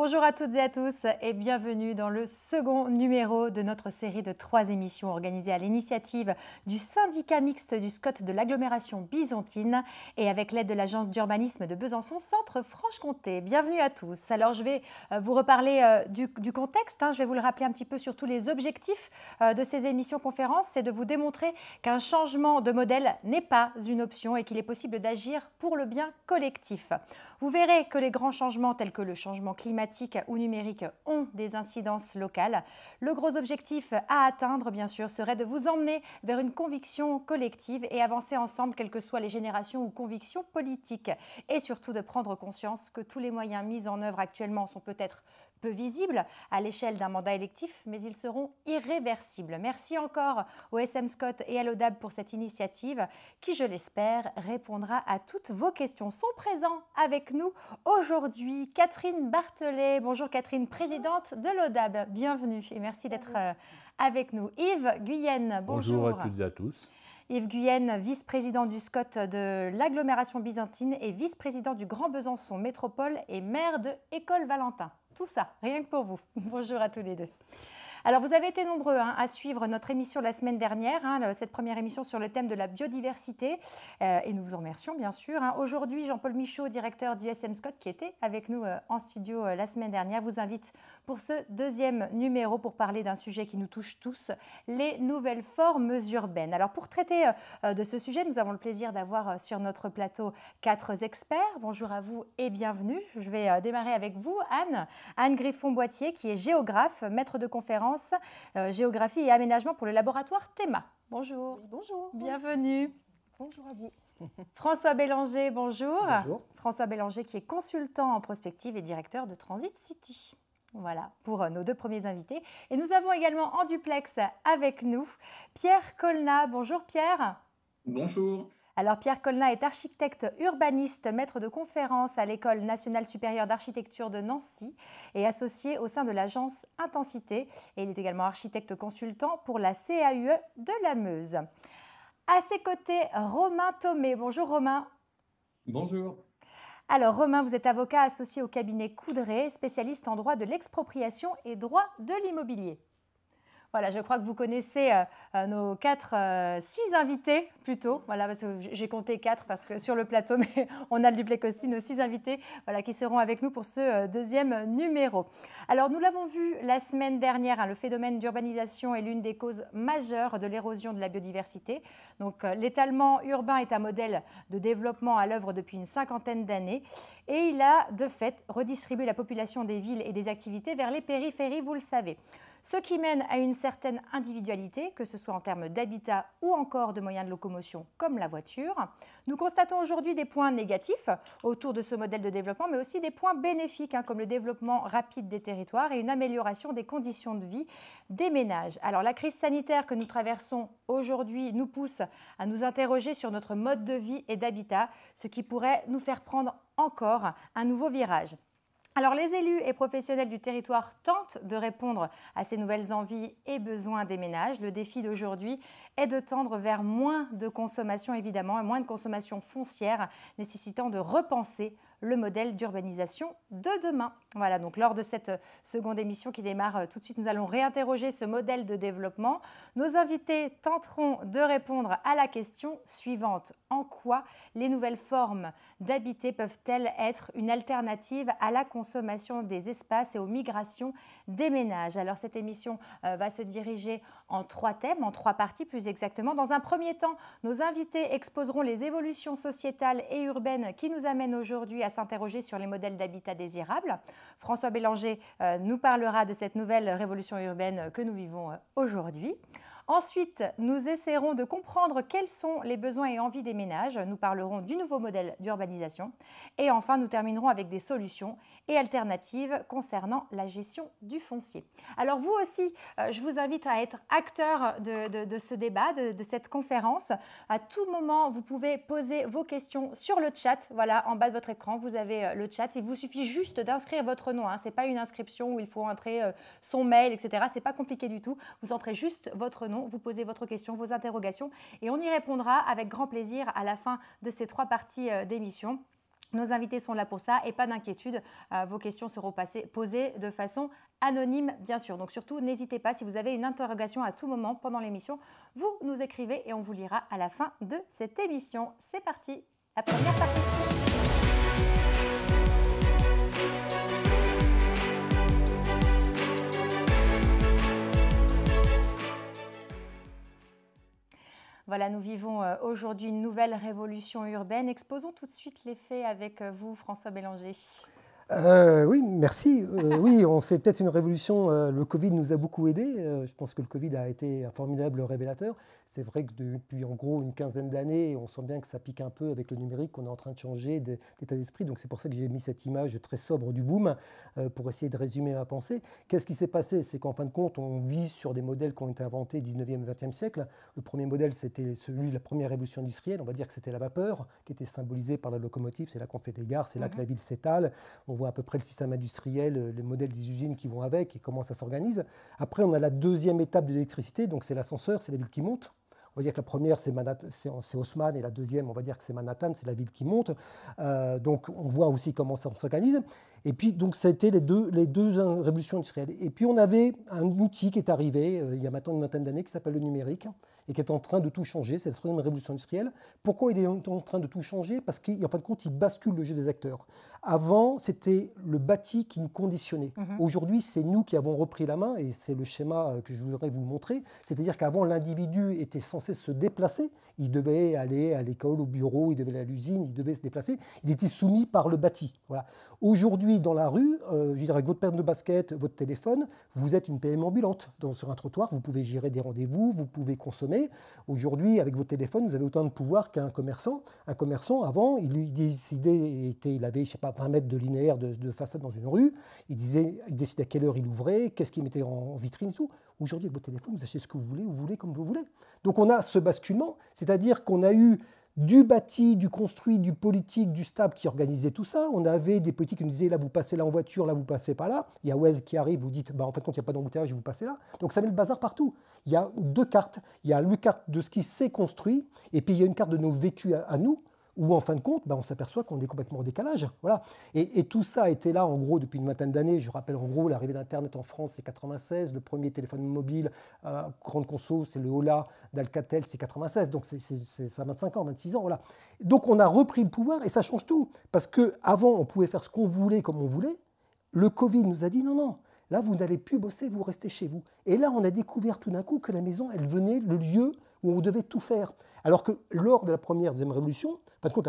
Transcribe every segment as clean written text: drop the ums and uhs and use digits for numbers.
Bonjour à toutes et à tous et bienvenue dans le second numéro de notre série de 3 émissions organisées à l'initiative du syndicat mixte du SCOT de l'agglomération byzantine et avec l'aide de l'agence d'urbanisme de Besançon Centre-Franche-Comté. Bienvenue à tous. Alors je vais vous reparler du contexte, je vais vous le rappeler un petit peu sur tous les objectifs de ces émissions conférences, c'est de vous démontrer qu'un changement de modèle n'est pas une option et qu'il est possible d'agir pour le bien collectif. Vous verrez que les grands changements tels que le changement climatique ou numérique ont des incidences locales. Le gros objectif à atteindre, bien sûr, serait de vous emmener vers une conviction collective et avancer ensemble, quelles que soient les générations ou convictions politiques. Et surtout de prendre conscience que tous les moyens mis en œuvre actuellement sont peut-être peu visibles à l'échelle d'un mandat électif, mais ils seront irréversibles. Merci encore au SM Scott et à l'ODAB pour cette initiative qui, je l'espère, répondra à toutes vos questions. Sont présents avec nous aujourd'hui Catherine Barthelet. Bonjour Catherine, présidente de l'ODAB. Bienvenue et merci d'être avec nous. Yves Guyenne, bonjour. Bonjour à toutes et à tous. Yves Guyenne, vice-président du SCOT de l'agglomération byzantine et vice-président du Grand Besançon Métropole et maire de École Valentin. Tout ça, rien que pour vous. Bonjour à tous les deux. Alors, vous avez été nombreux à suivre notre émission la semaine dernière, cette première émission sur le thème de la biodiversité, et nous vous en remercions bien sûr. Aujourd'hui, Jean-Paul Michaud, directeur du SM Scott, qui était avec nous en studio la semaine dernière, vous invite pour ce deuxième numéro pour parler d'un sujet qui nous touche tous, les nouvelles formes urbaines. Alors, pour traiter de ce sujet, nous avons le plaisir d'avoir sur notre plateau 4 experts. Bonjour à vous et bienvenue. Je vais démarrer avec vous, Anne Griffon-Boitier, qui est géographe, maître de conférence géographie et aménagement pour le laboratoire Théma. Bonjour. Oui, bonjour. Bienvenue. Bonjour à vous. François Bélanger, bonjour. Bonjour. François Bélanger qui est consultant en prospective et directeur de Transit City. Voilà, pour nos 2 premiers invités. Et nous avons également en duplex avec nous Pierre Colna. Bonjour Pierre. Bonjour. Alors Pierre Colna est architecte urbaniste, maître de conférences à l'École nationale supérieure d'architecture de Nancy et associé au sein de l'agence Intensité. Et il est également architecte consultant pour la CAUE de la Meuse. À ses côtés, Romain Thomé. Bonjour Romain. Bonjour. Alors Romain, vous êtes avocat associé au cabinet Coudray, spécialiste en droit de l'expropriation et droit de l'immobilier. Voilà, je crois que vous connaissez nos 6 invités plutôt. Voilà, parce que j'ai compté 4 parce que sur le plateau, mais on a le duplex aussi, nos 6 invités qui seront avec nous pour ce deuxième numéro. Alors, nous l'avons vu la semaine dernière, le phénomène d'urbanisation est l'une des causes majeures de l'érosion de la biodiversité. Donc, l'étalement urbain est un modèle de développement à l'œuvre depuis une 50aine d'années et il a de fait redistribué la population des villes et des activités vers les périphéries, vous le savez. Ce qui mène à une certaine individualité, que ce soit en termes d'habitat ou encore de moyens de locomotion comme la voiture. Nous constatons aujourd'hui des points négatifs autour de ce modèle de développement, mais aussi des points bénéfiques, comme le développement rapide des territoires et une amélioration des conditions de vie des ménages. Alors la crise sanitaire que nous traversons aujourd'hui nous pousse à nous interroger sur notre mode de vie et d'habitat, ce qui pourrait nous faire prendre encore un nouveau virage. Alors les élus et professionnels du territoire tentent de répondre à ces nouvelles envies et besoins des ménages. Le défi d'aujourd'hui est de tendre vers moins de consommation évidemment, et moins de consommation foncière, nécessitant de repenser le modèle d'urbanisation de demain. Voilà, donc lors de cette seconde émission qui démarre tout de suite, nous allons réinterroger ce modèle de développement. Nos invités tenteront de répondre à la question suivante. En quoi les nouvelles formes d'habiter peuvent-elles être une alternative à la consommation des espaces et aux migrations des ménages? Alors cette émission va se diriger en 3 thèmes, en 3 parties plus exactement. Dans un premier temps, nos invités exposeront les évolutions sociétales et urbaines qui nous amènent aujourd'hui à s'interroger sur les modèles d'habitat désirables. François Bélanger nous parlera de cette nouvelle révolution urbaine que nous vivons aujourd'hui. Ensuite, nous essaierons de comprendre quels sont les besoins et envies des ménages. Nous parlerons du nouveau modèle d'urbanisation. Et enfin, nous terminerons avec des solutions et alternatives concernant la gestion du foncier. Alors vous aussi, je vous invite à être acteur de ce débat, de cette conférence. À tout moment, vous pouvez poser vos questions sur le chat. Voilà, en bas de votre écran, vous avez le chat. Il vous suffit juste d'inscrire votre nom. Ce n'est pas une inscription où il faut entrer son mail, etc. Ce n'est pas compliqué du tout. Vous entrez juste votre nom, vous posez votre question, vos interrogations et on y répondra avec grand plaisir à la fin de ces 3 parties d'émission. Nos invités sont là pour ça et pas d'inquiétude, vos questions seront posées de façon anonyme, bien sûr. Donc surtout, n'hésitez pas, si vous avez une interrogation à tout moment pendant l'émission, vous nous écrivez et on vous lira à la fin de cette émission. C'est parti, la première partie. Voilà, nous vivons aujourd'hui une nouvelle révolution urbaine. Exposons tout de suite les faits avec vous, François Bélanger. Oui, merci. Oui, c'est peut-être une révolution. Le Covid nous a beaucoup aidés. Je pense que le Covid a été un formidable révélateur. C'est vrai que depuis en gros une quinzaine d'années, on sent bien que ça pique un peu avec le numérique, qu'on est en train de changer d'état d'esprit. Donc c'est pour ça que j'ai mis cette image très sobre du boom pour essayer de résumer ma pensée. Qu'est-ce qui s'est passé? C'est qu'en fin de compte, on vit sur des modèles qui ont été inventés 19e et 20e siècle. Le premier modèle, c'était celui de la première révolution industrielle. On va dire que c'était la vapeur, qui était symbolisée par la locomotive. C'est là qu'on fait des gares, c'est là que la ville s'étale. On voit à peu près le système industriel, les modèles des usines qui vont avec et comment ça s'organise. Après, on a la deuxième étape de l'électricité, donc c'est l'ascenseur, c'est la ville qui monte. On va dire que la première, c'est Haussmann, et la deuxième, on va dire que c'est Manhattan, c'est la ville qui monte. Donc, on voit aussi comment ça s'organise. Et puis, donc, ça a été les deux révolutions industrielles. Et puis, on avait un outil qui est arrivé il y a maintenant une vingtaine d'années qui s'appelle le numérique et qui est en train de tout changer. C'est la troisième révolution industrielle. Pourquoi il est en train de tout changer? Parce qu'en fin de compte, il bascule le jeu des acteurs. Avant, c'était le bâti qui nous conditionnait. Aujourd'hui, c'est nous qui avons repris la main, et c'est le schéma que je voudrais vous montrer. C'est-à-dire qu'avant, l'individu était censé se déplacer. Il devait aller à l'école, au bureau, il devait aller à l'usine, il devait se déplacer. Il était soumis par le bâti. Voilà. Aujourd'hui, dans la rue, je dirais, avec votre paire de basket, votre téléphone, vous êtes une PME ambulante. Donc, sur un trottoir, vous pouvez gérer des rendez-vous, vous pouvez consommer. Aujourd'hui, avec votre téléphone, vous avez autant de pouvoir qu'un commerçant. Un commerçant, avant, il décidait, il avait, je sais pas, 20 mètres de linéaire de façade dans une rue. Il décidait à quelle heure il ouvrait, qu'est-ce qu'il mettait en vitrine et tout. Aujourd'hui, avec votre téléphone, vous achetez ce que vous voulez comme vous voulez. Donc, on a ce basculement, c'est-à-dire qu'on a eu du bâti, du construit, du politique, du stable qui organisait tout ça. On avait des politiques qui nous disaient, là, vous passez là en voiture, là, vous passez pas là. Il y a Waze qui arrive, vous dites, en fait, quand il n'y a pas d'embouteillage, vous passez là. Donc, ça met le bazar partout. Il y a deux cartes. Il y a une carte de ce qui s'est construit, et puis il y a une carte de nos vécus à nous, où en fin de compte, on s'aperçoit qu'on est complètement en décalage. Voilà. Et tout ça a été là, en gros, depuis une vingtaine d'années. Je rappelle, en gros, l'arrivée d'Internet en France, c'est 96. Le premier téléphone mobile, grande conso, c'est le Ola d'Alcatel, c'est 96. Donc, ça a 25 ans, 26 ans. Voilà. Donc, on a repris le pouvoir et ça change tout. Parce qu'avant, on pouvait faire ce qu'on voulait, comme on voulait. Le Covid nous a dit non, non. Là, vous n'allez plus bosser, vous restez chez vous. Et là, on a découvert tout d'un coup que la maison, elle venait le lieu où on devait tout faire. Alors que lors de la première, deuxième révolution, par contre,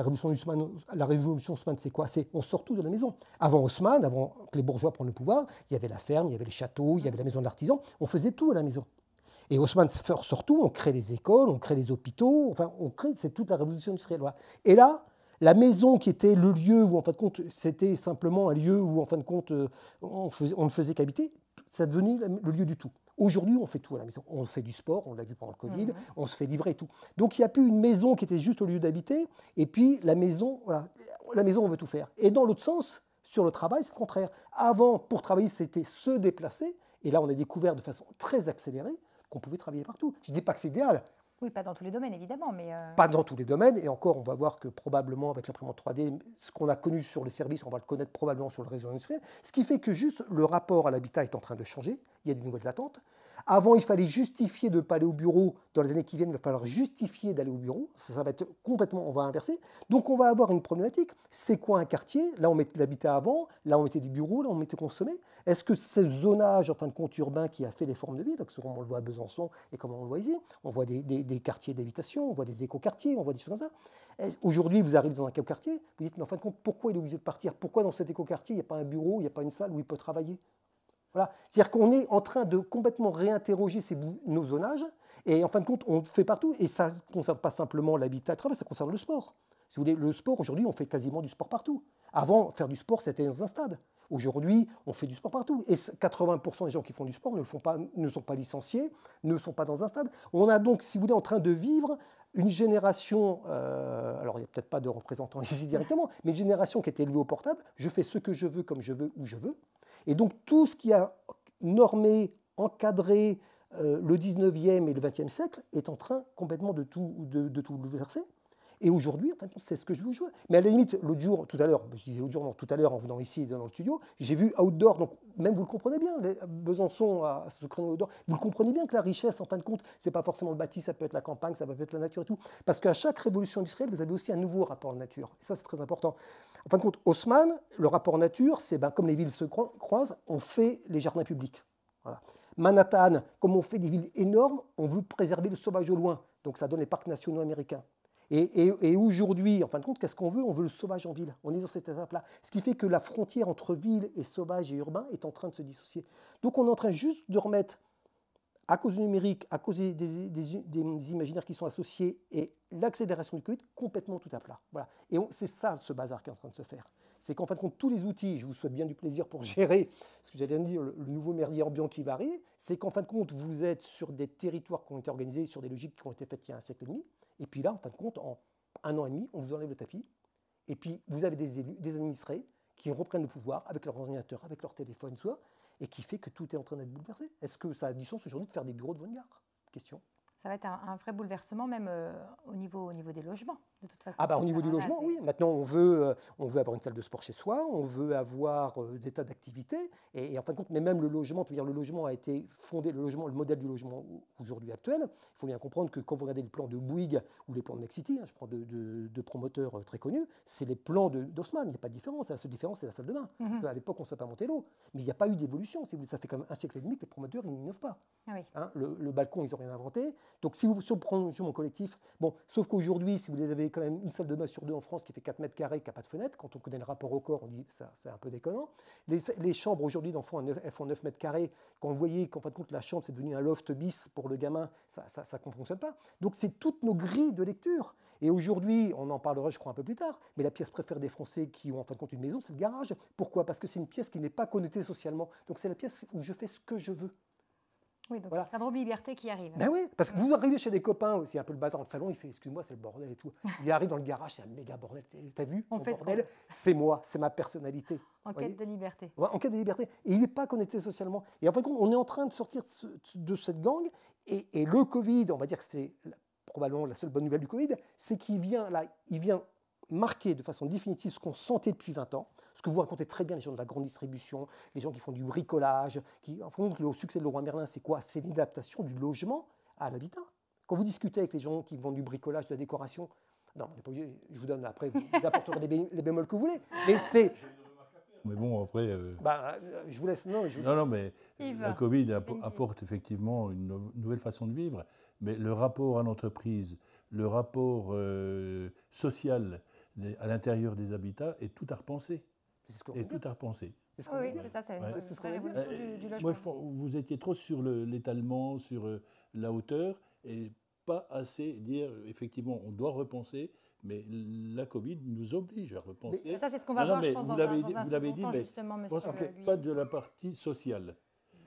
la révolution Haussmann, c'est quoi? C'est on sort tout de la maison. Avant Haussmann, avant que les bourgeois prennent le pouvoir, il y avait la ferme, il y avait les châteaux, il y avait la maison de l'artisan. On faisait tout à la maison. Et Haussmann sort tout, on crée les écoles, on crée les hôpitaux, enfin, c'est toute la révolution industrielle. Voilà. Et là, la maison qui était le lieu où, en fin de compte, c'était simplement un lieu où, en fin de compte, on ne faisait qu'habiter, ça devenu le lieu du tout. Aujourd'hui, on fait tout à la maison. On fait du sport, on l'a vu pendant le Covid, on se fait livrer et tout. Donc, il n'y a plus une maison qui était juste au lieu d'habiter, et puis la maison, voilà, la maison, on veut tout faire. Et dans l'autre sens, sur le travail, c'est le contraire. Avant, pour travailler, c'était se déplacer, et là, on a découvert de façon très accélérée qu'on pouvait travailler partout. Je ne dis pas que c'est idéal. Oui, pas dans tous les domaines, évidemment. Mais Pas dans tous les domaines, et encore, on va voir que probablement, avec l'imprimante 3D, ce qu'on a connu sur le service, on va le connaître probablement sur le réseau industriel, ce qui fait que juste le rapport à l'habitat est en train de changer, il y a des nouvelles attentes. Avant, il fallait justifier de ne pas aller au bureau. Dans les années qui viennent, il va falloir justifier d'aller au bureau. Ça va être complètement, on va inverser. Donc, on va avoir une problématique. C'est quoi un quartier? Là, on mettait l'habitat avant, là, on mettait des bureaux, là, on mettait consommer. Est-ce que c'est le zonage, en fin de compte, urbain qui a fait les formes de ville, comme on le voit à Besançon et comme on le voit ici? On voit des quartiers d'habitation, on voit des écoquartiers, on voit des choses comme ça. Aujourd'hui, vous arrivez dans un quartier, vous dites, mais en fin de compte, pourquoi il est obligé de partir? Pourquoi dans cet écoquartier, il n'y a pas un bureau, il n'y a pas une salle où il peut travailler? Voilà. C'est-à-dire qu'on est en train de complètement réinterroger nos zonages, et en fin de compte, on fait partout, et ça ne concerne pas simplement l'habitat et le travail, ça concerne le sport. Si vous voulez, le sport, aujourd'hui, on fait quasiment du sport partout. Avant, faire du sport, c'était dans un stade. Aujourd'hui, on fait du sport partout. Et 80% des gens qui font du sport ne sont pas licenciés, ne sont pas dans un stade. On a donc, si vous voulez, en train de vivre une génération, alors il n'y a peut-être pas de représentants ici directement, mais une génération qui est élevée au portable. Je fais ce que je veux, comme je veux, où je veux. Et donc, tout ce qui a normé, encadré le 19e et le 20e siècle est en train complètement de tout bouleverser. Et aujourd'hui, en fait, c'est ce que je veux jouer. Mais à la limite, l'autre jour, tout à l'heure, je disais l'autre jour, non, tout à l'heure, en venant ici dans le studio, j'ai vu Outdoor, donc même vous le comprenez bien, Besançon à ce créneau Outdoor, vous le comprenez bien que la richesse, en fin de compte, c'est pas forcément le bâti, ça peut être la campagne, ça peut être la nature et tout. Parce qu'à chaque révolution industrielle, vous avez aussi un nouveau rapport à la nature. Et ça, c'est très important. En fin de compte, Haussmann, le rapport nature, c'est comme les villes se croisent, on fait les jardins publics. Voilà. Manhattan, comme on fait des villes énormes, on veut préserver le sauvage au loin. Donc ça donne les parcs nationaux américains. Et aujourd'hui, en fin de compte, qu'est-ce qu'on veut? On veut le sauvage en ville. On est dans cette étape-là. Ce qui fait que la frontière entre ville et sauvage et urbain est en train de se dissocier. Donc on est en train juste de remettre, à cause du numérique, à cause des imaginaires qui sont associés et l'accélération du Covid, complètement tout à plat. Voilà. Et c'est ça ce bazar qui est en train de se faire. C'est qu'en fin de compte, tous les outils, je vous souhaite bien du plaisir pour gérer, ce que j'allais dire, le nouveau merdier ambiant qui varie, c'est qu'en fin de compte, vous êtes sur des territoires qui ont été organisés sur des logiques qui ont été faites il y a un siècle et demi. Et puis là, en fin de compte, en 1 an et demi, on vous enlève le tapis. Et puis, vous avez des élus, des administrés qui reprennent le pouvoir avec leurs ordinateurs, avec leur téléphone, soit, et qui fait que tout est en train d'être bouleversé. Est-ce que ça a du sens aujourd'hui de faire des bureaux devant une gare? Question. Ça va être un vrai bouleversement, même au niveau des logements, de toute façon. Au niveau du logement, oui. Maintenant, on veut avoir une salle de sport chez soi, on veut avoir des tas d'activités. Et en fin de compte, mais même le logement, le logement a été fondé, le modèle du logement aujourd'hui actuel. Il faut bien comprendre que quand vous regardez le plan de Bouygues ou les plans de Nexity, je prends deux promoteurs très connus, c'est les plans d'Haussmann. Il n'y a pas de différence. La seule différence, c'est la salle de bain. Parce qu'à l'époque, on ne s'est pas monté l'eau. Mais il n'y a pas eu d'évolution. Ça fait quand même un siècle et demi que les promoteurs, ils n'innovent pas. Ah oui. Le balcon, ils n'ont rien inventé. Donc, si on prend mon collectif, sauf qu'aujourd'hui, si vous avez quand même une salle de bain sur 2 en France qui fait 4 mètres carrés, qui n'a pas de fenêtre, quand on connaît le rapport au corps, on dit ça, c'est un peu déconnant. Les chambres aujourd'hui d'enfants, elles font 9 mètres carrés. Quand vous voyez qu'en fin de compte, la chambre, c'est devenu un loft bis pour le gamin, ça ne fonctionne pas. Donc, c'est toutes nos grilles de lecture. Et aujourd'hui, on en parlera, je crois, un peu plus tard, mais la pièce préférée des Français qui ont en fin de compte une maison, c'est le garage. Pourquoi? Parce que c'est une pièce qui n'est pas connotée socialement. Donc, c'est la pièce où je fais ce que je veux. Oui, donc voilà. Ça vraie liberté qui arrive. Ben oui, parce que vous arrivez chez des copains aussi, un peu le bazar dans le salon, il fait excuse-moi, c'est le bordel et tout. Il arrive dans le garage, c'est un méga bordel. T'as vu? On fait bordel, c'est moi, c'est ma personnalité. En quête de liberté. Ouais, en quête de liberté. Et il n'est pas connecté socialement. Et en fin de compte, on est en train de sortir de cette gang. Et le Covid, on va dire que c'est probablement la seule bonne nouvelle du Covid, c'est qu'il vient marquer de façon définitive ce qu'on sentait depuis 20 ans. Ce que vous racontez très bien, les gens de la grande distribution, les gens qui font du bricolage, en fond, le succès de Leroy Merlin, c'est quoi? C'est l'adaptation du logement à l'habitat. Quand vous discutez avec les gens qui vendent du bricolage, de la décoration, non, on n'est pas obligé, je vous donne après, vous apporterez les bémols que vous voulez, mais c'est... Mais bon, après... je vous laisse... Non, mais la Covid apporte effectivement une nouvelle façon de vivre, mais le rapport à l'entreprise, le rapport social à l'intérieur des habitats est tout à repenser. Et tout à repenser. Oui, c'est ça, c'est une révolution du logement. Moi, vous étiez trop sur l'étalement, sur la hauteur, et pas assez dire, effectivement, on doit repenser, mais la Covid nous oblige à repenser. Mais ça, c'est ce qu'on va voir, je pense, dans un second temps, justement, monsieur. Pas de la partie sociale.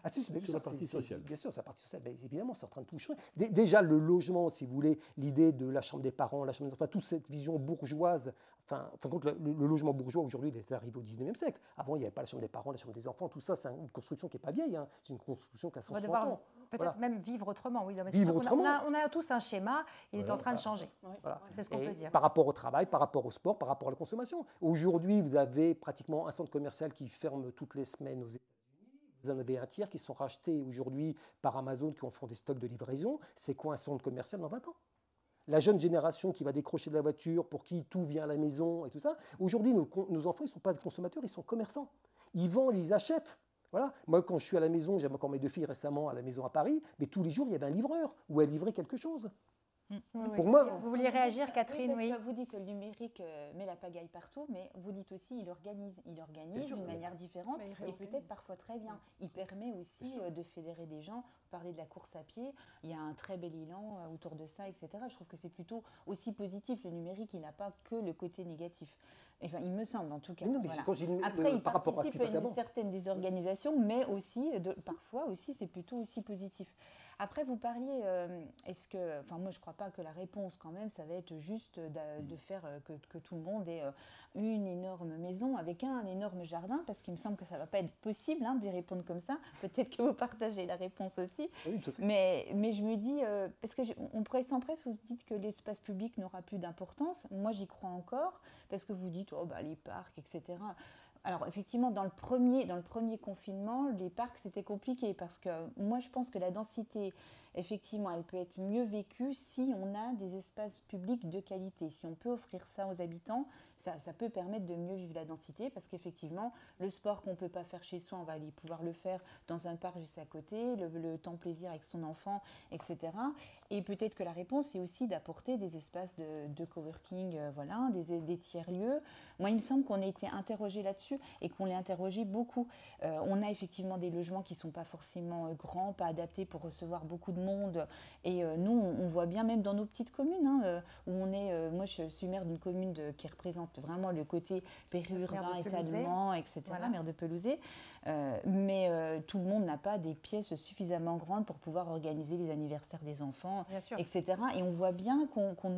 Ah, si, sur la partie sociale. Bien sûr, sur la partie sociale, mais évidemment, c'est en train de tout changer. Déjà, le logement, si vous voulez, l'idée de la chambre des parents, la chambre des enfants, toute cette vision bourgeoise, le logement bourgeois, aujourd'hui, il est arrivé au 19e siècle. Avant, il n'y avait pas la chambre des parents, la chambre des enfants, tout ça, c'est une construction qui n'est pas vieille, c'est une construction qui a 160 ans. Peut-être même vivre autrement, oui. Vivre autrement. On a tous un schéma, il est en train de changer. Voilà. C'est ce qu'on peut dire. Par rapport au travail, par rapport au sport, par rapport à la consommation. Aujourd'hui, vous avez pratiquement un centre commercial qui ferme toutes les semaines aux États-Unis. Vous en avez un tiers qui sont rachetés aujourd'hui par Amazon, qui en font des stocks de livraison. C'est quoi un centre commercial dans 20 ans? La jeune génération qui va décrocher de la voiture, pour qui tout vient à la maison et tout ça. Aujourd'hui, nos enfants, ils ne sont pas consommateurs, ils sont commerçants. Ils vendent, ils achètent. Voilà. Moi, quand je suis à la maison, j'avais encore mes 2 filles récemment à la maison à Paris, mais tous les jours, il y avait un livreur où elle livrait quelque chose. Pour moi, vous vouliez réagir, Catherine? Oui, parce que vous dites le numérique met la pagaille partout, mais vous dites aussi il organise d'une manière différente et peut-être parfois très bien. Il permet aussi de fédérer des gens. Vous parlez de la course à pied, il y a un très bel élan autour de ça, etc. Je trouve que c'est plutôt aussi positif. Le numérique, il n'a pas que le côté négatif. Enfin, il me semble en tout cas. Non, mais voilà. Après, il participe à une certaine désorganisation, mais aussi, parfois aussi, c'est plutôt aussi positif. Après, vous parliez, moi je ne crois pas que la réponse quand même, ça va être juste de faire que tout le monde ait une énorme maison avec un énorme jardin, parce qu'il me semble que ça ne va pas être possible d'y répondre comme ça. Peut-être que vous partagez la réponse aussi. Oui, tout à fait. Mais je me dis, parce qu'on pourrait sans presse, vous dites que l'espace public n'aura plus d'importance. Moi j'y crois encore, parce que vous dites, les parcs, etc. Alors effectivement, dans le premier confinement, les parcs, c'était compliqué parce que moi, je pense que la densité, effectivement, elle peut être mieux vécue si on a des espaces publics de qualité. Si on peut offrir ça aux habitants, ça peut permettre de mieux vivre la densité parce qu'effectivement, le sport qu'on ne peut pas faire chez soi, on va aller pouvoir le faire dans un parc juste à côté, le temps plaisir avec son enfant, etc. Et peut-être que la réponse, c'est aussi d'apporter des espaces de coworking, des tiers-lieux. Moi, il me semble qu'on a été interrogé là-dessus et qu'on l'ait interrogé beaucoup. On a effectivement des logements qui ne sont pas forcément grands, pas adaptés pour recevoir beaucoup de monde. Et nous, on voit bien même dans nos petites communes, où on est... moi, je suis maire d'une commune qui représente vraiment le côté périurbain, étalement, etc., voilà. Maire de Pelouzet. Mais tout le monde n'a pas des pièces suffisamment grandes pour pouvoir organiser les anniversaires des enfants, etc. Et on voit bien qu'on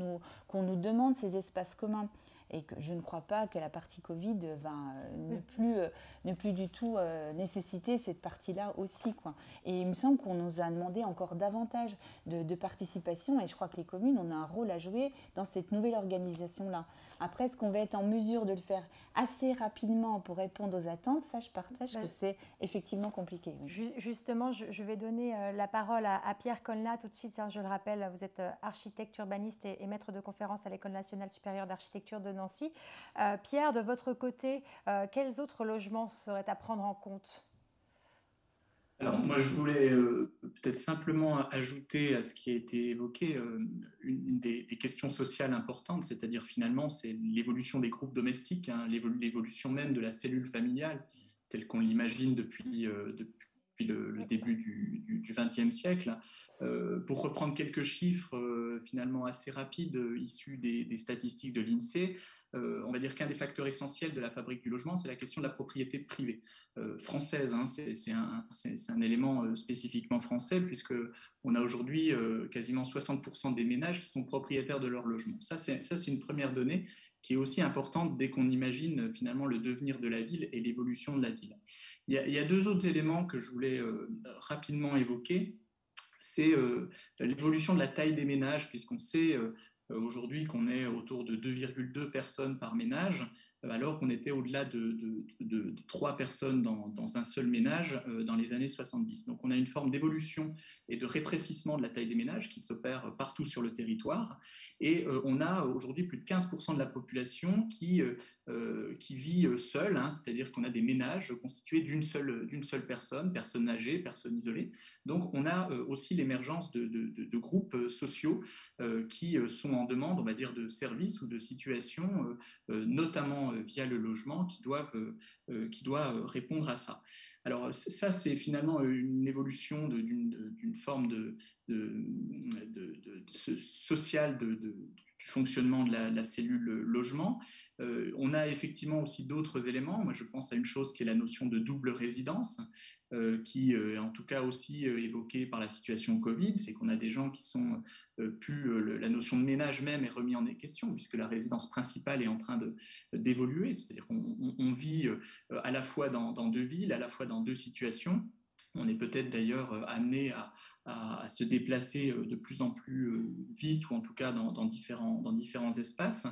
nous demande ces espaces communs. Et que je ne crois pas que la partie Covid va ne plus du tout nécessiter cette partie-là aussi, quoi. Et il me semble qu'on nous a demandé encore davantage de participation et je crois que les communes ont un rôle à jouer dans cette nouvelle organisation-là. Après, est-ce qu'on va être en mesure de le faire assez rapidement pour répondre aux attentes? Ça, je partage que c'est effectivement compliqué. Oui. Justement, je vais donner la parole à Pierre Colnat tout de suite. Je le rappelle, vous êtes architecte urbaniste et maître de conférence à l'École nationale supérieure d'architecture de Nancy. Pierre, de votre côté, quels autres logements seraient à prendre en compte ? Alors moi, je voulais peut-être simplement ajouter à ce qui a été évoqué une des questions sociales importantes, c'est-à-dire finalement c'est l'évolution des groupes domestiques, l'évolution même de la cellule familiale telle qu'on l'imagine depuis le début du XXe siècle. Pour reprendre quelques chiffres finalement assez rapides issus des statistiques de l'INSEE, on va dire qu'un des facteurs essentiels de la fabrique du logement, c'est la question de la propriété privée française. C'est un élément spécifiquement français, puisqu'on a aujourd'hui quasiment 60% des ménages qui sont propriétaires de leur logement. Ça, c'est une première donnée qui est aussi importante dès qu'on imagine finalement le devenir de la ville et l'évolution de la ville. Il y a deux autres éléments que je voulais rapidement évoquer. C'est l'évolution de la taille des ménages, puisqu'on sait aujourd'hui qu'on est autour de 2,2 personnes par ménage, alors qu'on était au-delà de 3 personnes dans un seul ménage dans les années 70. Donc on a une forme d'évolution et de rétrécissement de la taille des ménages qui s'opère partout sur le territoire. Et on a aujourd'hui plus de 15% de la population qui vit seule, c'est-à-dire qu'on a des ménages constitués d'une seule personne âgée, personne isolée. Donc on a aussi l'émergence de groupes sociaux qui sont en demande, on va dire, de services ou de situations, notamment via le logement, qui doit répondre à ça. Alors ça, c'est finalement une évolution d'une forme sociale du fonctionnement de la cellule logement. On a effectivement aussi d'autres éléments. Moi, je pense à une chose qui est la notion de double résidence, qui est en tout cas aussi évoquée par la situation Covid, c'est qu'on a des gens qui sont la notion de ménage même est remise en question, puisque la résidence principale est en train d'évoluer, c'est-à-dire qu'on vit à la fois dans deux villes, à la fois dans deux situations. On est peut-être d'ailleurs amené à se déplacer de plus en plus vite, ou en tout cas dans différents espaces.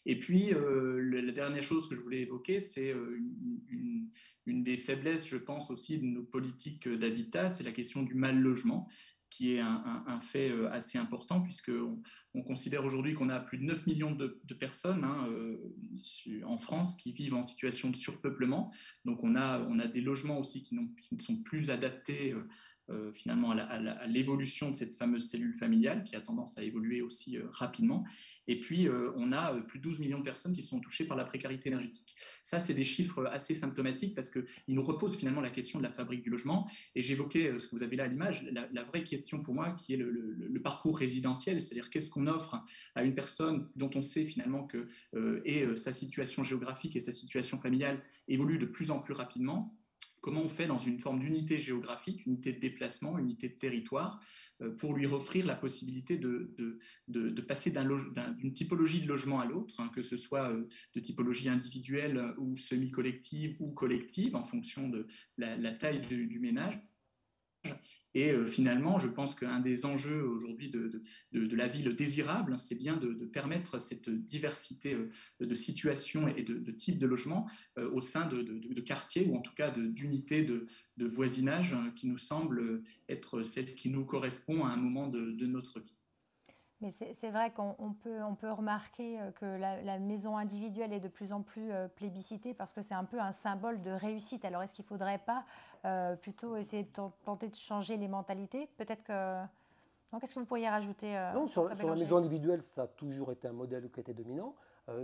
Et puis, la dernière chose que je voulais évoquer, c'est une des faiblesses, je pense aussi, de nos politiques d'habitat, c'est la question du mal logement, qui est un fait assez important, puisqu'on considère aujourd'hui qu'on a plus de 9 millions de personnes en France qui vivent en situation de surpeuplement. Donc on a des logements aussi qui ne sont plus adaptés finalement à l'évolution de cette fameuse cellule familiale qui a tendance à évoluer aussi rapidement. Et puis, on a plus de 12 millions de personnes qui sont touchées par la précarité énergétique. Ça, c'est des chiffres assez symptomatiques parce qu'ils nous reposent finalement la question de la fabrique du logement. Et j'évoquais ce que vous avez là à l'image, la vraie question pour moi qui est le parcours résidentiel, c'est-à-dire qu'est-ce qu'on offre à une personne dont on sait finalement que sa situation géographique et sa situation familiale évoluent de plus en plus rapidement. comment on fait dans une forme d'unité géographique, unité de déplacement, unité de territoire, pour lui offrir la possibilité de passer d'une typologie de logement à l'autre, hein, que ce soit de typologie individuelle ou semi-collective ou collective, en fonction de la taille du ménage. Et finalement, je pense qu'un des enjeux aujourd'hui de la ville désirable, c'est bien de permettre cette diversité de situations et de types de logements au sein de quartiers, ou en tout cas d'unités de voisinage qui nous semblent être celle qui nous correspond à un moment de notre vie. Mais c'est vrai qu'on peut remarquer que la maison individuelle est de plus en plus plébiscitée parce que c'est un peu un symbole de réussite. Alors, est-ce qu'il ne faudrait pas plutôt essayer de tenter de changer les mentalités? Peut-être que... Non, qu'est-ce que vous pourriez rajouter Non, sur la maison individuelle, ça a toujours été un modèle qui était dominant.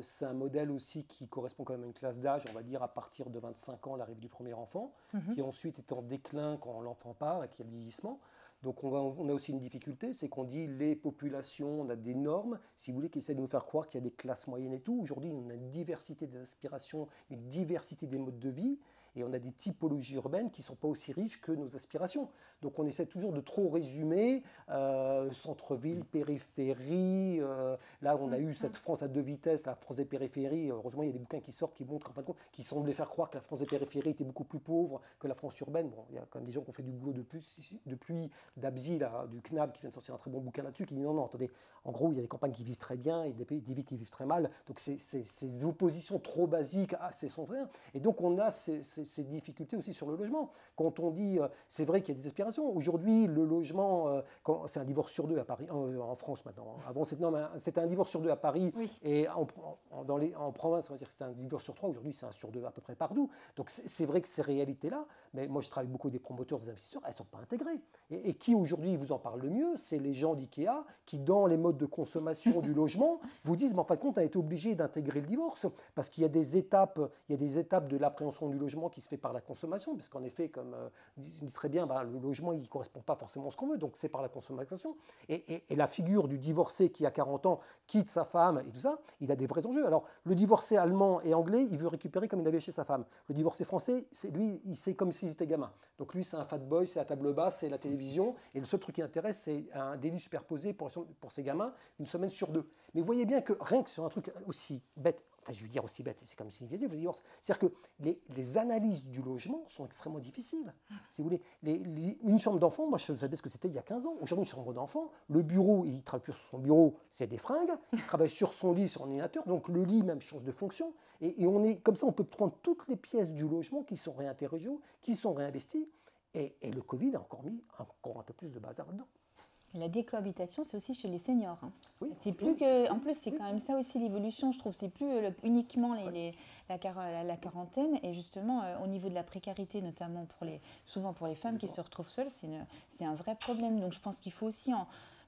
C'est un modèle aussi qui correspond quand même à une classe d'âge, on va dire à partir de 25 ans, l'arrivée du premier enfant, qui ensuite est en déclin quand l'enfant part et qu'il y a le vieillissement. Donc on a aussi une difficulté, c'est qu'on dit les populations, on a des normes, si vous voulez, qui essaient de nous faire croire qu'il y a des classes moyennes et tout. Aujourd'hui, on a une diversité des aspirations, une diversité des modes de vie, et on a des typologies urbaines qui ne sont pas aussi riches que nos aspirations. Donc on essaie toujours de trop résumer, centre-ville, périphérie. Là, on a eu cette France à deux vitesses, la France des périphéries. Heureusement, il y a des bouquins qui sortent qui montrent, qui semblaient faire croire que la France des périphéries était beaucoup plus pauvre que la France urbaine. Bon, il y a quand même des gens qui ont fait du boulot depuis Dabzi, du CNAB, qui vient de sortir un très bon bouquin là-dessus, qui dit non, attendez, en gros, il y a des campagnes qui vivent très bien et des villes qui vivent très mal. Donc ces oppositions trop basiques, c'est son frère. Et donc on a ces difficultés aussi sur le logement. Quand on dit, c'est vrai qu'il y a des aspirations. Aujourd'hui, le logement, c'est un divorce sur deux à Paris, en France maintenant. Avant, c'était un divorce sur deux à Paris, oui. Et en province, on va dire que c'était un divorce sur trois. Aujourd'hui, c'est un sur deux à peu près partout. Donc c'est vrai que ces réalités-là, mais moi je travaille beaucoup avec des promoteurs, des investisseurs, elles ne sont pas intégrées. Et qui aujourd'hui vous en parle le mieux, c'est les gens d'IKEA qui, dans les modes de consommation du logement, vous disent, mais en fin de compte, on a été obligé d'intégrer le divorce parce qu'il y a des étapes de l'appréhension du logement qui se fait par la consommation, parce qu'en effet, comme dit très bien, le logement, il ne correspond pas forcément à ce qu'on veut, donc c'est par la consommation. Et la figure du divorcé qui, à 40 ans, quitte sa femme et tout ça, il a des vrais enjeux. Alors, le divorcé allemand et anglais, il veut récupérer comme il avait chez sa femme. Le divorcé français, lui, c'est comme s'il était gamin. Donc lui, c'est un fat boy, c'est la table basse, c'est la télévision, et le seul truc qui l'intéresse, c'est un délit superposé pour ses gamins, une semaine sur deux. Mais vous voyez bien que rien que sur un truc aussi bête, je veux dire aussi bête, c'est comme significatif, le divorce. C'est-à-dire que les analyses du logement sont extrêmement difficiles. Si vous voulez, une chambre d'enfant, moi je savais ce que c'était il y a 15 ans. Aujourd'hui, une chambre d'enfant, le bureau, il ne travaille plus sur son bureau, c'est des fringues. Il travaille sur son lit, sur son ordinateur, donc le lit même change de fonction. Et on est comme ça, on peut prendre toutes les pièces du logement qui sont réinterrogées, qui sont réinvesties. Et le Covid a encore mis un peu plus de bazar là-dedans. La décohabitation, c'est aussi chez les seniors. Hein. Oui, c'est plus que, en plus, c'est quand même ça aussi l'évolution. Je trouve c'est plus uniquement la quarantaine, et justement au niveau de la précarité, notamment souvent pour les femmes qui se retrouvent seules, c'est un vrai problème. Donc je pense qu'il faut aussi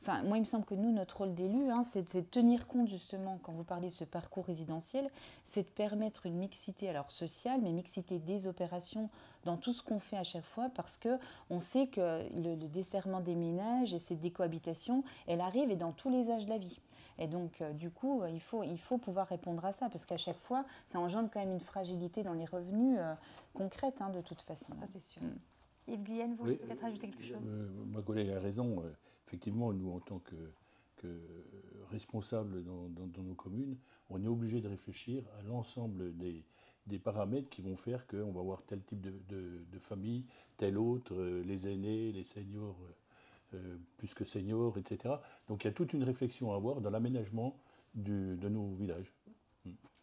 Enfin, moi, il me semble que nous, notre rôle d'élu, c'est de tenir compte, justement, quand vous parlez de ce parcours résidentiel, c'est de permettre une mixité, alors sociale, mais mixité des opérations dans tout ce qu'on fait à chaque fois, parce qu'on sait que le desserrement des ménages et cette décohabitation, elle arrive et dans tous les âges de la vie. Et donc, du coup, il faut pouvoir répondre à ça, parce qu'à chaque fois, ça engendre quand même une fragilité dans les revenus concrètes, de toute façon. Ça, c'est sûr. Yves Guyenne, vous voulez peut-être ajouter quelque chose? Ma collègue a raison. Effectivement, nous, en tant que responsables dans nos communes, on est obligé de réfléchir à l'ensemble des paramètres qui vont faire qu'on va avoir tel type de famille, tel autre, les aînés, les seniors, plus que seniors, etc. Donc il y a toute une réflexion à avoir dans l'aménagement de nos villages.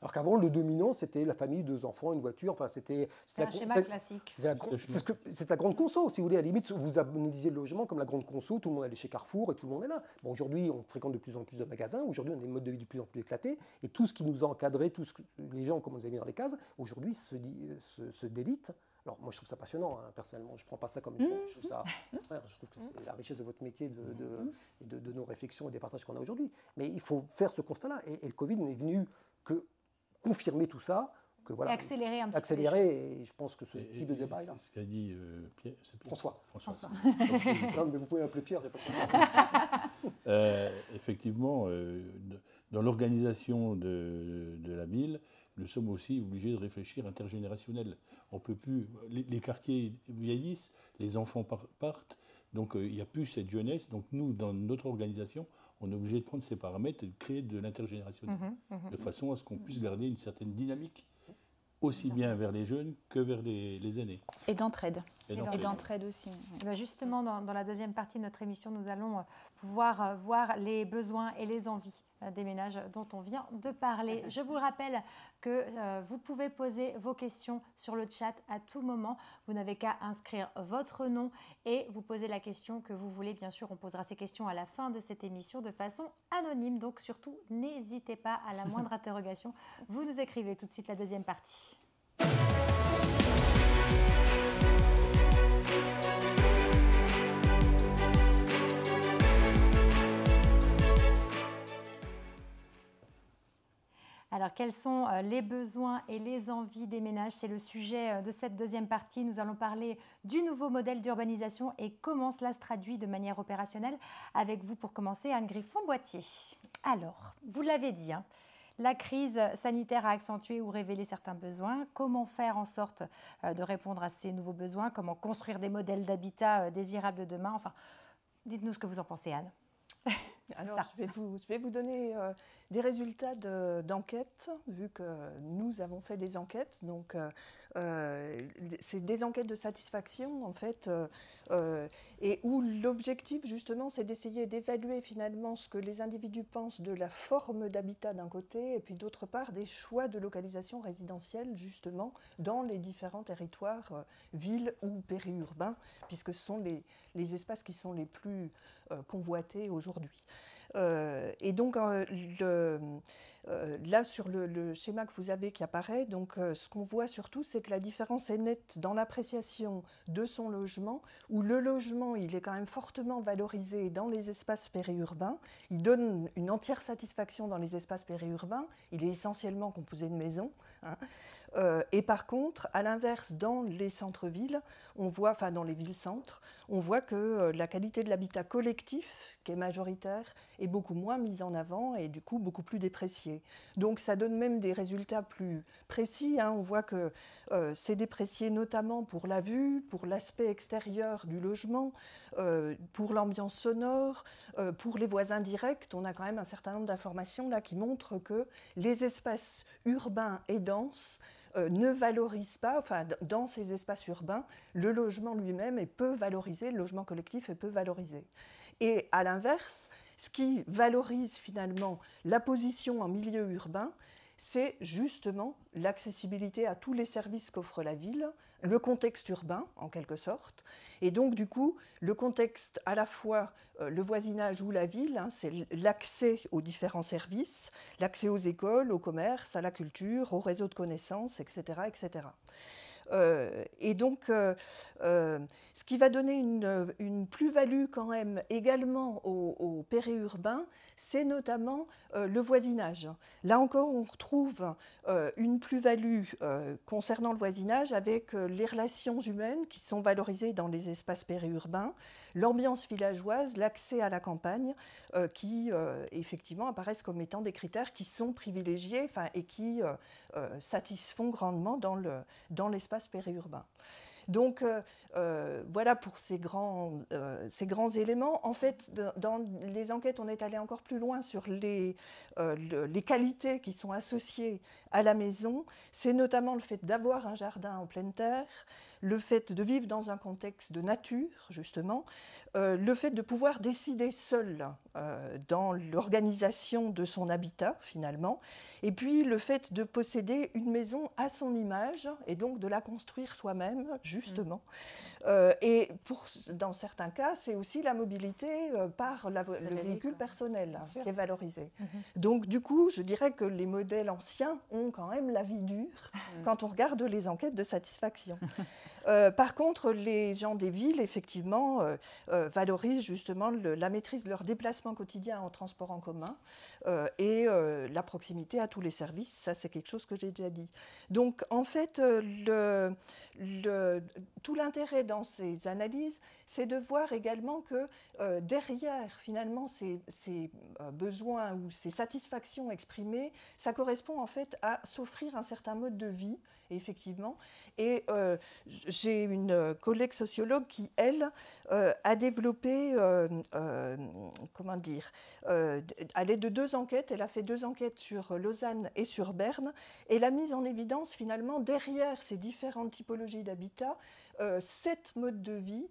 Alors qu'avant, le dominant, c'était la famille, 2 enfants, une voiture. Enfin, c'était un schéma classique. C'est la grande conso, si vous voulez. À la limite, vous analysez le logement comme la grande conso. Tout le monde allait chez Carrefour et tout le monde est là. Bon, aujourd'hui, on fréquente de plus en plus de magasins. Aujourd'hui, on a des modes de vie de plus en plus éclatés. Et tout ce qui nous a encadrés, tout ce que les gens, comme on les a mis dans les cases, aujourd'hui se délite. Alors moi je trouve ça passionnant, personnellement, je ne prends pas ça comme une je trouve que c'est la richesse de votre métier, de nos réflexions et des partages qu'on a aujourd'hui. Mais il faut faire ce constat-là, et le Covid n'est venu que confirmer tout ça, que voilà, et accélérer un petit peu. Et je pense que ce type de débat est là. Ce qu'a dit Pierre, François. Non, mais vous pouvez m'appeler Pierre, j'ai pas de problème. Effectivement, dans l'organisation de la ville, nous sommes aussi obligés de réfléchir intergénérationnel. On peut plus, les quartiers vieillissent, les enfants partent, donc il n'y a plus cette jeunesse. Donc nous, dans notre organisation, on est obligé de prendre ces paramètres et de créer de l'intergénérationnel, de façon à ce qu'on puisse garder une certaine dynamique, aussi bien vers les jeunes que vers les aînés. Et d'entraide. Et d'entraide aussi. Et bien justement, dans la deuxième partie de notre émission, nous allons pouvoir voir les besoins et les envies des ménages dont on vient de parler. Je vous rappelle que vous pouvez poser vos questions sur le chat à tout moment. Vous n'avez qu'à inscrire votre nom et vous poser la question que vous voulez. Bien sûr, on posera ces questions à la fin de cette émission de façon anonyme. Donc surtout, n'hésitez pas à la moindre interrogation. Vous nous écrivez tout de suite la deuxième partie. Alors, quels sont les besoins et les envies des ménages? C'est le sujet de cette deuxième partie. Nous allons parler du nouveau modèle d'urbanisation et comment cela se traduit de manière opérationnelle. Avec vous, pour commencer, Anne Griffon-Boitier. Alors, vous l'avez dit, la crise sanitaire a accentué ou révélé certains besoins. Comment faire en sorte de répondre à ces nouveaux besoins? Comment construire des modèles d'habitat désirables de demain? Enfin, dites-nous ce que vous en pensez, Anne. Alors, je vais vous donner des résultats d'enquêtes, vu que nous avons fait des enquêtes. Donc, c'est des enquêtes de satisfaction, en fait, et où l'objectif, justement, c'est d'essayer d'évaluer finalement ce que les individus pensent de la forme d'habitat d'un côté, et puis d'autre part, des choix de localisation résidentielle, justement, dans les différents territoires, villes ou périurbains, puisque ce sont les espaces qui sont les plus convoités aujourd'hui. Et donc, là, sur le schéma que vous avez qui apparaît, donc, ce qu'on voit surtout, c'est que la différence est nette dans l'appréciation de son logement, où le logement, il est quand même fortement valorisé dans les espaces périurbains. Il donne une entière satisfaction dans les espaces périurbains. Il est essentiellement composé de maisons. Et par contre, à l'inverse, dans les centres-villes, on voit, enfin dans les villes-centres, on voit que la qualité de l'habitat collectif, qui est majoritaire, est beaucoup moins mise en avant et du coup beaucoup plus dépréciée. Donc ça donne même des résultats plus précis. On voit que c'est déprécié notamment pour la vue, pour l'aspect extérieur du logement, pour l'ambiance sonore, pour les voisins directs. On a quand même un certain nombre d'informations là qui montrent que les espaces urbains et denses ne valorise pas, enfin dans ces espaces urbains, le logement lui-même est peu valorisé, le logement collectif est peu valorisé. Et à l'inverse, ce qui valorise finalement la position en milieu urbain, c'est justement l'accessibilité à tous les services qu'offre la ville, le contexte urbain en quelque sorte. Et donc du coup, le contexte à la fois le voisinage ou la ville, c'est l'accès aux différents services, l'accès aux écoles, au commerce, à la culture, au réseau de connaissances, etc. etc. Et donc, ce qui va donner une plus-value quand même également au périurbain, c'est notamment le voisinage. Là encore, on retrouve une plus-value concernant le voisinage avec les relations humaines qui sont valorisées dans les espaces périurbains, l'ambiance villageoise, l'accès à la campagne, qui effectivement apparaissent comme étant des critères qui sont privilégiés et qui satisfont grandement dans l'espace périurbain. Donc voilà pour ces grands éléments. En fait, dans les enquêtes, on est allé encore plus loin sur les qualités qui sont associées à la maison. C'est notamment le fait d'avoir un jardin en pleine terre, le fait de vivre dans un contexte de nature, justement, le fait de pouvoir décider seul dans l'organisation de son habitat, finalement, et puis le fait de posséder une maison à son image, et donc de la construire soi-même, justement. Et dans certains cas, c'est aussi la mobilité par le véhicule personnel qui est valorisé. Donc, du coup, je dirais que les modèles anciens ont quand même la vie dure quand on regarde les enquêtes de satisfaction. Par contre, les gens des villes, effectivement, valorisent justement la maîtrise de leur déplacement quotidien en transport en commun et la proximité à tous les services. Ça, c'est quelque chose que j'ai déjà dit. Donc, en fait, tout l'intérêt dans ces analyses, c'est de voir également que derrière, finalement, ces besoins ou ces satisfactions exprimées, ça correspond en fait à s'offrir un certain mode de vie, effectivement. Et j'ai une collègue sociologue qui, elle, a développé, comment dire, à l'aide de 2 enquêtes, elle a fait 2 enquêtes sur Lausanne et sur Berne, et elle a mis en évidence finalement derrière ces différentes typologies d'habitat, 7 modes de vie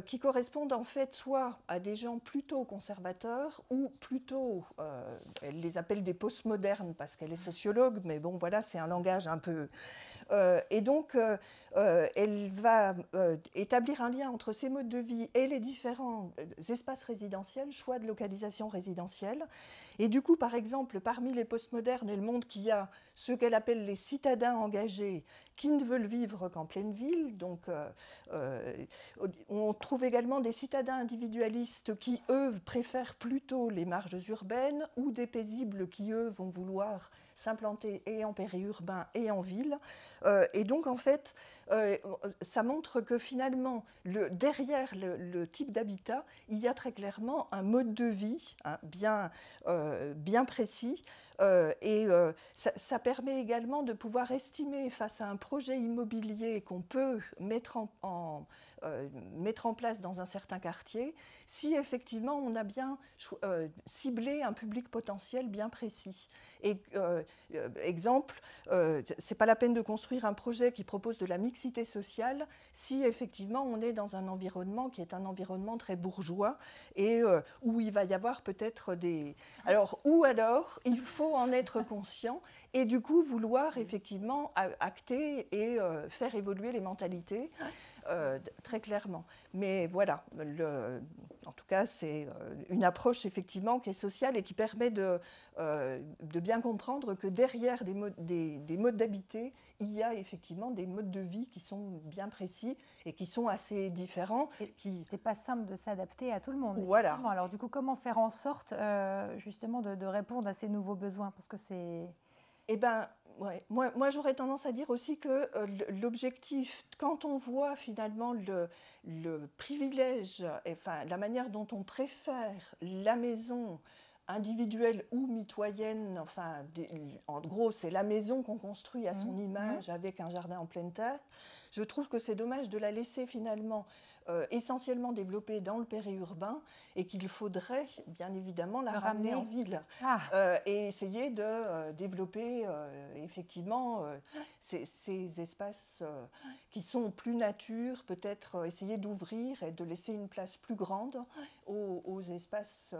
qui correspondent en fait soit à des gens plutôt conservateurs ou plutôt, elle les appelle des postmodernes parce qu'elle est sociologue, mais bon voilà, c'est un langage un peu... et donc, elle va établir un lien entre ces modes de vie et les différents espaces résidentiels, choix de localisation résidentielle. Et du coup, par exemple, parmi les postmodernes, elle montre qu'il y a ceux qu'elle appelle les citadins engagés qui ne veulent vivre qu'en pleine ville. Donc, on trouve également des citadins individualistes qui, eux, préfèrent plutôt les marges urbaines ou des paisibles qui, eux, vont vouloir s'implanter et en périurbain et en ville. Et donc, en fait, ça montre que finalement, derrière le type d'habitat, il y a très clairement un mode de vie bien précis. Et ça permet également de pouvoir estimer face à un projet immobilier qu'on peut mettre en place dans un certain quartier, si effectivement on a bien ciblé un public potentiel bien précis. Et exemple, c'est pas la peine de construire un projet qui propose de la mixité sociale si effectivement on est dans un environnement qui est un environnement très bourgeois et où il va y avoir peut-être des... Alors il faut en être conscient et du coup vouloir effectivement acter et faire évoluer les mentalités très clairement. Mais voilà, en tout cas c'est une approche effectivement qui est sociale et qui permet de bien comprendre que derrière des modes d'habiter, il y a effectivement des modes de vie qui sont bien précis et qui sont assez différents. C'est pas simple de s'adapter à tout le monde. Voilà. Alors du coup, comment faire en sorte justement de répondre à ces nouveaux besoins? Parce que c'est... Eh bien, ouais. Moi j'aurais tendance à dire aussi que l'objectif, quand on voit finalement le privilège, enfin la manière dont on préfère la maison individuelle ou mitoyenne, enfin, en gros, c'est la maison qu'on construit à son image avec un jardin en pleine terre. Je trouve que c'est dommage de la laisser finalement essentiellement développée dans le périurbain et qu'il faudrait bien évidemment la ramener en ville et essayer de développer effectivement ces espaces qui sont plus nature, peut-être essayer d'ouvrir et de laisser une place plus grande aux espaces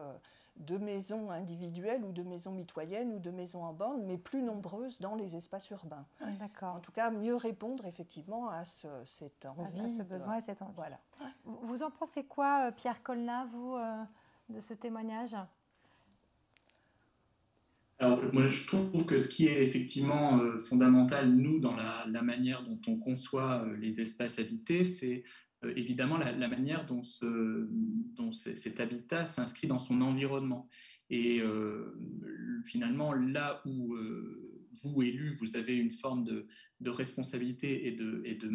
de maisons individuelles ou de maisons mitoyennes ou de maisons en bande, mais plus nombreuses dans les espaces urbains. D'accord. En tout cas, mieux répondre effectivement à cette envie. À ce besoin et cette envie. Voilà. Vous en pensez quoi, Pierre Colna, vous, de ce témoignage ? Alors, moi, je trouve que ce qui est effectivement fondamental, nous, dans la manière dont on conçoit les espaces habités, c'est évidemment la manière dont cet habitat s'inscrit dans son environnement. Et finalement, là où vous, élus, vous avez une forme de responsabilité et de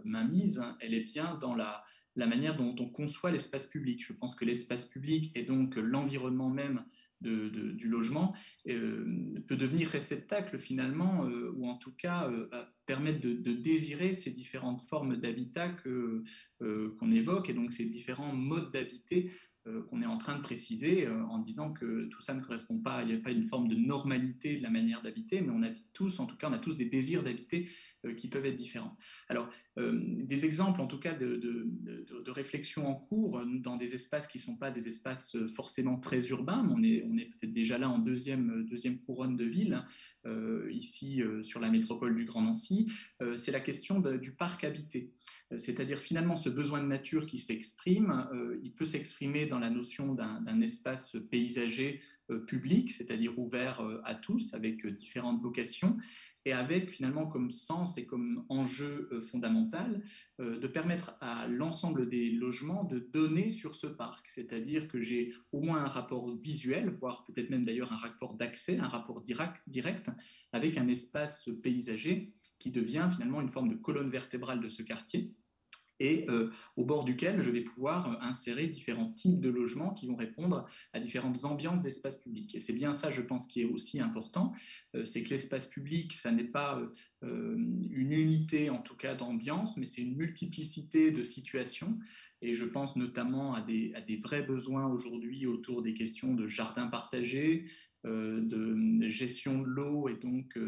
mainmise, hein, elle est bien dans la manière dont on conçoit l'espace public. Je pense que l'espace public et donc l'environnement même du logement peut devenir réceptacle finalement, ou en tout cas permettre de désirer ces différentes formes d'habitat qu'on évoque, et donc ces différents modes d'habiter qu'on est en train de préciser en disant que tout ça ne correspond pas, il n'y a pas une forme de normalité de la manière d'habiter, mais on habite tous, en tout cas on a tous des désirs d'habiter qui peuvent être différents. Alors des exemples en tout cas de réflexion en cours dans des espaces qui ne sont pas des espaces forcément très urbains, mais on est peut-être déjà là en deuxième couronne de ville, ici sur la métropole du Grand Nancy, c'est la question du parc habité. C'est-à-dire finalement ce besoin de nature qui s'exprime, il peut s'exprimer dans la notion d'un espace paysager public, c'est-à-dire ouvert à tous, avec différentes vocations, et avec finalement comme sens et comme enjeu fondamental de permettre à l'ensemble des logements de donner sur ce parc, c'est-à-dire que j'ai au moins un rapport visuel, voire peut-être même d'ailleurs un rapport d'accès, un rapport direct avec un espace paysager qui devient finalement une forme de colonne vertébrale de ce quartier, et au bord duquel je vais pouvoir insérer différents types de logements qui vont répondre à différentes ambiances d'espace public. Et c'est bien ça, je pense, qui est aussi important, c'est que l'espace public, ça n'est pas une unité, en tout cas, d'ambiance, mais c'est une multiplicité de situations. Et je pense notamment à des vrais besoins aujourd'hui autour des questions de jardins partagés, de gestion de l'eau et donc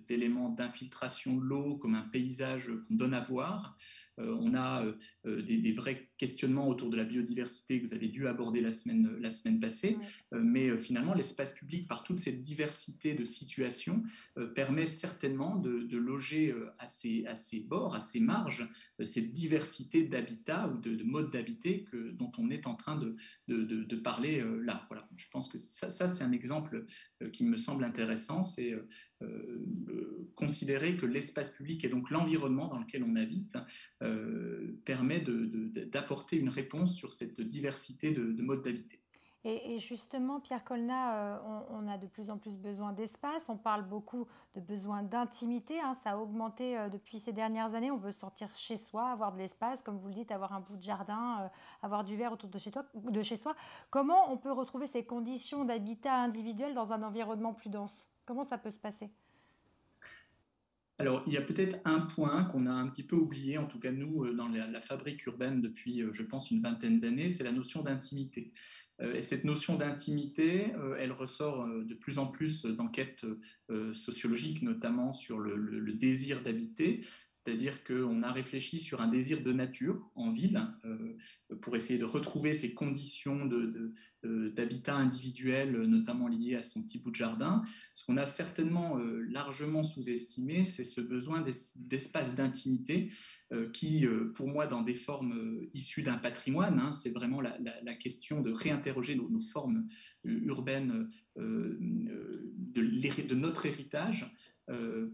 d'éléments d'infiltration de l'eau comme un paysage qu'on donne à voir. On a des vrais questionnements autour de la biodiversité que vous avez dû aborder la semaine passée, mais finalement l'espace public, par toute cette diversité de situations, permet certainement de loger à ses bords, à ses marges, cette diversité d'habitats ou de modes d'habiter dont on est en train de parler là. Voilà. Je pense que ça c'est un exemple qui me semble intéressant, c'est considérer que l'espace public et donc l'environnement dans lequel on habite permet d'apporter une réponse sur cette diversité de modes d'habiter. Et justement, Pierre Colnat, on a de plus en plus besoin d'espace. On parle beaucoup de besoin d'intimité. Ça a augmenté depuis ces dernières années. On veut sortir chez soi, avoir de l'espace, comme vous le dites, avoir un bout de jardin, avoir du verre autour de chez soi. Comment on peut retrouver ces conditions d'habitat individuel dans un environnement plus dense? Comment ça peut se passer? Alors, il y a peut-être un point qu'on a un petit peu oublié, en tout cas nous, dans la fabrique urbaine depuis, je pense, une vingtaine d'années, c'est la notion d'intimité. Et cette notion d'intimité, elle ressort de plus en plus d'enquêtes sociologiques, notamment sur le désir d'habiter, c'est-à-dire qu'on a réfléchi sur un désir de nature en ville pour essayer de retrouver ces conditions d'habitat individuel, notamment liées à son petit bout de jardin. Ce qu'on a certainement largement sous-estimé, c'est ce besoin d'espace d'intimité qui, pour moi, dans des formes issues d'un patrimoine, c'est vraiment la question de réinterroger nos formes urbaines de notre héritage,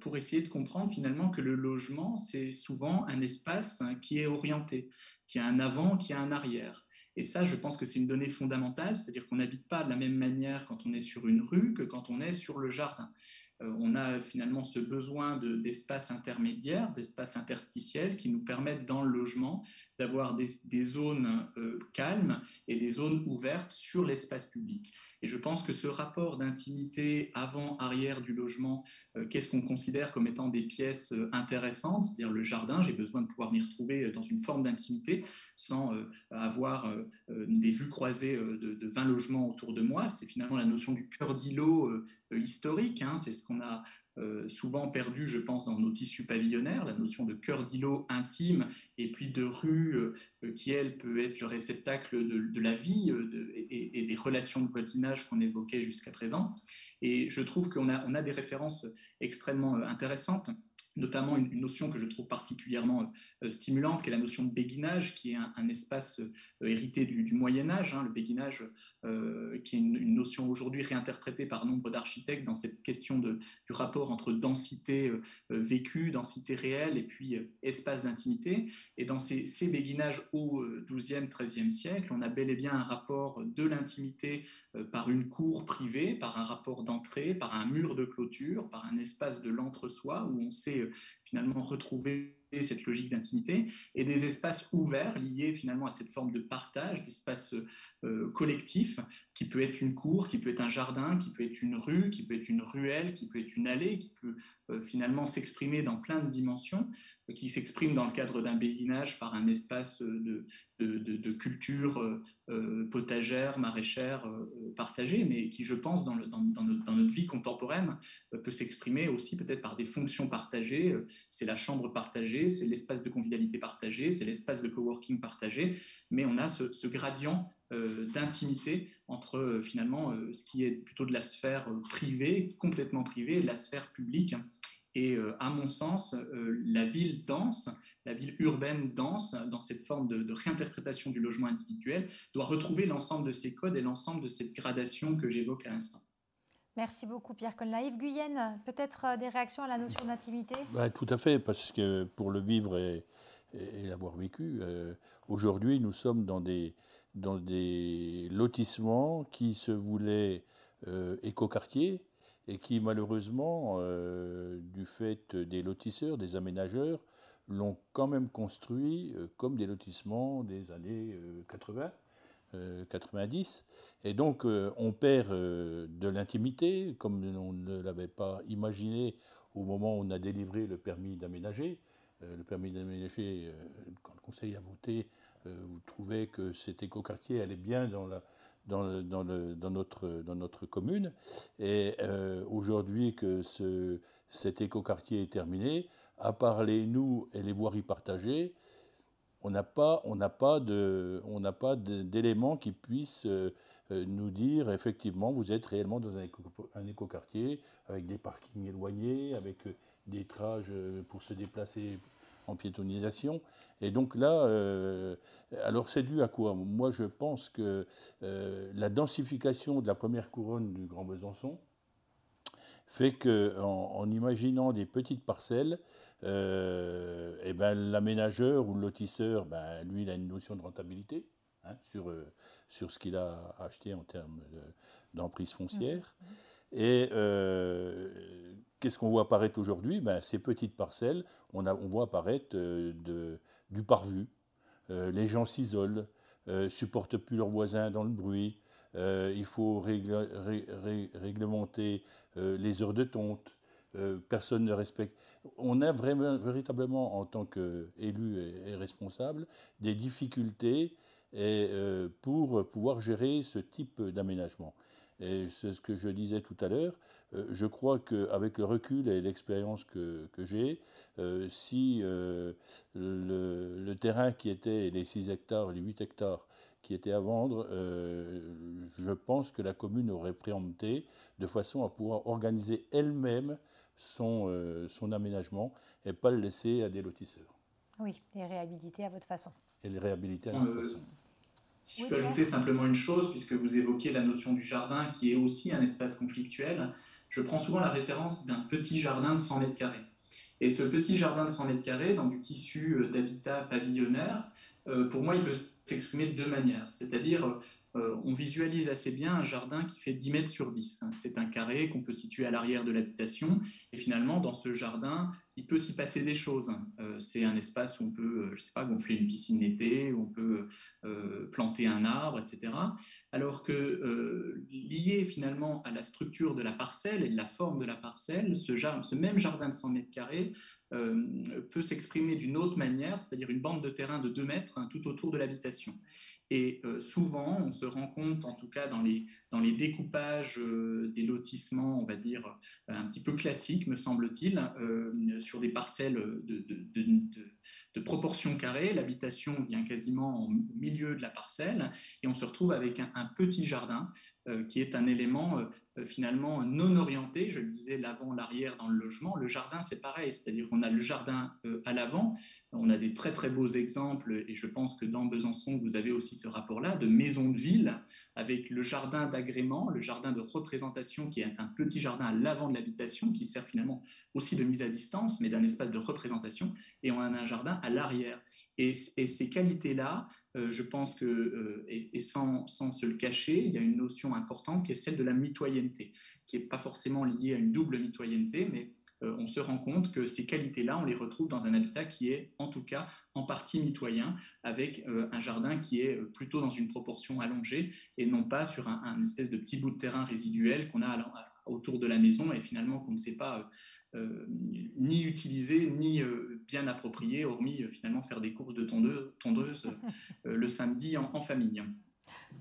pour essayer de comprendre finalement que le logement, c'est souvent un espace qui est orienté, qui a un avant, qui a un arrière. Et ça, je pense que c'est une donnée fondamentale, c'est-à-dire qu'on n'habite pas de la même manière quand on est sur une rue que quand on est sur le jardin. On a finalement ce besoin d'espace intermédiaire, d'espace interstitiel qui nous permettent dans le logement d'avoir des zones calmes et des zones ouvertes sur l'espace public. Et je pense que ce rapport d'intimité avant-arrière du logement, qu'est-ce qu'on considère comme étant des pièces intéressantes, c'est-à-dire le jardin, j'ai besoin de pouvoir m'y retrouver dans une forme d'intimité sans avoir des vues croisées de 20 logements autour de moi. C'est finalement la notion du cœur d'îlot historique, c'est ce qu'on a souvent perdu, je pense, dans nos tissus pavillonnaires, la notion de cœur d'îlot intime et puis de rue qui, elle, peut être le réceptacle de la vie et des relations de voisinage qu'on évoquait jusqu'à présent. Et je trouve qu'on a des références extrêmement intéressantes, notamment une notion que je trouve particulièrement stimulante, qui est la notion de béguinage, qui est un espace hérité du Moyen-Âge. Le béguinage, qui est une notion aujourd'hui réinterprétée par nombre d'architectes dans cette question du rapport entre densité vécue, densité réelle, et puis espace d'intimité. Et dans ces béguinages au XIIe, XIIIe siècle, on a bel et bien un rapport de l'intimité par une cour privée, par un rapport d'entrée, par un mur de clôture, par un espace de l'entre-soi, où on sait finalement retrouver cette logique d'intimité, et des espaces ouverts liés finalement à cette forme de partage, d'espace collectif, qui peut être une cour, qui peut être un jardin, qui peut être une rue, qui peut être une ruelle, qui peut être une allée, qui peut finalement s'exprimer dans plein de dimensions, qui s'exprime dans le cadre d'un béguinage par un espace de culture potagère, maraîchère, partagée, mais qui, je pense, dans notre vie contemporaine, peut s'exprimer aussi peut-être par des fonctions partagées. C'est la chambre partagée, c'est l'espace de convivialité partagé, c'est l'espace de coworking partagé, mais on a ce gradient d'intimité entre finalement ce qui est plutôt de la sphère privée, complètement privée, et de la sphère publique. Et à mon sens, la ville dense, la ville urbaine dense, dans cette forme de réinterprétation du logement individuel, doit retrouver l'ensemble de ces codes et l'ensemble de cette gradation que j'évoque à l'instant. Merci beaucoup Pierre Colna. Yves Guyenne, peut-être des réactions à la notion d'intimité? Tout à fait, parce que pour le vivre et l'avoir vécu, aujourd'hui nous sommes dans des lotissements qui se voulaient écoquartiers et qui malheureusement, du fait des lotisseurs, des aménageurs, l'ont quand même construit comme des lotissements des années 80. 90. Et donc, on perd de l'intimité, comme on ne l'avait pas imaginé au moment où on a délivré le permis d'aménager. Le permis d'aménager, quand le Conseil a voté, vous trouvez que cet écoquartier allait bien dans notre commune. Et aujourd'hui que cet écoquartier est terminé, à part les nous et les voiries partagées, on n'a pas d'éléments qui puissent nous dire effectivement vous êtes réellement dans un écoquartier avec des parkings éloignés, avec des trages pour se déplacer en piétonisation. Et donc là, alors c'est dû à quoi? Moi je pense que la densification de la première couronne du Grand Besançon fait qu'en imaginant des petites parcelles, l'aménageur ou le lotisseur, lui, il a une notion de rentabilité sur ce qu'il a acheté en termes d'emprise foncière. Et qu'est-ce qu'on voit apparaître aujourd'hui? Ces petites parcelles, on voit apparaître du parvu. Les gens s'isolent, supportent plus leurs voisins dans le bruit. Il faut réglementer les heures de tonte. Personne ne respecte. On a véritablement, en tant qu'élu et responsable, des difficultés pour pouvoir gérer ce type d'aménagement. Et c'est ce que je disais tout à l'heure. Je crois qu'avec le recul et l'expérience que j'ai, si le terrain qui était, les 6 hectares, les 8 hectares qui étaient à vendre, je pense que la commune aurait préempté de façon à pouvoir organiser elle-même son aménagement et pas le laisser à des lotisseurs. Oui, les réhabiliter à votre façon. Et les réhabiliter à notre façon. Si je peux ajouter simplement une chose, puisque vous évoquez la notion du jardin qui est aussi un espace conflictuel, je prends souvent la référence d'un petit jardin de 100 mètres carrés. Et ce petit jardin de 100 mètres carrés, dans du tissu d'habitat pavillonnaire, pour moi, il peut s'exprimer de 2 manières. C'est-à-dire, on visualise assez bien un jardin qui fait 10 mètres sur 10. C'est un carré qu'on peut situer à l'arrière de l'habitation. Et finalement, dans ce jardin, il peut s'y passer des choses. C'est un espace où on peut, je sais pas, gonfler une piscine l'été, où on peut planter un arbre, etc. Alors que lié finalement à la structure de la parcelle et de la forme de la parcelle, ce même jardin de 100 mètres carrés peut s'exprimer d'une autre manière, c'est-à-dire une bande de terrain de 2 mètres tout autour de l'habitation. Et souvent, on se rend compte, en tout cas dans les découpages des lotissements, on va dire, un petit peu classiques, me semble-t-il, sur des parcelles de proportions carrées. L'habitation vient quasiment au milieu de la parcelle et on se retrouve avec un petit jardin qui est un élément finalement non orienté. Je le disais, l'avant, l'arrière dans le logement. Le jardin, c'est pareil, c'est-à-dire qu'on a le jardin à l'avant. On a des très très beaux exemples et je pense que dans Besançon, vous avez aussi ce rapport-là de maison de ville avec le jardin d'agrément, le jardin de représentation qui est un petit jardin à l'avant de l'habitation qui sert finalement aussi de mise à distance, mais d'un espace de représentation, et on a un jardin à l'arrière. Et ces qualités-là, je pense que, et sans se le cacher, il y a une notion importante qui est celle de la mitoyenneté, qui n'est pas forcément liée à une double mitoyenneté, mais on se rend compte que ces qualités-là, on les retrouve dans un habitat qui est, en tout cas, en partie mitoyen, avec un jardin qui est plutôt dans une proportion allongée et non pas sur un espèce de petit bout de terrain résiduel qu'on a autour de la maison et finalement qu'on ne sait pas ni utiliser, ni bien approprier, hormis finalement faire des courses de tondeuse le samedi en famille.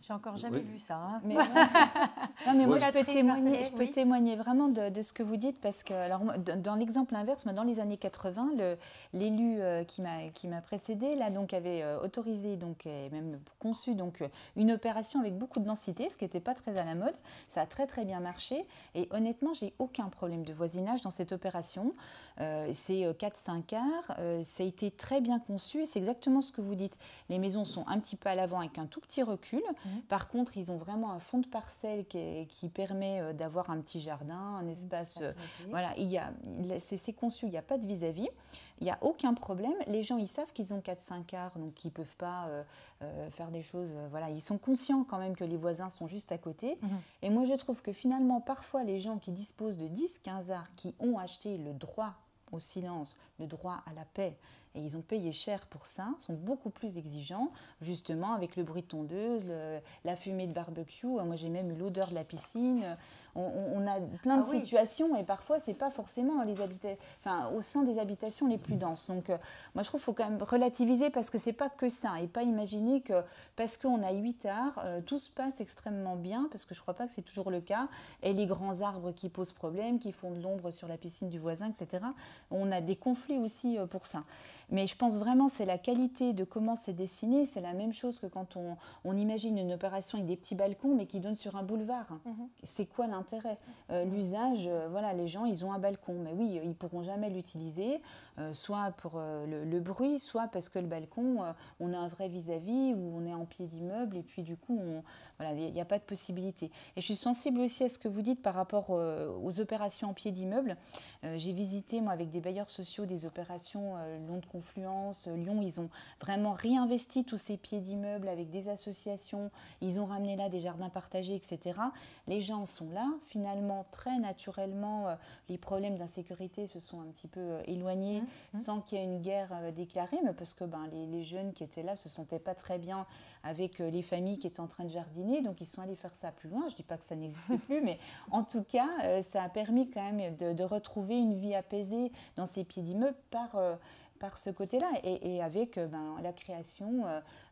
J'ai encore jamais vu ça. Hein. Mais, non, mais moi, je peux témoigner vraiment de ce que vous dites parce que, alors, dans l'exemple inverse, moi, dans les années 80, l'élu qui m'a précédé là, donc, avait autorisé donc, et même conçu donc, une opération avec beaucoup de densité, ce qui n'était pas très à la mode. Ça a très très bien marché et honnêtement, j'ai aucun problème de voisinage dans cette opération. C'est 4-5 arts, ça a été très bien conçu et c'est exactement ce que vous dites. Les maisons sont un petit peu à l'avant avec un tout petit recul. Par contre, ils ont vraiment un fond de parcelle qui permet d'avoir un petit jardin, un espace. Voilà, c'est conçu, il n'y a pas de vis-à-vis. Il n'y a aucun problème. Les gens, ils savent qu'ils ont 4-5 arts, donc ils ne peuvent pas faire des choses. Voilà, ils sont conscients quand même que les voisins sont juste à côté. Et moi, je trouve que finalement, parfois, les gens qui disposent de 10-15 arts, qui ont acheté le droit au silence, le droit à la paix, et ils ont payé cher pour ça, sont beaucoup plus exigeants, justement, avec le bruit de tondeuse, la fumée de barbecue. Moi, j'ai même eu l'odeur de la piscine. On a plein de situations et parfois, ce n'est pas forcément au sein des habitations les plus denses. Donc, moi, je trouve qu'il faut quand même relativiser parce que ce n'est pas que ça et pas imaginer que parce qu'on a 8 arts, tout se passe extrêmement bien parce que je ne crois pas que c'est toujours le cas. Et les grands arbres qui posent problème, qui font de l'ombre sur la piscine du voisin, etc. On a des conflits aussi pour ça. Mais je pense vraiment que c'est la qualité de comment c'est dessiné. C'est la même chose que quand on imagine une opération avec des petits balcons mais qui donnent sur un boulevard. C'est quoi l'intérêt? L'usage, voilà, les gens, ils ont un balcon. Mais oui, ils ne pourront jamais l'utiliser, soit pour le bruit, soit parce que le balcon, on a un vrai vis-à-vis ou on est en pied d'immeuble et puis du coup, voilà, il n'y a pas de possibilité. Et je suis sensible aussi à ce que vous dites par rapport aux opérations en pied d'immeuble. J'ai visité, moi, avec des bailleurs sociaux, des opérations long de Confluence, Lyon, ils ont vraiment réinvesti tous ces pieds d'immeubles avec des associations, ils ont ramené là des jardins partagés, etc. Les gens sont là, finalement, très naturellement, les problèmes d'insécurité se sont un petit peu éloignés sans qu'il y ait une guerre déclarée, mais parce que les jeunes qui étaient là ne se sentaient pas très bien avec les familles qui étaient en train de jardiner, donc ils sont allés faire ça plus loin. Je ne dis pas que ça n'existe plus, mais en tout cas, ça a permis quand même de retrouver une vie apaisée dans ces pieds d'immeubles par ce côté-là et avec la création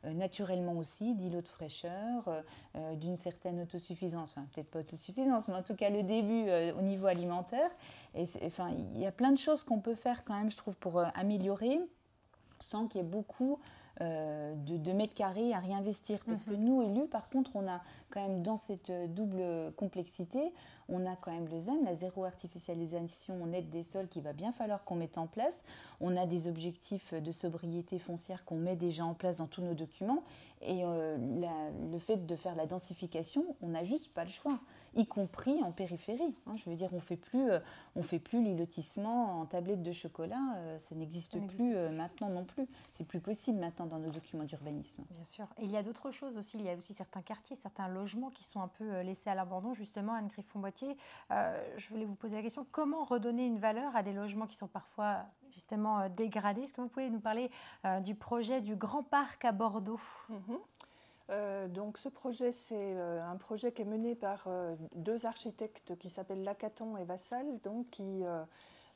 naturellement aussi d'îlots de fraîcheur, d'une certaine autosuffisance, enfin, peut-être pas autosuffisance, mais en tout cas le début au niveau alimentaire. Et il y a plein de choses qu'on peut faire quand même, je trouve, pour améliorer sans qu'il y ait beaucoup de mètres carrés à réinvestir. Parce que nous, élus, par contre, on a quand même dans cette double complexité, on a quand même le ZAN, la zéro artificialisation nette des sols qu'il va bien falloir qu'on mette en place. On a des objectifs de sobriété foncière qu'on met déjà en place dans tous nos documents. Et le fait de faire la densification, on n'a juste pas le choix, y compris en périphérie. Je veux dire, on fait plus les lotissements en tablettes de chocolat, ça n'existe plus maintenant non plus. C'est plus possible maintenant dans nos documents d'urbanisme. Bien sûr. Et il y a d'autres choses aussi. Il y a aussi certains quartiers, certains logements qui sont un peu laissés à l'abandon. Justement, Anne Griffon-Boitier, je voulais vous poser la question, comment redonner une valeur à des logements qui sont parfois justement dégradés? Est-ce que vous pouvez nous parler du projet du Grand Parc à Bordeaux? Donc ce projet, c'est un projet qui est mené par deux architectes qui s'appellent Lacaton et Vassal, donc qui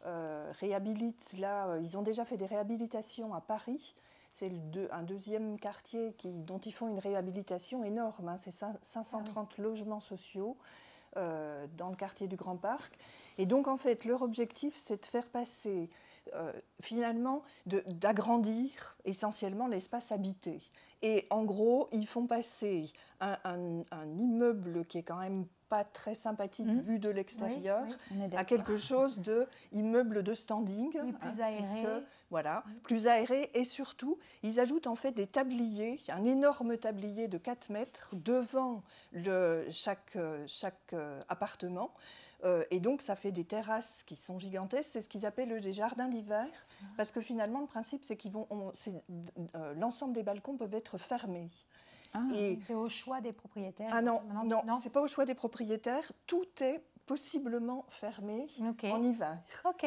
réhabilitent là. Ils ont déjà fait des réhabilitations à Paris. C'est un deuxième quartier dont ils font une réhabilitation énorme. C'est 530 logements sociaux dans le quartier du Grand Parc. Et donc en fait, leur objectif, c'est de faire passer finalement d'agrandir essentiellement l'espace habité. Et en gros, ils font passer un immeuble qui est quand même pas très sympathique vu de l'extérieur à quelque chose d'immeuble de standing. Oui, plus aéré. Plus aéré. Et surtout, ils ajoutent en fait des tabliers, un énorme tablier de 4 mètres devant chaque appartement. Et donc, ça fait des terrasses qui sont gigantesques. C'est ce qu'ils appellent des jardins d'hiver. Parce que finalement, le principe, c'est l'ensemble des balcons peuvent être fermés. C'est au choix des propriétaires? Ah non, ce n'est pas au choix des propriétaires. Tout est possiblement fermé en hiver,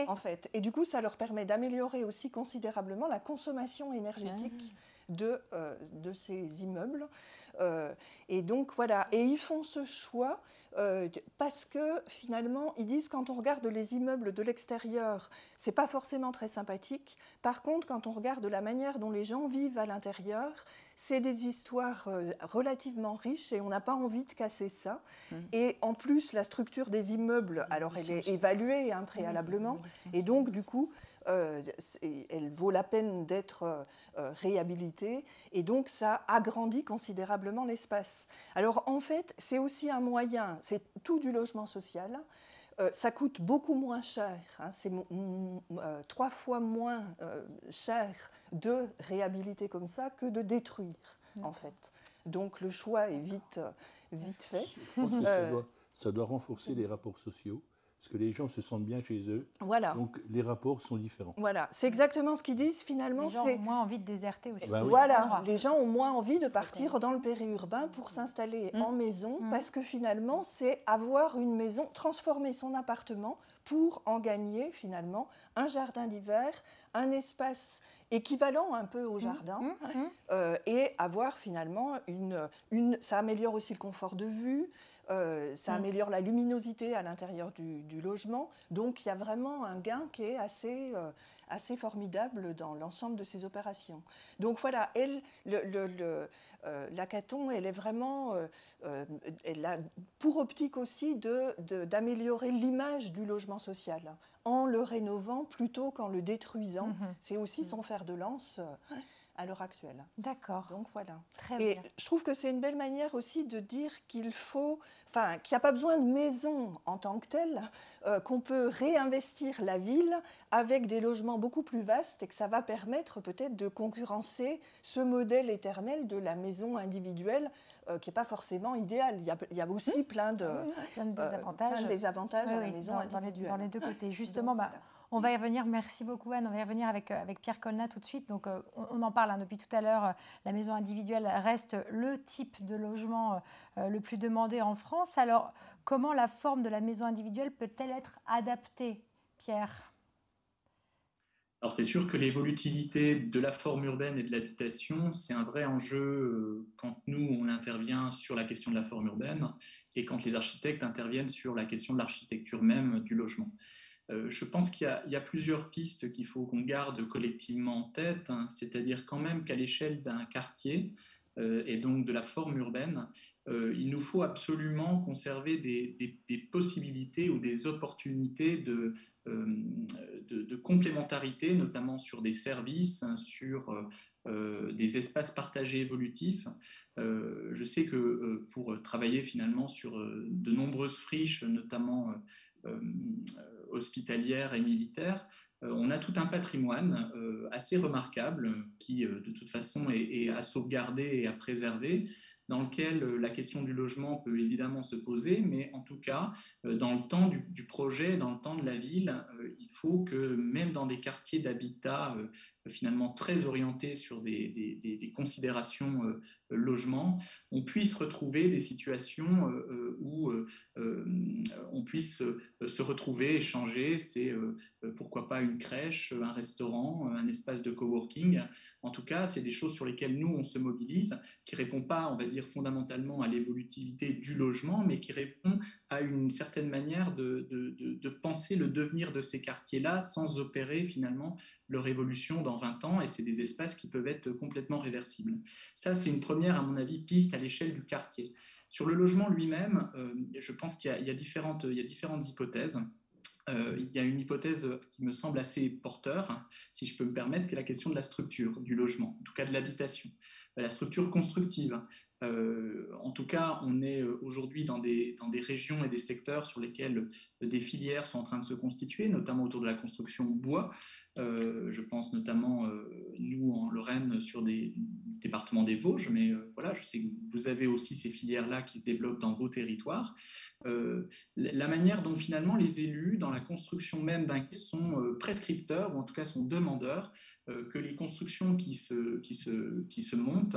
en fait. Et du coup, ça leur permet d'améliorer aussi considérablement la consommation énergétique de ces immeubles. Et donc voilà, et ils font ce choix parce que finalement, ils disent quand on regarde les immeubles de l'extérieur, c'est pas forcément très sympathique. Par contre, quand on regarde la manière dont les gens vivent à l'intérieur, c'est des histoires relativement riches et on n'a pas envie de casser ça. Et en plus, la structure des immeubles, alors elle est évaluée préalablement, et donc du coup, elle vaut la peine d'être réhabilitée, et donc ça agrandit considérablement l'espace. Alors en fait, c'est aussi un moyen, c'est tout du logement social. Ça coûte beaucoup moins cher, hein, c'est 3 fois moins cher de réhabiliter comme ça que de détruire, en fait. Donc le choix est vite fait. Je pense que ça doit renforcer les rapports sociaux, parce que les gens se sentent bien chez eux, voilà. Donc les rapports sont différents. Voilà, c'est exactement ce qu'ils disent finalement. Les gens ont moins envie de déserter aussi. Ben oui. Voilà, les gens ont moins envie de partir dans le périurbain pour s'installer en maison, parce que finalement c'est avoir une maison, transformer son appartement pour en gagner finalement un jardin d'hiver, un espace équivalent un peu au jardin, et avoir finalement ça améliore aussi le confort de vue. Ça améliore la luminosité à l'intérieur du logement. Donc, il y a vraiment un gain qui est assez formidable dans l'ensemble de ces opérations. Donc, voilà, la Caton, elle est vraiment... elle a pour optique aussi d'améliorer l'image du logement social en le rénovant plutôt qu'en le détruisant. C'est aussi son fer de lance à l'heure actuelle. D'accord. Donc voilà. Très et bien. je trouve que c'est une belle manière aussi de dire qu'il n'y a pas besoin de maison en tant que telle, qu'on peut réinvestir la ville avec des logements beaucoup plus vastes et que ça va permettre peut-être de concurrencer ce modèle éternel de la maison individuelle qui n'est pas forcément idéal. Il y a aussi plein des avantages à la maison individuelle. Dans les deux côtés. Justement, donc, on va y revenir, merci beaucoup Anne, on va y revenir avec Pierre Colnat tout de suite. Donc, on en parle depuis tout à l'heure, la maison individuelle reste le type de logement le plus demandé en France. Alors, comment la forme de la maison individuelle peut-elle être adaptée, Pierre ? Alors c'est sûr que l'évolutivité de la forme urbaine et de l'habitation, c'est un vrai enjeu quand nous, on intervient sur la question de la forme urbaine et quand les architectes interviennent sur la question de l'architecture même du logement. Je pense qu'il y a plusieurs pistes qu'il faut qu'on garde collectivement en tête, hein, c'est-à-dire quand même qu'à l'échelle d'un quartier et donc de la forme urbaine, il nous faut absolument conserver des possibilités ou des opportunités de complémentarité, notamment sur des services, sur des espaces partagés évolutifs. Je sais que pour travailler finalement sur de nombreuses friches, notamment hospitalières et militaires, on a tout un patrimoine assez remarquable qui, de toute façon, est à sauvegarder et à préserver, dans lequel la question du logement peut évidemment se poser, mais en tout cas, dans le temps du projet, dans le temps de la ville, il faut que même dans des quartiers d'habitat finalement très orientés sur des considérations logement, on puisse retrouver des situations où on puisse se retrouver, échanger. C'est pourquoi pas une crèche, un restaurant, un espace de coworking. En tout cas, c'est des choses sur lesquelles nous, on se mobilise, qui ne répondent pas, on va dire, fondamentalement à l'évolutivité du logement, mais qui répond à une certaine manière de penser le devenir de ces quartiers-là sans opérer finalement leur évolution dans 20 ans, et c'est des espaces qui peuvent être complètement réversibles. Ça, c'est une première, à mon avis, piste à l'échelle du quartier. Sur le logement lui-même, je pense qu'il y a différentes hypothèses. Il y a une hypothèse qui me semble assez porteur, si je peux me permettre, qui est la question de la structure du logement, en tout cas de l'habitation, la structure constructive. En tout cas, on est aujourd'hui dans des régions et des secteurs sur lesquels des filières sont en train de se constituer, notamment autour de la construction bois. Je pense notamment, nous, en Lorraine, sur des département des Vosges, mais voilà, je sais que vous avez aussi ces filières-là qui se développent dans vos territoires. La manière dont finalement les élus, dans la construction même d'un caisse, sont prescripteurs, ou en tout cas sont demandeurs, que les constructions qui se montent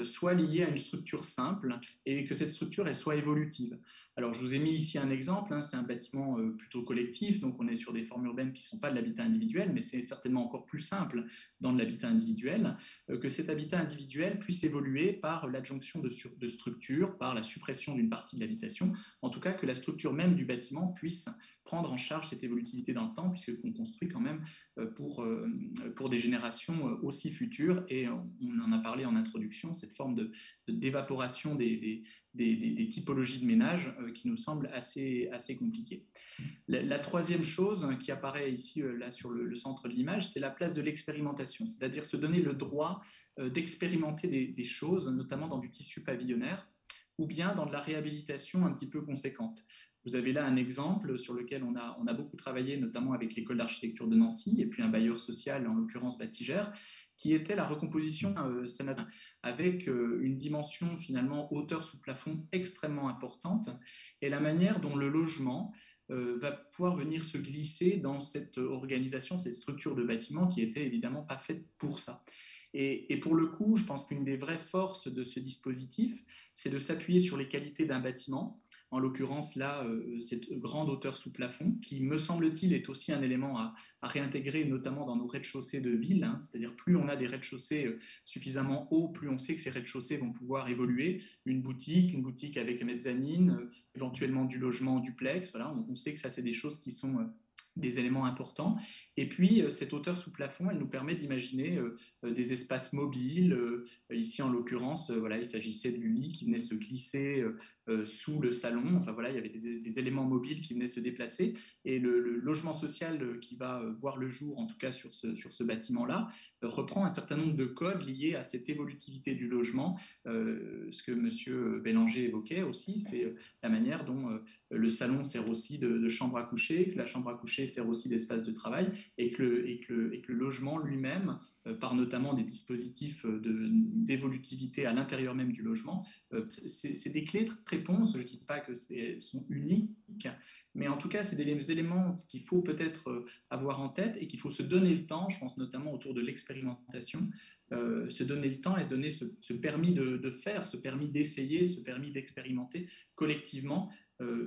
soient liées à une structure simple et que cette structure elle soit évolutive. Alors je vous ai mis ici un exemple, hein, c'est un bâtiment plutôt collectif, donc on est sur des formes urbaines qui ne sont pas de l'habitat individuel, mais c'est certainement encore plus simple dans de l'habitat individuel, que cet habitat individuel puisse évoluer par l'adjonction de structures, par la suppression d'une partie de l'habitation, en tout cas que la structure même du bâtiment puisse prendre en charge cette évolutivité dans le temps, puisqu'on construit quand même pour des générations aussi futures, et on en a parlé en introduction, cette forme d'évaporation des typologies de ménages qui nous semble assez compliquée. La troisième chose qui apparaît ici là, sur le centre de l'image, c'est la place de l'expérimentation, c'est-à-dire se donner le droit d'expérimenter des choses, notamment dans du tissu pavillonnaire, ou bien dans de la réhabilitation un petit peu conséquente. Vous avez là un exemple sur lequel on a beaucoup travaillé, notamment avec l'école d'architecture de Nancy et puis un bailleur social, en l'occurrence Batigère, qui était la recomposition Sanadin, avec une dimension finalement hauteur sous plafond extrêmement importante, et la manière dont le logement va pouvoir venir se glisser dans cette organisation, cette structure de bâtiment qui était évidemment pas faite pour ça. Et pour le coup, je pense qu'une des vraies forces de ce dispositif, c'est de s'appuyer sur les qualités d'un bâtiment, en l'occurrence là, cette grande hauteur sous plafond, qui me semble-t-il est aussi un élément à réintégrer, notamment dans nos rez-de-chaussée de ville, hein, c'est-à-dire plus on a des rez-de-chaussée suffisamment hauts, plus on sait que ces rez-de-chaussée vont pouvoir évoluer, une boutique avec mezzanine, éventuellement du logement duplex, voilà, on sait que ça c'est des choses qui sont des éléments importants. Et puis, cette hauteur sous plafond, elle nous permet d'imaginer des espaces mobiles. Ici, en l'occurrence, voilà, il s'agissait du lit qui venait se glisser sous le salon. Enfin, voilà, il y avait des éléments mobiles qui venaient se déplacer. Et le logement social qui va voir le jour, en tout cas sur ce bâtiment-là, reprend un certain nombre de codes liés à cette évolutivité du logement. Ce que M. Bélanger évoquait aussi, c'est la manière dont le salon sert aussi de chambre à coucher, que la chambre à coucher sert aussi d'espace de travail, et que le logement lui-même, par notamment des dispositifs d'évolutivité à l'intérieur même du logement, c'est des clés de réponse. Je ne dis pas que elles sont uniques, mais en tout cas, c'est des éléments qu'il faut peut-être avoir en tête et qu'il faut se donner le temps, je pense notamment autour de l'expérimentation, se donner le temps et se donner ce permis de faire, ce permis d'essayer, ce permis d'expérimenter collectivement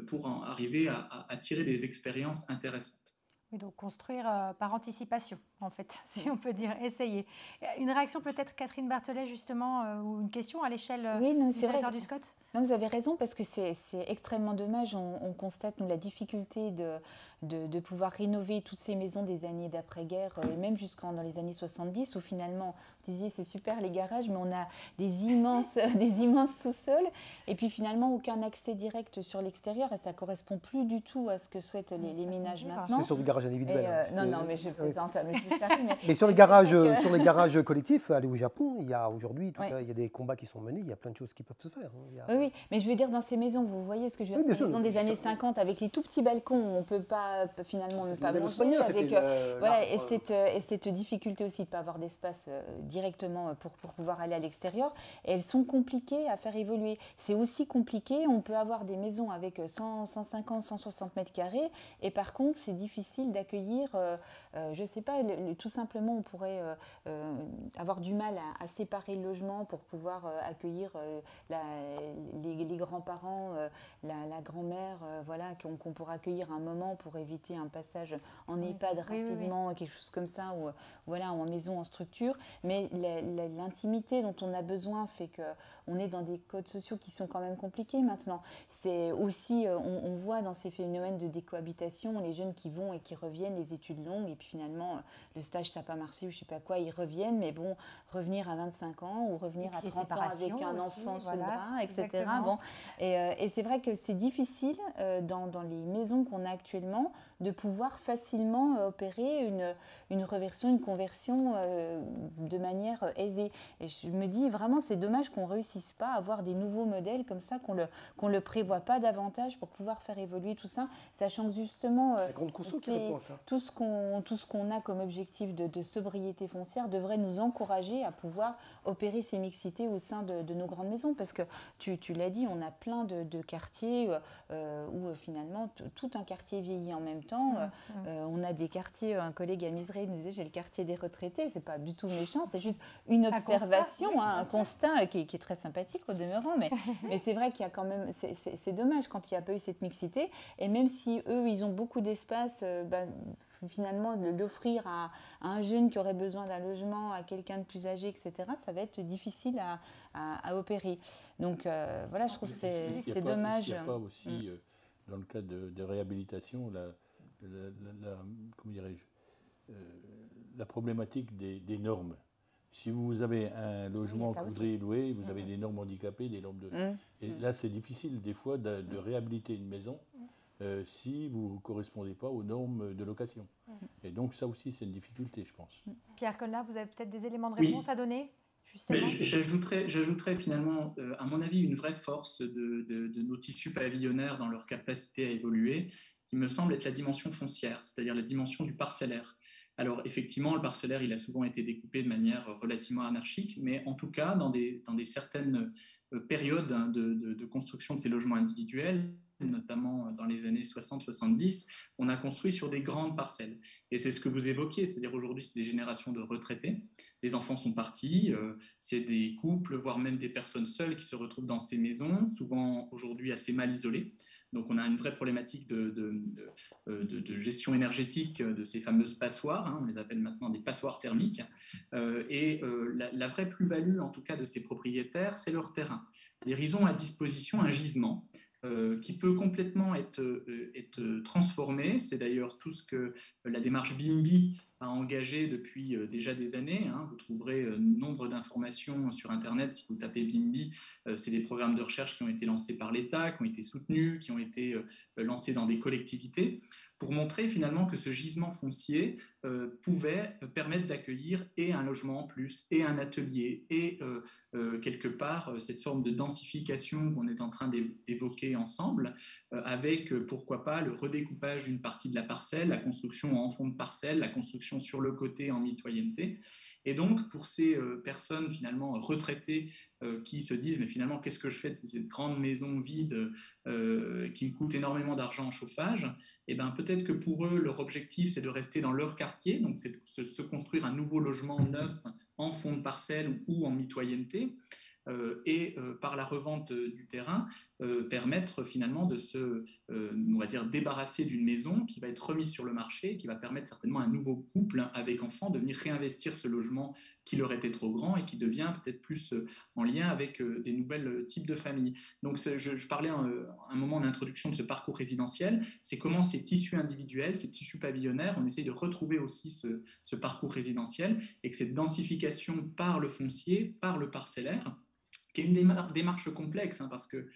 pour arriver à tirer des expériences intéressantes. Oui, donc construire par anticipation, en fait, si on peut dire, essayer. Une réaction peut-être, Catherine Berthelet, justement, ou une question à l'échelle du territoire du Scott ? Non, vous avez raison, parce que c'est extrêmement dommage. On constate, nous, la difficulté de pouvoir rénover toutes ces maisons des années d'après-guerre, et même jusqu'en les années 70, où finalement, vous disiez, c'est super les garages, mais on a des immenses sous-sols, et puis finalement, aucun accès direct sur l'extérieur, et ça ne correspond plus du tout à ce que souhaitent les ménages maintenant. C'est sur du garage individuel. Non, mais je plaisante, je charrie. Mais sur les garages collectifs, allez au Japon, il y a aujourd'hui, il y a des combats qui sont menés, il y a plein de choses qui peuvent se faire. Oui, mais je veux dire, dans ces maisons, vous voyez ce que je veux dire, ces maisons des années 50, avec les tout petits balcons, on ne peut pas, finalement, ne pas manger, avec, et cette difficulté aussi de ne pas avoir d'espace directement pour pouvoir aller à l'extérieur, elles sont compliquées à faire évoluer. C'est aussi compliqué, on peut avoir des maisons avec 100, 150, 160 mètres carrés, et par contre, c'est difficile d'accueillir, je ne sais pas, tout simplement, on pourrait avoir du mal à séparer le logement pour pouvoir accueillir les grands-parents, la grand-mère, voilà, qu'on pourra accueillir un moment pour éviter un passage en EHPAD rapidement, quelque chose comme ça, ou voilà, en maison, en structure. Mais l'intimité dont on a besoin fait qu'on est dans des codes sociaux qui sont quand même compliqués maintenant. C'est aussi, on voit dans ces phénomènes de décohabitation, les jeunes qui vont et qui reviennent, les études longues, et puis finalement, le stage, ça n'a pas marché, ou je ne sais pas quoi, ils reviennent, mais bon, revenir à 25 ans, ou revenir à 30 ans avec un enfant sous le bras, etc. Bon, et c'est vrai que c'est difficile dans les maisons qu'on a actuellement de pouvoir facilement opérer une reversion, une conversion de manière aisée. Et je me dis vraiment, c'est dommage qu'on ne réussisse pas à avoir des nouveaux modèles comme ça, qu'on le prévoit pas davantage pour pouvoir faire évoluer tout ça, sachant que justement, c'est Grande Courceau qui répond à ça. Tout ce qu'on a comme objectif de sobriété foncière devrait nous encourager à pouvoir opérer ces mixités au sein de nos grandes maisons, parce que tu l'as dit, on a plein de quartiers où finalement tout un quartier vieillit en même temps. On a des quartiers, un collègue à Miseray me disait, j'ai le quartier des retraités, c'est pas du tout méchant, c'est juste une observation, un constat qui est très sympathique au demeurant, mais c'est vrai qu'il y a quand même, c'est dommage quand il n'y a pas eu cette mixité, et même si eux, ils ont beaucoup d'espace, finalement, de l'offrir à un jeune qui aurait besoin d'un logement, à quelqu'un de plus âgé, etc., ça va être difficile à opérer. Donc voilà, je trouve que c'est dommage. Il n'y a pas aussi, dans le cadre de réhabilitation, comment dirais-je, la problématique des normes. Si vous avez un logement que vous voudriez louer, vous avez des normes handicapées, des normes de... Et là, c'est difficile des fois de réhabiliter une maison si vous ne correspondez pas aux normes de location. Et donc ça aussi, c'est une difficulté, je pense. Pierre Colnard, vous avez peut-être des éléments de réponse à donner ? J'ajouterais finalement, à mon avis, une vraie force de nos tissus pavillonnaires dans leur capacité à évoluer, qui me semble être la dimension foncière, c'est-à-dire la dimension du parcellaire. Alors effectivement, le parcellaire, il a souvent été découpé de manière relativement anarchique, mais en tout cas, dans des certaines périodes de construction de ces logements individuels, notamment dans les années 60-70, on a construit sur des grandes parcelles. Et c'est ce que vous évoquiez, c'est-à-dire aujourd'hui, c'est des générations de retraités, les enfants sont partis, c'est des couples, voire même des personnes seules qui se retrouvent dans ces maisons, souvent aujourd'hui assez mal isolées. Donc on a une vraie problématique de gestion énergétique de ces fameuses passoires, on les appelle maintenant des passoires thermiques, la vraie plus-value en tout cas de ces propriétaires, c'est leur terrain. C'est-à-dire ils ont à disposition un gisement qui peut complètement être transformé. C'est d'ailleurs tout ce que la démarche BIMBY a engagé depuis déjà des années. Vous trouverez nombre d'informations sur Internet si vous tapez BIMBY. C'est des programmes de recherche qui ont été lancés par l'État, qui ont été soutenus, qui ont été lancés dans des collectivités, pour montrer finalement que ce gisement foncier pouvait permettre d'accueillir et un logement en plus, et un atelier, et quelque part cette forme de densification qu'on est en train d'évoquer ensemble, avec pourquoi pas le redécoupage d'une partie de la parcelle, la construction en fond de parcelle, la construction sur le côté en mitoyenneté. Et donc pour ces personnes finalement retraitées qui se disent mais finalement qu'est-ce que je fais de cette grande maison vide qui me coûte énormément d'argent en chauffage, et ben peut-être que pour eux leur objectif c'est de rester dans leur quartier, donc c'est de se construire un nouveau logement neuf en fond de parcelle ou en mitoyenneté, et par la revente du terrain permettre finalement de se on va dire débarrasser d'une maison qui va être remise sur le marché, qui va permettre certainement à un nouveau couple avec enfants de venir réinvestir ce logement qui leur était trop grand et qui devient peut-être plus en lien avec des nouvelles types de familles. Donc je parlais un moment d'introduction de ce parcours résidentiel, c'est comment ces tissus individuels, ces tissus pavillonnaires, on essaye de retrouver aussi ce parcours résidentiel, et que cette densification par le foncier, par le parcellaire, qui est une démarche complexe, parce que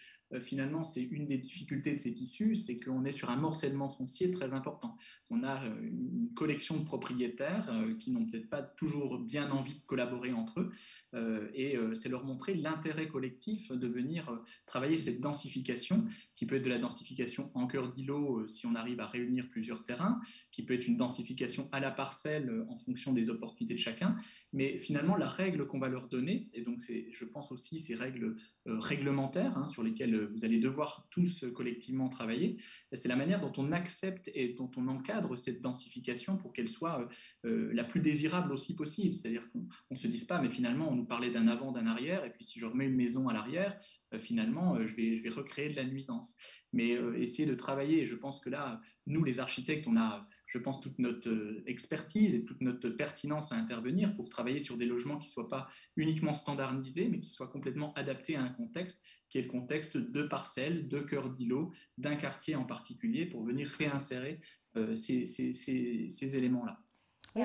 finalement, c'est une des difficultés de ces tissus, c'est qu'on est sur un morcellement foncier très important. On a une collection de propriétaires qui n'ont peut-être pas toujours bien envie de collaborer entre eux, et c'est leur montrer l'intérêt collectif de venir travailler cette densification, qui peut être de la densification en cœur d'îlot si on arrive à réunir plusieurs terrains, qui peut être une densification à la parcelle en fonction des opportunités de chacun, mais finalement, la règle qu'on va leur donner, et donc c'est, je pense aussi, ces règles réglementaires sur lesquelles vous allez devoir tous collectivement travailler, c'est la manière dont on accepte et dont on encadre cette densification pour qu'elle soit la plus désirable aussi possible. C'est-à-dire qu'on ne se dise pas, mais finalement, on nous parlait d'un avant, d'un arrière, et puis si je remets une maison à l'arrière, finalement, je vais recréer de la nuisance. Mais essayer de travailler, et je pense que là, nous, les architectes, on a, je pense, toute notre expertise et toute notre pertinence à intervenir pour travailler sur des logements qui ne soient pas uniquement standardisés, mais qui soient complètement adaptés à un contexte qui est le contexte de parcelles, de cœur d'îlot, d'un quartier en particulier, pour venir réinsérer ces éléments-là. Oui,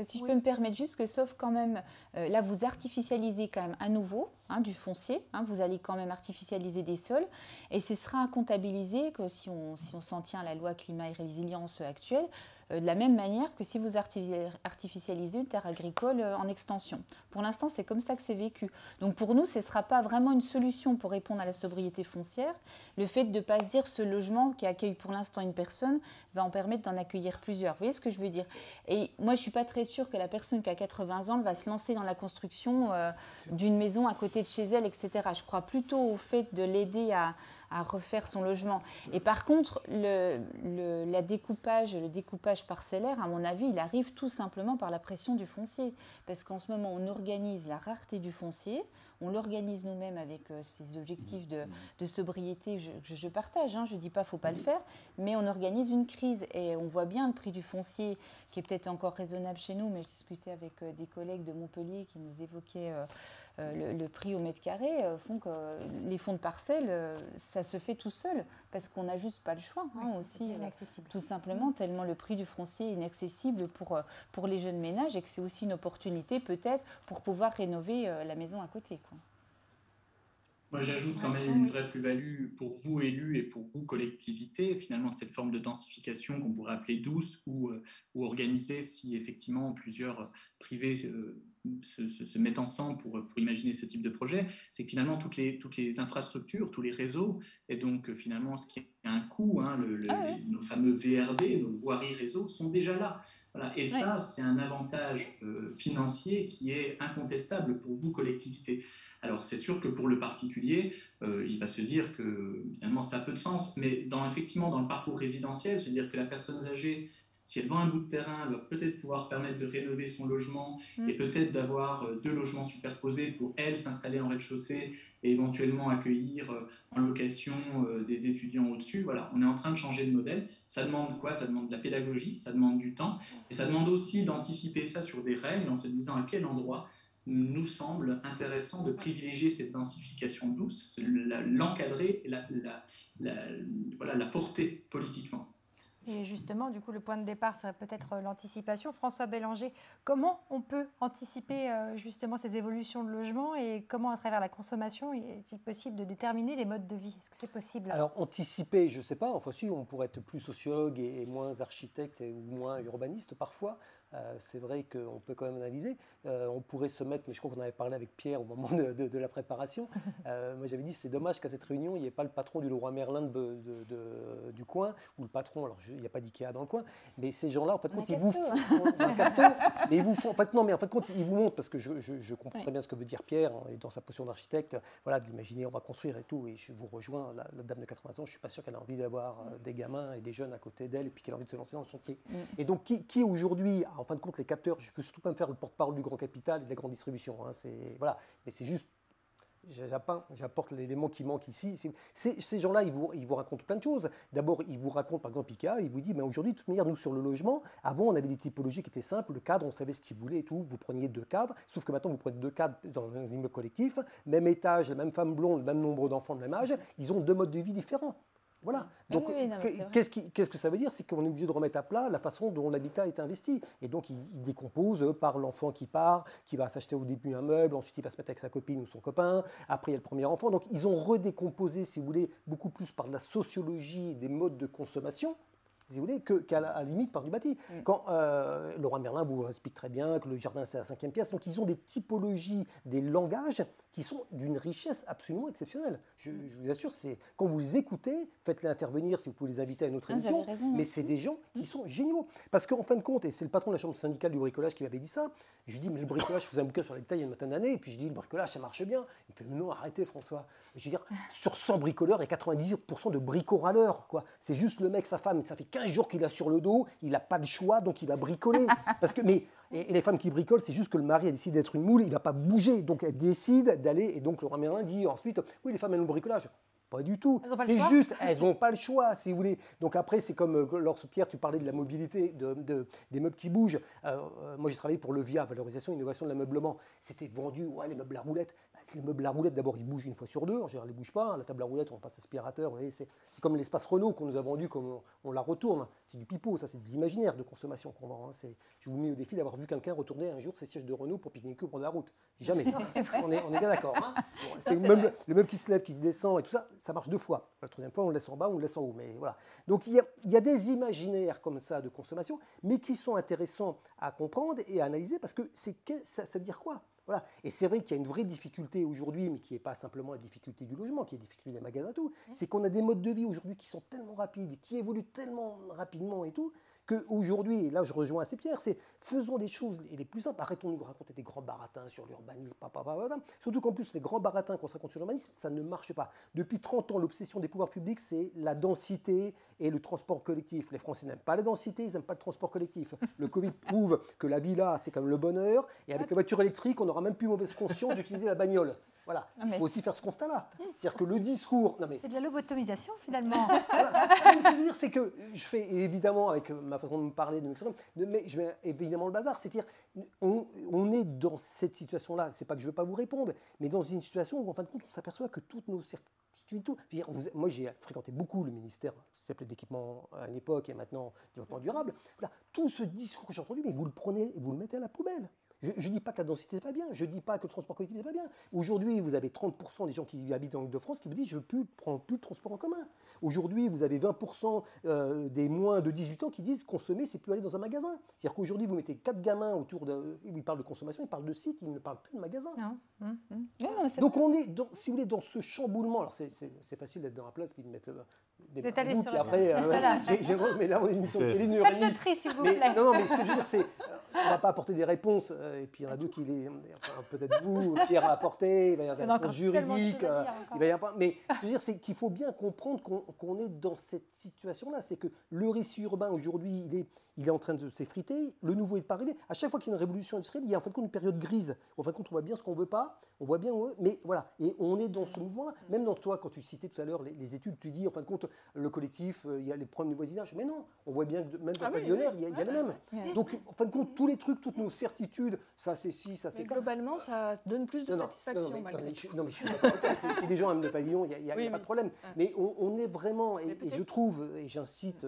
si je peux me permettre juste que, sauf quand même, là vous artificialisez quand même à nouveau, du foncier. Vous allez quand même artificialiser des sols et ce sera comptabilisé que si on s'en tient à la loi climat et résilience actuelle, de la même manière que si vous artificialisez une terre agricole en extension. Pour l'instant, c'est comme ça que c'est vécu. Donc pour nous, ce ne sera pas vraiment une solution pour répondre à la sobriété foncière. Le fait de ne pas se dire ce logement qui accueille pour l'instant une personne va en permettre d'en accueillir plusieurs. Vous voyez ce que je veux dire? Et moi, je ne suis pas très sûre que la personne qui a 80 ans va se lancer dans la construction d'une maison à côté de chez elle, etc. Je crois plutôt au fait de l'aider à refaire son logement. Et par contre, le découpage parcellaire, à mon avis, il arrive tout simplement par la pression du foncier. Parce qu'en ce moment, on organise la rareté du foncier, on l'organise nous-mêmes avec ces objectifs de sobriété que je partage. Je ne dis pas qu'il ne faut pas le faire, mais on organise une crise et on voit bien le prix du foncier qui est peut-être encore raisonnable chez nous, mais je discutais avec des collègues de Montpellier qui nous évoquaient le prix au mètre carré, font que les fonds de parcelles, ça se fait tout seul, parce qu'on n'a juste pas le choix aussi, tout simplement, tellement le prix du foncier est inaccessible pour les jeunes ménages et que c'est aussi une opportunité peut-être pour pouvoir rénover la maison à côté, quoi. Moi, j'ajoute quand même une vraie plus-value pour vous élus et pour vous collectivités, finalement, cette forme de densification qu'on pourrait appeler douce ou organisée si effectivement plusieurs privés se mettent ensemble pour imaginer ce type de projet, c'est que finalement toutes les infrastructures, tous les réseaux, et donc finalement ce qui a un coût, nos fameux VRD, nos voiries réseaux, sont déjà là. Voilà. Et ça, c'est un avantage financier qui est incontestable pour vous, collectivités. Alors, c'est sûr que pour le particulier, il va se dire que finalement, ça a peu de sens, mais effectivement, dans le parcours résidentiel, c'est-à-dire que la personne âgée, si elle vend un bout de terrain, elle va peut-être pouvoir permettre de rénover son logement et peut-être d'avoir 2 logements superposés pour elle s'installer en rez-de-chaussée et éventuellement accueillir en location des étudiants au-dessus. Voilà, on est en train de changer de modèle. Ça demande quoi? Ça demande de la pédagogie, ça demande du temps et ça demande aussi d'anticiper ça sur des règles en se disant à quel endroit nous semble intéressant de privilégier cette densification douce, l'encadrer et la porter politiquement. Et justement, du coup, le point de départ serait peut-être l'anticipation. François Bélanger, comment on peut anticiper justement ces évolutions de logement et comment, à travers la consommation, est-il possible de déterminer les modes de vie? Est-ce que c'est possible? Alors, anticiper, je ne sais pas. Enfin, si, on pourrait être plus sociologue et moins architecte ou moins urbaniste parfois. C'est vrai qu'on peut quand même analyser. On pourrait se mettre, mais je crois qu'on avait parlé avec Pierre au moment de la préparation. Moi, j'avais dit c'est dommage qu'à cette réunion, il n'y ait pas le patron du Leroy Merlin du coin, ou le patron, alors il n'y a pas d'IKEA dans le coin, mais ces gens-là, en fait, quand ils vous font un casto, mais ils vous font, en fait, non, mais en fait, quand ils vous montrent, parce que je comprends très bien ce que veut dire Pierre, et dans sa position d'architecte, voilà, d'imaginer on va construire et tout, et je vous rejoins, la dame de 80 ans, je ne suis pas sûr qu'elle a envie d'avoir des gamins et des jeunes à côté d'elle, et puis qu'elle a envie de se lancer dans le chantier. Et donc, qui aujourd'hui, en fin de compte, les capteurs, je ne veux surtout pas me faire le porte-parole du grand capital et de la grande distribution, voilà, mais c'est juste, j'apporte l'élément qui manque ici. Ces gens-là, ils vous racontent plein de choses. D'abord, ils vous racontent, par exemple, IKEA, ils vous disent, mais aujourd'hui, de toute manière, nous, sur le logement, avant, on avait des typologies qui étaient simples, le cadre, on savait ce qu'il voulait et tout, vous preniez 2 cadres, sauf que maintenant, vous prenez 2 cadres dans un immeuble collectif, même étage, la même femme blonde, le même nombre d'enfants de même âge, ils ont 2 modes de vie différents. Voilà. Donc, qu'est-ce que ça veut dire? C'est qu'on est obligé de remettre à plat la façon dont l'habitat est investi. Et donc, il décompose par l'enfant qui part, qui va s'acheter au début un meuble, ensuite il va se mettre avec sa copine ou son copain, après il y a le premier enfant. Donc, ils ont redécomposé, si vous voulez, beaucoup plus par la sociologie et des modes de consommation, si vous voulez, qu'à la limite par du bâti. Quand Leroy Merlin vous explique très bien que le jardin c'est la 5e pièce, donc ils ont des typologies, des langages qui sont d'une richesse absolument exceptionnelle. Je vous assure, quand vous les écoutez, faites-les intervenir si vous pouvez les inviter à une autre émission, mais c'est des gens qui sont géniaux. Parce qu'en fin de compte, et c'est le patron de la chambre syndicale du bricolage qui m'avait dit ça, je lui dis, mais le bricolage, je faisais un bouquin sur l'habitat il y a une vingtaine d'années, et puis je dis, le bricolage, ça marche bien. Il me fait, mais non, arrêtez François. Je veux dire, sur 100 bricoleurs, il y a 90% de bricoraleurs, quoi. C'est juste le mec, sa femme, ça fait 15 jours qu'il a sur le dos, il n'a pas de choix, donc il va bricoler. Et les femmes qui bricolent, c'est juste que le mari a décidé d'être une moule, il ne va pas bouger, donc elle décide d'aller, et donc Leroy Merlin dit ensuite, oui, les femmes elles ont le bricolage. Pas du tout, c'est juste, elles n'ont pas le choix, si vous voulez. Donc après, c'est comme lorsque Pierre, tu parlais de la mobilité, des meubles qui bougent. Moi, j'ai travaillé pour le VIA, Valorisation et Innovation de l'ameublement. C'était vendu, ouais, les meubles à roulettes. le meuble à roulettes, d'abord, il bouge une fois sur deux. En général, il ne bouge pas. La table à roulettes, on passe aspirateur. Vous voyez, c'est comme l'espace Renault qu'on nous a vendu, comme on la retourne. C'est du pipeau, ça, c'est des imaginaires de consommation qu'on vend. Hein. Je vous mets au défi d'avoir vu quelqu'un retourner un jour ses sièges de Renault pour pique-niquer au bord de la route. Jamais. On est bien d'accord. Hein. Bon, c'est le meuble qui se lève, qui se descend et tout ça, ça marche 2 fois. La troisième fois, on le laisse en bas, on le laisse en haut. Mais voilà. Donc, il y a des imaginaires comme ça de consommation, mais qui sont intéressants à comprendre et à analyser parce que ça veut dire quoi? Voilà. Et c'est vrai qu'il y a une vraie difficulté aujourd'hui, mais qui n'est pas simplement la difficulté du logement, qui est la difficulté des magasins et tout, c'est qu'on a des modes de vie aujourd'hui qui sont tellement rapides, qui évoluent tellement rapidement et tout, qu'aujourd'hui, et là je rejoins assez Pierre, c'est faisons des choses les plus simples, arrêtons de nous raconter des grands baratins sur l'urbanisme, surtout qu'en plus les grands baratins qu'on se raconte sur l'urbanisme, ça ne marche pas. Depuis 30 ans, l'obsession des pouvoirs publics, c'est la densité et le transport collectif. Les Français n'aiment pas la densité, ils n'aiment pas le transport collectif. Le Covid prouve que la villa, c'est comme le bonheur, et avec la voiture électrique, on n'aura même plus mauvaise conscience d'utiliser la bagnole. Voilà, il faut aussi faire ce constat-là. C'est-à-dire que le discours... C'est de la lobotomisation, finalement. Voilà. Ce que je veux dire, c'est que je fais évidemment, avec ma façon de me parler, mais je mets évidemment le bazar. C'est-à-dire on est dans cette situation-là. C'est pas que je ne veux pas vous répondre, mais dans une situation où, en fin de compte, on s'aperçoit que toutes nos certitudes... Moi, j'ai fréquenté beaucoup le ministère qui s'appelait d'équipement à une époque et maintenant développement durable. Voilà. Tout ce discours que j'ai entendu, mais vous le prenez et vous le mettez à la poubelle. Je ne dis pas que la densité n'est pas bien, je ne dis pas que le transport collectif n'est pas bien. Aujourd'hui, vous avez 30% des gens qui habitent en Île-de-France qui vous disent « je ne veux prendre plus de transport en commun ». Aujourd'hui, vous avez 20% des moins de 18 ans qui disent « consommer, c'est plus aller dans un magasin ». C'est-à-dire qu'aujourd'hui, vous mettez 4 gamins autour de... Ils parlent de consommation, ils parlent de site, ils ne parlent plus de magasin. Donc on est, si vous voulez, dans ce chamboulement. Alors c'est facile d'être dans la place puis de mettre des bouts, puis après... mais là, on est une émission de télé, une heure et demie. Faites le tri, s'il vous plaît. Non, mais ce que je veux dire, c'est... On ne va pas apporter des réponses, et puis il y en a d'autres qui les... Enfin, peut-être vous, Pierre a apporté, il va y avoir des réponses juridiques, mais je veux dire, c'est qu'il faut bien comprendre qu'on est dans cette situation-là. C'est que le récit urbain, aujourd'hui, il est en train de s'effriter, le nouveau n'est pas arrivé. À chaque fois qu'il y a une révolution industrielle, il y a en fin de compte une période grise. En fin de compte, on voit bien ce qu'on ne veut pas, on voit bien où on veut, mais voilà. Et on est dans ce mouvement-là. Même dans toi, quand tu citais tout à l'heure les études, tu dis, en fin de compte, le collectif, il y a les problèmes du voisinage. Mais non, on voit bien que même dans le pavillonnaire, il y a le même. Donc, en fin de compte, tous les trucs, toutes nos certitudes, ça c'est ci, ça c'est ça. Globalement, ça donne plus de satisfaction. Non, mais je suis d'accord. Si des gens aiment le pavillon, il n'y a pas de problème. Mais on est vraiment, et je trouve, et j'incite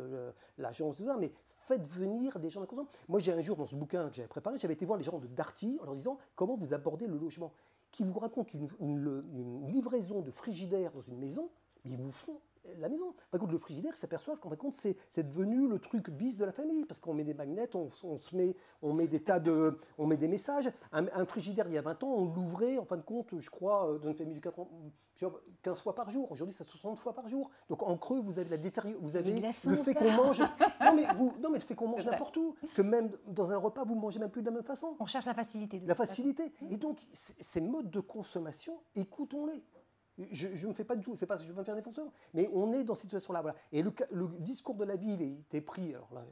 l'agence, mais faites venir des gens de la consommation. Moi, j'ai un jour, dans ce bouquin que j'avais préparé, j'avais été voir les gens de Darty en leur disant comment vous abordez le logement, qui vous racontent une livraison de frigidaire dans une maison, mais ils vous font la maison. Par contre, le frigidaire, ils s'aperçoivent qu'en fin de compte, c'est devenu le truc bis de la famille, parce qu'on met des magnets, on met des tas de... On met des messages. Un frigidaire, il y a 20 ans, on l'ouvrait, en fin de compte, je crois, dans une famille de 15 fois par jour. Aujourd'hui, c'est 60 fois par jour. Donc, en creux, vous avez la détérioration, vous avez le fait qu'on mange... Non, mais le fait qu'on mange n'importe où, que même dans un repas, vous ne mangez même plus de la même façon. On cherche la facilité. La facilité. Et donc, ces modes de consommation, écoutons-les. Je ne fais pas du tout, c'est pas, je ne veux pas me faire défenseur, mais on est dans cette situation-là. Voilà. Et le discours de la ville était pris, alors là,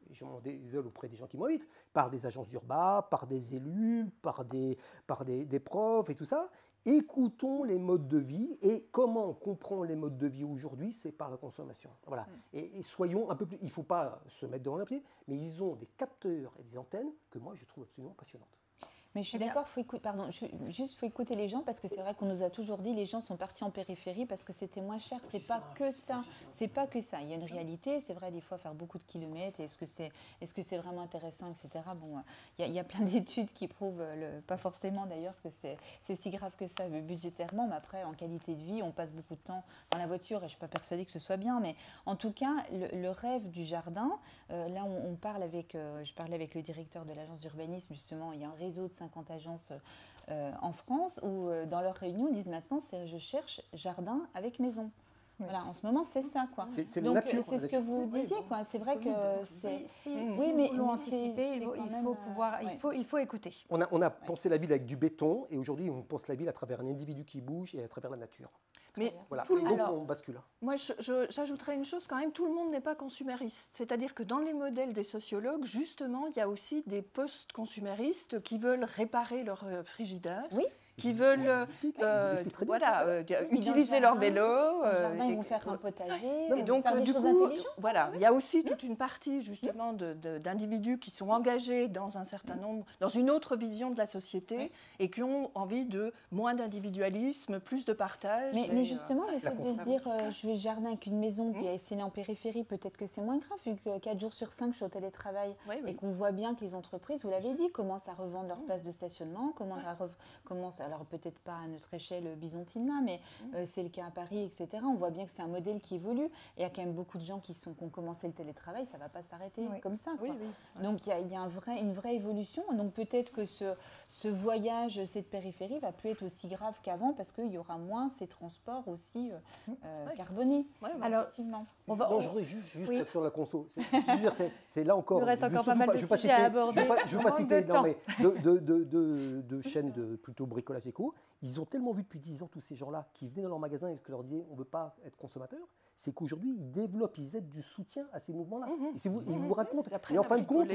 je m'en désole auprès des gens qui m'invitent, par des agences urbaines, par des élus, par des profs et tout ça. Écoutons les modes de vie et comment on comprend les modes de vie aujourd'hui, c'est par la consommation. Voilà. Et soyons un peu plus. Il ne faut pas se mettre devant un pied, mais ils ont des capteurs et des antennes que moi je trouve absolument passionnantes. Mais je suis d'accord, faut écouter les gens parce que c'est vrai qu'on nous a toujours dit les gens sont partis en périphérie parce que c'était moins cher. C'est pas que ça. C'est pas que ça. Il y a une réalité. C'est vrai des fois faire beaucoup de kilomètres. Est-ce que c'est vraiment intéressant, etc. Bon, il y a plein d'études qui prouvent pas forcément d'ailleurs que c'est si grave que ça budgétairement, mais après en qualité de vie, on passe beaucoup de temps dans la voiture et je suis pas persuadée que ce soit bien. Mais en tout cas, le rêve du jardin. Là, je parlais avec le directeur de l'agence d'urbanisme justement. Il y a un réseau de 50 agences en France où dans leurs réunions ils disent maintenant je cherche jardin avec maison. Oui. Voilà, en ce moment c'est ça quoi. C'est donc nature, c'est ce que vous disiez quoi. C'est vrai que il faut écouter. On a pensé la ville avec du béton et aujourd'hui on pense la ville à travers un individu qui bouge et à travers la nature. Mais voilà. Donc on bascule. Moi, j'ajouterais une chose quand même, tout le monde n'est pas consumériste. C'est-à-dire que dans les modèles des sociologues, justement, il y a aussi des post-consuméristes qui veulent réparer leur frigidaire. Oui. qui veulent utiliser leur vélo. Ils vont faire un potager, et donc, faire des du choses coup, intelligentes. voilà, il y a aussi toute une partie justement d'individus qui sont engagés dans un certain nombre, dans une autre vision de la société et qui ont envie de moins d'individualisme, plus de partage. Mais justement, le fait de se dire je vais jardiner avec une maison puis essayer en périphérie, peut-être que c'est moins grave vu que 4 jours sur 5 je suis au télétravail et qu'on voit bien que les entreprises, vous l'avez dit, commencent à revendre leurs places de stationnement, commencent, alors peut-être pas à notre échelle byzantine là, mais c'est le cas à Paris, etc. On voit bien que c'est un modèle qui évolue et il y a quand même beaucoup de gens qui ont commencé le télétravail, ça ne va pas s'arrêter comme ça. Quoi. Donc il y a une vraie évolution. Donc peut-être que ce voyage, cette périphérie va plus être aussi grave qu'avant parce qu'il y aura moins ces transports aussi carbonés. Alors, effectivement. Je voudrais juste sur la conso. C'est là encore. Il nous reste encore pas mal de sujets à aborder. Je ne veux pas citer de chaînes plutôt bricolage éco. Ils ont tellement vu depuis 10 ans tous ces gens-là qui venaient dans leur magasin et qui leur disaient on ne veut pas être consommateur. C'est qu'aujourd'hui, ils aident du soutien à ces mouvements-là. Ils vous racontent. Et en fin de compte,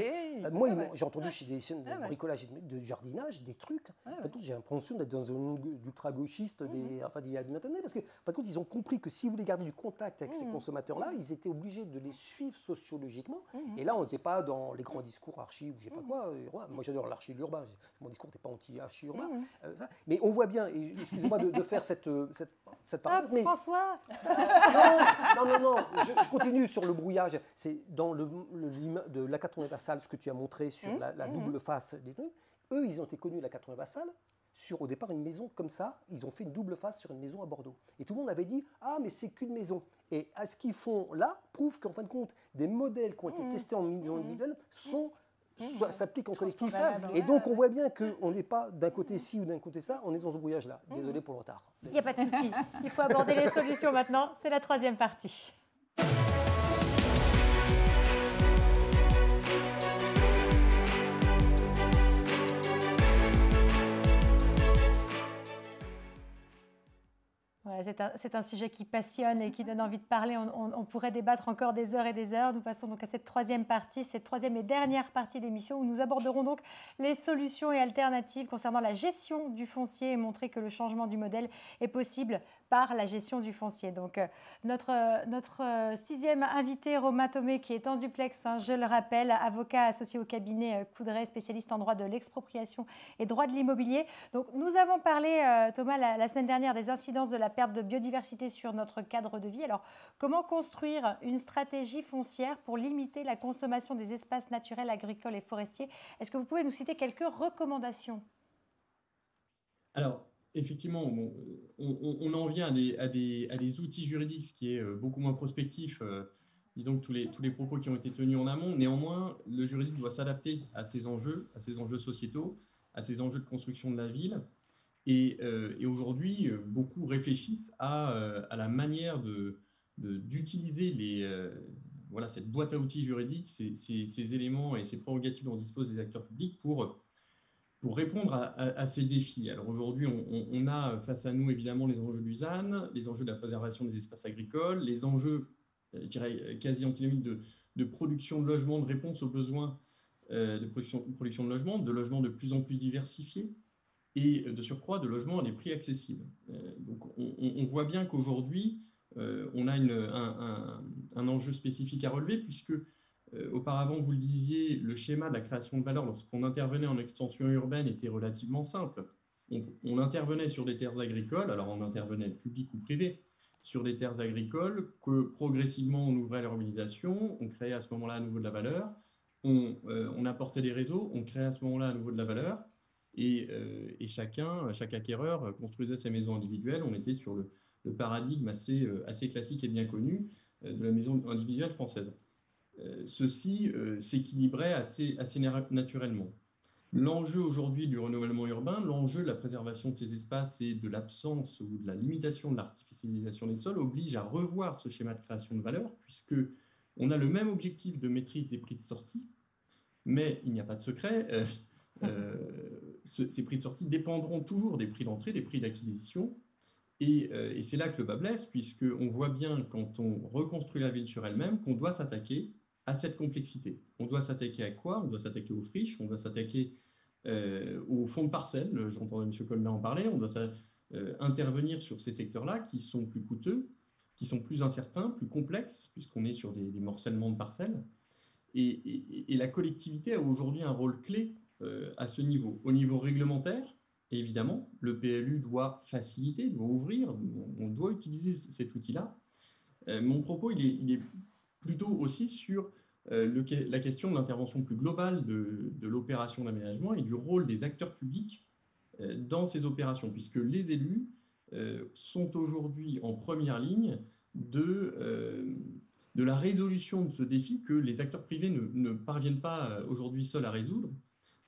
moi, j'ai entendu chez des chaînes de bricolage et de jardinage des trucs. En fin de compte, j'ai l'impression d'être dans un monde d'ultra-gauchistes il y a une vingtaine d'années. Parce que, en fin de compte, ils ont compris que si vous voulez garder du contact avec ces consommateurs-là, ils étaient obligés de les suivre sociologiquement. Et là, on n'était pas dans les grands discours archi ou je ne sais pas quoi. Moi, j'adore l'archi urbain. Mon discours n'était pas anti-archi urbain. Mais on voit bien, et excusez-moi de faire cette parenthèse. Mais François Non, je continue sur le brouillage. C'est dans de l'Acaton et Vassal, ce que tu as montré sur la double face des trucs. Eux, ils ont été connus, l'Acaton et Vassal, sur au départ une maison comme ça. Ils ont fait une double face sur une maison à Bordeaux. Et tout le monde avait dit « Ah, mais c'est qu'une maison ». Et ce qu'ils font là prouve qu'en fin de compte, des modèles qui ont été testés en maison individuelle s'appliquent en collectif. Et donc, on voit bien qu'on n'est pas d'un côté ci ou d'un côté ça, on est dans ce brouillage-là. Désolé pour le retard. Il n'y a pas de souci. Il faut aborder les solutions maintenant. C'est la troisième partie. Voilà, c'est un sujet qui passionne et qui donne envie de parler. On pourrait débattre encore des heures et des heures. Nous passons donc à cette troisième partie, cette troisième et dernière partie d'émission où nous aborderons donc les solutions et alternatives concernant la gestion du foncier et montrer que le changement du modèle est possible par la gestion du foncier. Donc notre sixième invité, Romain Thomé, qui est en duplex, je le rappelle, avocat associé au cabinet Coudray, spécialiste en droit de l'expropriation et droit de l'immobilier. Donc nous avons parlé, Thomas, la semaine dernière des incidences de la perte de biodiversité sur notre cadre de vie. Alors comment construire une stratégie foncière pour limiter la consommation des espaces naturels, agricoles et forestiers? Est-ce que vous pouvez nous citer quelques recommandations? Alors, effectivement, on en vient à des outils juridiques, ce qui est beaucoup moins prospectif, disons que tous les propos qui ont été tenus en amont. Néanmoins, le juridique doit s'adapter à ces enjeux sociétaux, à ces enjeux de construction de la ville. Et aujourd'hui, beaucoup réfléchissent à la manière d'utiliser cette boîte à outils juridiques, ces éléments et ces prérogatives dont disposent les acteurs publics pour répondre à ces défis. Alors aujourd'hui, on a face à nous évidemment les enjeux du ZAN, les enjeux de la préservation des espaces agricoles, les enjeux, je dirais, quasi antinomiques de production de logements, de réponse aux besoins de production de logements de plus en plus diversifiés et de surcroît de logements à des prix accessibles. Donc on voit bien qu'aujourd'hui, on a un enjeu spécifique à relever puisque auparavant, vous le disiez, le schéma de la création de valeur lorsqu'on intervenait en extension urbaine était relativement simple. On intervenait sur des terres agricoles, alors on intervenait public ou privé, sur des terres agricoles que progressivement on ouvrait l'urbanisation, on créait à ce moment-là à nouveau de la valeur, on apportait des réseaux, on créait à ce moment-là à nouveau de la valeur et chaque acquéreur construisait ses maisons individuelles. On était sur le paradigme assez classique et bien connu de la maison individuelle française. Ceci s'équilibrait assez naturellement. L'enjeu aujourd'hui du renouvellement urbain, l'enjeu de la préservation de ces espaces et de l'absence ou de la limitation de l'artificialisation des sols oblige à revoir ce schéma de création de valeur, puisqu'on a le même objectif de maîtrise des prix de sortie, mais il n'y a pas de secret, ces prix de sortie dépendront toujours des prix d'entrée, des prix d'acquisition, et c'est là que le bas blesse, puisqu'on voit bien quand on reconstruit la ville sur elle-même qu'on doit s'attaquer à cette complexité. On doit s'attaquer à quoi? On doit s'attaquer aux friches, on doit s'attaquer au fonds de parcelle. J'entendais M. Colna en parler. On doit intervenir sur ces secteurs-là qui sont plus coûteux, qui sont plus incertains, plus complexes, puisqu'on est sur des morcellements de parcelles. Et la collectivité a aujourd'hui un rôle clé à ce niveau. Au niveau réglementaire, évidemment, le PLU doit faciliter, doit ouvrir, on doit utiliser cet outil-là. Mon propos, il est plutôt aussi sur la question de l'intervention plus globale de l'opération d'aménagement et du rôle des acteurs publics dans ces opérations, puisque les élus sont aujourd'hui en première ligne de la résolution de ce défi que les acteurs privés ne parviennent pas aujourd'hui seuls à résoudre.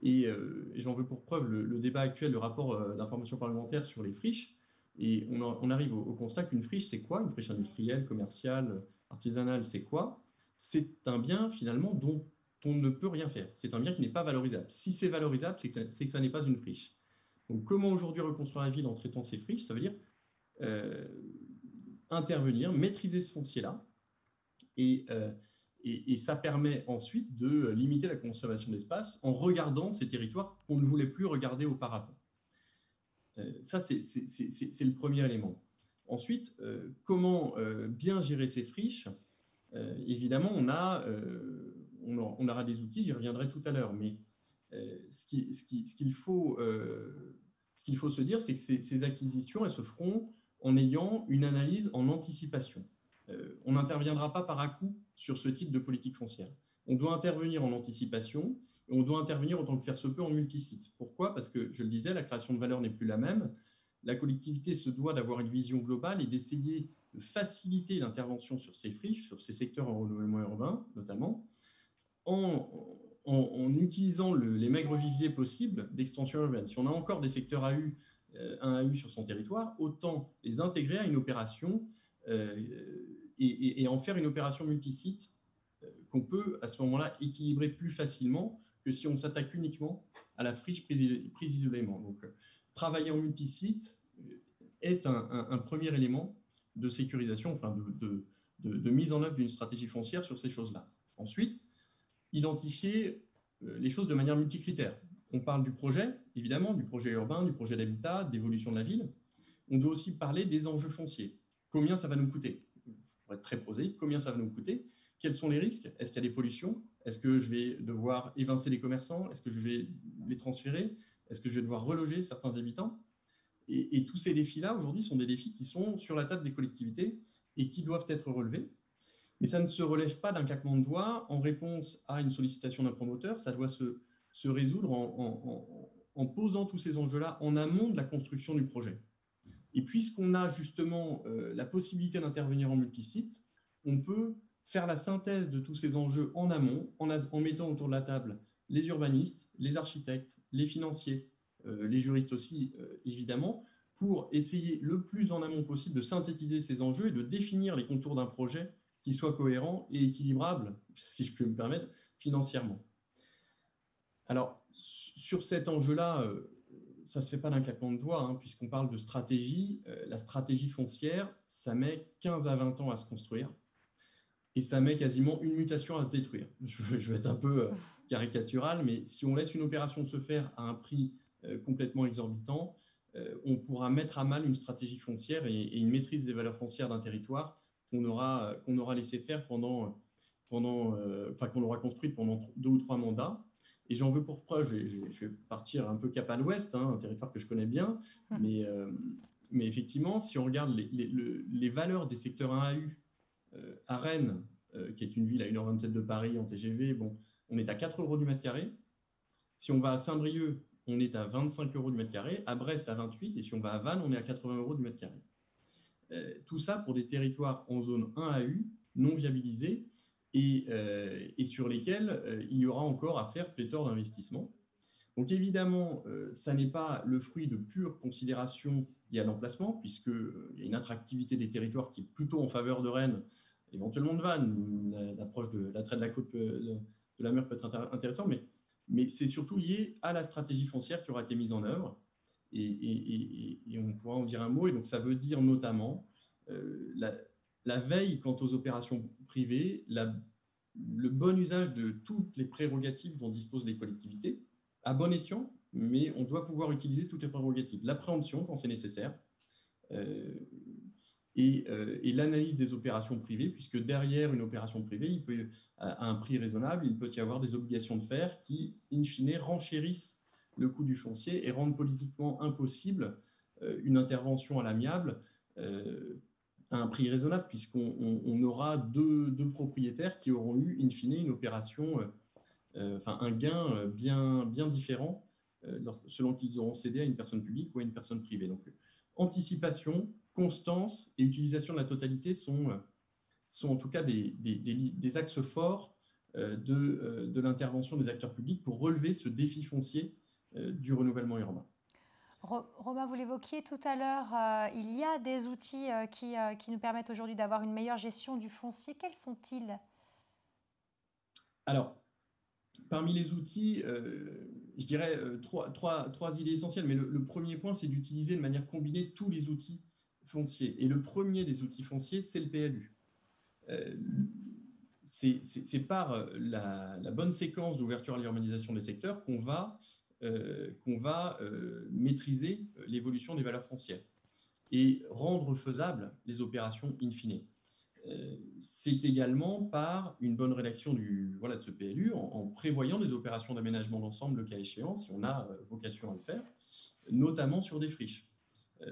Et j'en veux pour preuve le débat actuel, le rapport d'information parlementaire sur les friches. Et on arrive au constat qu'une friche, c'est quoi? Une friche industrielle, commerciale, artisanale, c'est quoi? C'est un bien, finalement, dont on ne peut rien faire. C'est un bien qui n'est pas valorisable. Si c'est valorisable, c'est que ça n'est pas une friche. Donc, comment aujourd'hui reconstruire la ville en traitant ces friches? Ça veut dire intervenir, maîtriser ce foncier-là. Et ça permet ensuite de limiter la consommation d'espace en regardant ces territoires qu'on ne voulait plus regarder auparavant. Ça, c'est le premier élément. Ensuite, comment bien gérer ces friches? Évidemment, on aura des outils, j'y reviendrai tout à l'heure, mais ce qu'il faut se dire, c'est que ces acquisitions, elles se feront en ayant une analyse en anticipation. On n'interviendra pas par à-coup sur ce type de politique foncière. On doit intervenir en anticipation et on doit intervenir autant que faire se peut en multisite. Pourquoi? Parce que, je le disais, la création de valeur n'est plus la même. La collectivité se doit d'avoir une vision globale et d'essayer de faciliter l'intervention sur ces friches, sur ces secteurs en renouvellement urbain, notamment, en utilisant les maigres viviers possibles d'extension urbaine. Si on a encore des secteurs un AU sur son territoire, autant les intégrer à une opération et en faire une opération multisite qu'on peut, à ce moment-là, équilibrer plus facilement que si on s'attaque uniquement à la friche prise isolément. Donc, travailler en multisite est un premier élément de sécurisation, enfin de mise en œuvre d'une stratégie foncière sur ces choses-là. Ensuite, identifier les choses de manière multicritère. On parle du projet, évidemment, du projet urbain, du projet d'habitat, d'évolution de la ville. On doit aussi parler des enjeux fonciers. Combien ça va nous coûter? Pour être très prosaïque, combien ça va nous coûter? Quels sont les risques? Est-ce qu'il y a des pollutions? Est-ce que je vais devoir évincer les commerçants? Est-ce que je vais les transférer? Est-ce que je vais devoir reloger certains habitants? Et tous ces défis-là, aujourd'hui, sont des défis qui sont sur la table des collectivités et qui doivent être relevés. Mais ça ne se relève pas d'un claquement de doigts en réponse à une sollicitation d'un promoteur. Ça doit se résoudre en posant tous ces enjeux-là en amont de la construction du projet. Et puisqu'on a justement la possibilité d'intervenir en multisite, on peut faire la synthèse de tous ces enjeux en amont, en mettant autour de la table les urbanistes, les architectes, les financiers, les juristes aussi, évidemment, pour essayer le plus en amont possible de synthétiser ces enjeux et de définir les contours d'un projet qui soit cohérent et équilibrable, si je peux me permettre, financièrement. Alors, sur cet enjeu-là, ça ne se fait pas d'un claquement de doigts, hein, puisqu'on parle de stratégie. La stratégie foncière, ça met 15 à 20 ans à se construire et ça met quasiment une mutation à se détruire. Je vais être un peu caricatural, mais si on laisse une opération se faire à un prix complètement exorbitant, on pourra mettre à mal une stratégie foncière et une maîtrise des valeurs foncières d'un territoire qu'on aura laissé faire qu'on aura construite pendant 2 ou 3 mandats. Et j'en veux pour preuve, je vais partir un peu cap à l'ouest, hein, un territoire que je connais bien, mais effectivement, si on regarde les valeurs des secteurs 1AU, à Rennes, qui est une ville à 1h27 de Paris en TGV, bon, on est à 4 € du mètre carré. Si on va à Saint-Brieuc, on est à 25 € du mètre carré, à Brest à 28, et si on va à Vannes, on est à 80 € du mètre carré. Tout ça pour des territoires en zone 1AU, non viabilisés, et sur lesquels il y aura encore à faire pléthore d'investissements. Donc évidemment, ça n'est pas le fruit de pure considération liée à l'emplacement, puisqu'il y a une attractivité des territoires qui est plutôt en faveur de Rennes, éventuellement de Vannes. L'approche de l'attrait de la côte de la mer peut être intéressant, mais c'est surtout lié à la stratégie foncière qui aura été mise en œuvre. Et on pourra en dire un mot. Et donc ça veut dire notamment la veille quant aux opérations privées, le bon usage de toutes les prérogatives dont disposent les collectivités, à bon escient, mais on doit pouvoir utiliser toutes les prérogatives. La préemption, quand c'est nécessaire, et l'analyse des opérations privées, puisque derrière une opération privée, à un prix raisonnable, il peut y avoir des obligations de faire qui, in fine, renchérissent le coût du foncier et rendent politiquement impossible une intervention à l'amiable à un prix raisonnable, puisqu'on aura deux propriétaires qui auront eu, in fine, une opération, un gain bien différent selon qu'ils auront cédé à une personne publique ou à une personne privée. Donc, anticipation, constance et utilisation de la totalité sont en tout cas des axes forts de l'intervention des acteurs publics pour relever ce défi foncier du renouvellement urbain. Romain, vous l'évoquiez tout à l'heure, il y a des outils qui nous permettent aujourd'hui d'avoir une meilleure gestion du foncier. Quels sont-ils? Alors, parmi les outils, je dirais trois idées essentielles, mais le premier point, c'est d'utiliser de manière combinée tous les outils fonciers. Et le premier des outils fonciers, c'est le PLU. C'est par la bonne séquence d'ouverture à l'urbanisation des secteurs qu'on va maîtriser l'évolution des valeurs foncières et rendre faisables les opérations in fine. C'est également par une bonne rédaction de ce PLU, en prévoyant des opérations d'aménagement d'ensemble, le cas échéant, si on a vocation à le faire, notamment sur des friches.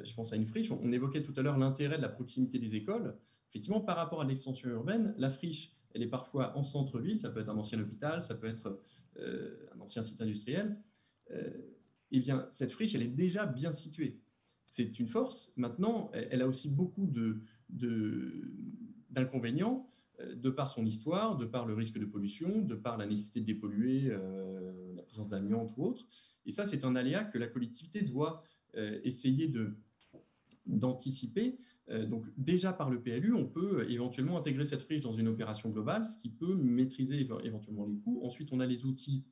Je pense à une friche, on évoquait tout à l'heure l'intérêt de la proximité des écoles. Effectivement, par rapport à l'extension urbaine, la friche, elle est parfois en centre-ville, ça peut être un ancien hôpital, ça peut être un ancien site industriel. Eh bien, cette friche, elle est déjà bien située. C'est une force. Maintenant, elle a aussi beaucoup d'inconvénients de par son histoire, de par le risque de pollution, de par la nécessité de dépolluer, la présence d'amiante ou autre. Et ça, c'est un aléa que la collectivité doit essayer d'anticiper. Donc, déjà par le PLU, on peut éventuellement intégrer cette friche dans une opération globale, ce qui peut maîtriser éventuellement les coûts. Ensuite, on a les outils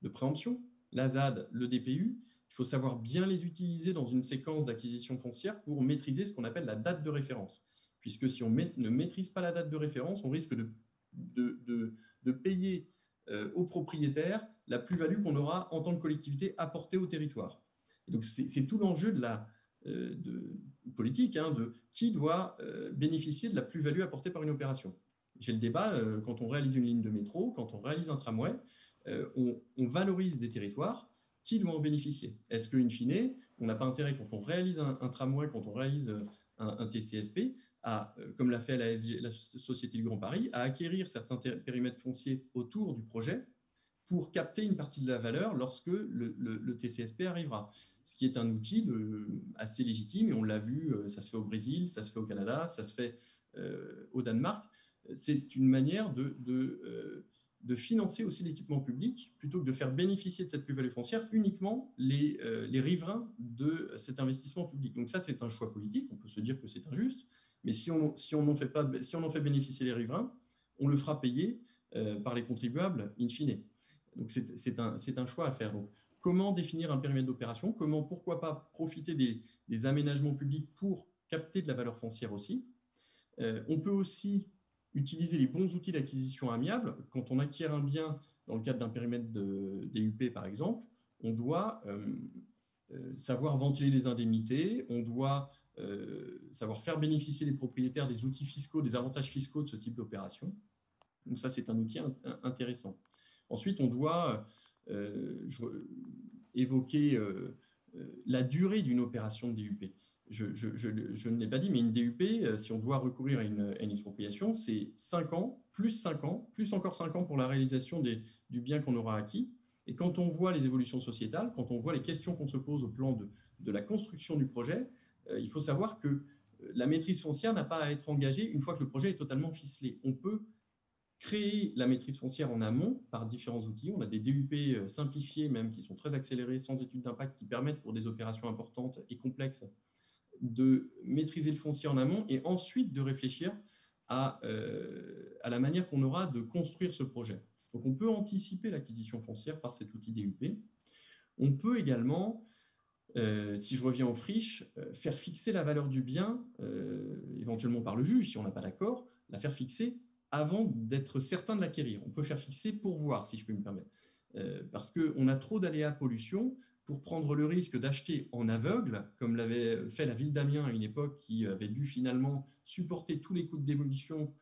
de préemption, la ZAD, le DPU. Il faut savoir bien les utiliser dans une séquence d'acquisition foncière pour maîtriser ce qu'on appelle la date de référence. Puisque si on ne maîtrise pas la date de référence, on risque de payer aux propriétaires la plus-value qu'on aura en tant que collectivité apportée au territoire. Et donc, c'est tout l'enjeu de la politique, de qui doit bénéficier de la plus-value apportée par une opération. J'ai le débat, quand on réalise une ligne de métro, quand on réalise un tramway, on valorise des territoires, qui doit en bénéficier? Est-ce qu'in fine, on n'a pas intérêt, quand on réalise un tramway, quand on réalise un TCSP, comme l'a fait la Société du Grand Paris, à acquérir certains périmètres fonciers autour du projet pour capter une partie de la valeur lorsque le TCSP arrivera. Ce qui est un outil assez légitime, et on l'a vu, ça se fait au Brésil, ça se fait au Canada, ça se fait au Danemark. C'est une manière de financer aussi l'équipement public, plutôt que de faire bénéficier de cette plus-value foncière uniquement les riverains de cet investissement public. Donc ça, c'est un choix politique, on peut se dire que c'est injuste, mais si on en fait bénéficier les riverains, on le fera payer par les contribuables in fine. Donc c'est un choix à faire. Donc, comment définir un périmètre d'opération? Pourquoi pas profiter des aménagements publics pour capter de la valeur foncière aussi? On peut aussi utiliser les bons outils d'acquisition amiable. Quand on acquiert un bien dans le cadre d'un périmètre DUP, par exemple, on doit savoir ventiler les indemnités, on doit savoir faire bénéficier les propriétaires des outils fiscaux, des avantages fiscaux de ce type d'opération. Donc ça, c'est un outil intéressant. Ensuite, on doit évoquer la durée d'une opération de DUP. Je ne l'ai pas dit, mais une DUP, si on doit recourir à une expropriation, c'est 5 ans, plus encore 5 ans pour la réalisation du bien qu'on aura acquis. Et quand on voit les évolutions sociétales, quand on voit les questions qu'on se pose au plan de la construction du projet, il faut savoir que la maîtrise foncière n'a pas à être engagée une fois que le projet est totalement ficelé. On peut créer la maîtrise foncière en amont par différents outils. On a des DUP simplifiés même qui sont très accélérés, sans études d'impact, qui permettent pour des opérations importantes et complexes de maîtriser le foncier en amont et ensuite de réfléchir à la manière qu'on aura de construire ce projet. Donc on peut anticiper l'acquisition foncière par cet outil DUP. On peut également, si je reviens aux friches, faire fixer la valeur du bien, éventuellement par le juge, si on n'a pas d'accord, la faire fixer avant d'être certain de l'acquérir. On peut faire fixer pour voir, si je peux me permettre. Parce qu'on a trop d'aléas pollution. pour prendre le risque d'acheter en aveugle, comme l'avait fait la ville d'Amiens à une époque, qui avait dû finalement supporter tous les coûts de dépollution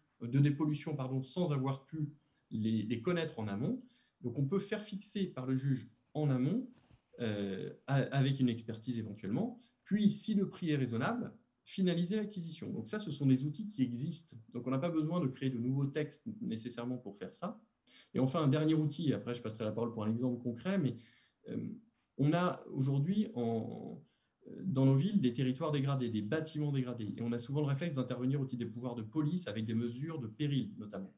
sans avoir pu les connaître en amont. Donc on peut faire fixer par le juge en amont, avec une expertise éventuellement, puis si le prix est raisonnable, finaliser l'acquisition. Donc ça, ce sont des outils qui existent. Donc on n'a pas besoin de créer de nouveaux textes nécessairement pour faire ça. Et enfin, un dernier outil, après je passerai la parole pour un exemple concret, mais on a aujourd'hui dans nos villes des territoires dégradés, des bâtiments dégradés, et on a souvent le réflexe d'intervenir au titre des pouvoirs de police avec des mesures de péril notamment.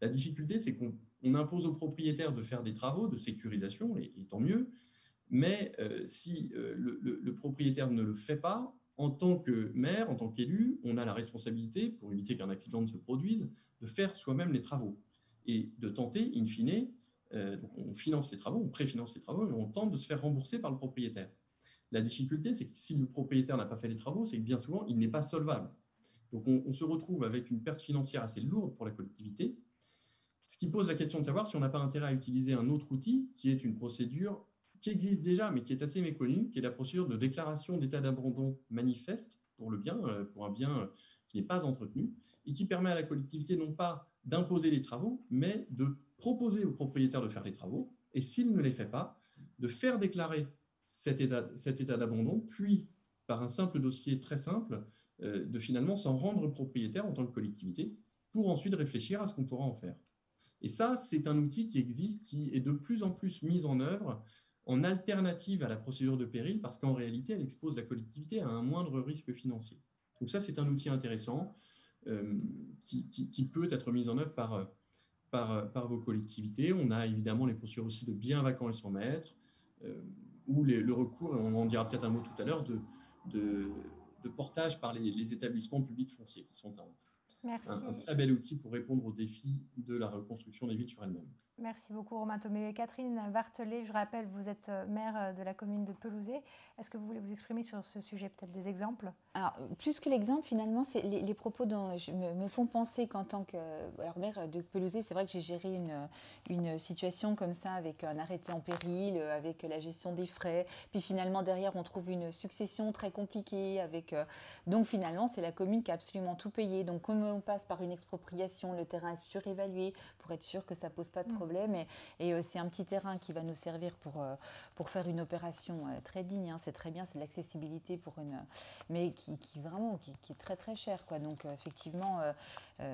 La difficulté, c'est qu'on impose aux propriétaires de faire des travaux de sécurisation, et tant mieux, mais si le propriétaire ne le fait pas, en tant que maire, en tant qu'élu, on a la responsabilité, pour éviter qu'un accident ne se produise, de faire soi-même les travaux et de tenter, in fine, donc on finance les travaux, on préfinance les travaux, et on tente de se faire rembourser par le propriétaire. La difficulté, c'est que si le propriétaire n'a pas fait les travaux, c'est que bien souvent, il n'est pas solvable. Donc on se retrouve avec une perte financière assez lourde pour la collectivité, ce qui pose la question de savoir si on n'a pas intérêt à utiliser un autre outil qui est une procédure qui existe déjà, mais qui est assez méconnue, qui est la procédure de déclaration d'état d'abandon manifeste pour un bien qui n'est pas entretenu, et qui permet à la collectivité non pas d'imposer les travaux, mais de proposer au propriétaire de faire les travaux, et s'il ne les fait pas, de faire déclarer cet état d'abandon, puis, par un simple dossier très simple, de finalement s'en rendre propriétaire en tant que collectivité, pour ensuite réfléchir à ce qu'on pourra en faire. Et ça, c'est un outil qui existe, qui est de plus en plus mis en œuvre en alternative à la procédure de péril, parce qu'en réalité, elle expose la collectivité à un moindre risque financier. Donc ça, c'est un outil intéressant qui peut être mis en œuvre par vos collectivités. On a évidemment les procédures aussi de biens vacants et sans maître, ou le recours, on en dira peut-être un mot tout à l'heure, de portage par les établissements publics fonciers, qui sont un très bel outil pour répondre aux défis de la reconstruction des villes sur elles-mêmes. Merci beaucoup Romain Thomé. Catherine Vartelet, je rappelle, vous êtes maire de la commune de Pelouzet. Est-ce que vous voulez vous exprimer sur ce sujet, peut-être des exemples? Alors, plus que l'exemple, finalement, c'est les propos dont me font penser qu'en tant que maire de Pelouzet, c'est vrai que j'ai géré une situation comme ça avec un arrêté en péril, avec la gestion des frais. Puis finalement, derrière, on trouve une succession très compliquée. Donc finalement, c'est la commune qui a absolument tout payé. Donc comme on passe par une expropriation, le terrain est surévalué pour être sûr que ça ne pose pas de problème. Et c'est un petit terrain qui va nous servir pour faire une opération très digne. C'est très bien, c'est de l'accessibilité mais qui est très très cher, quoi. Donc effectivement,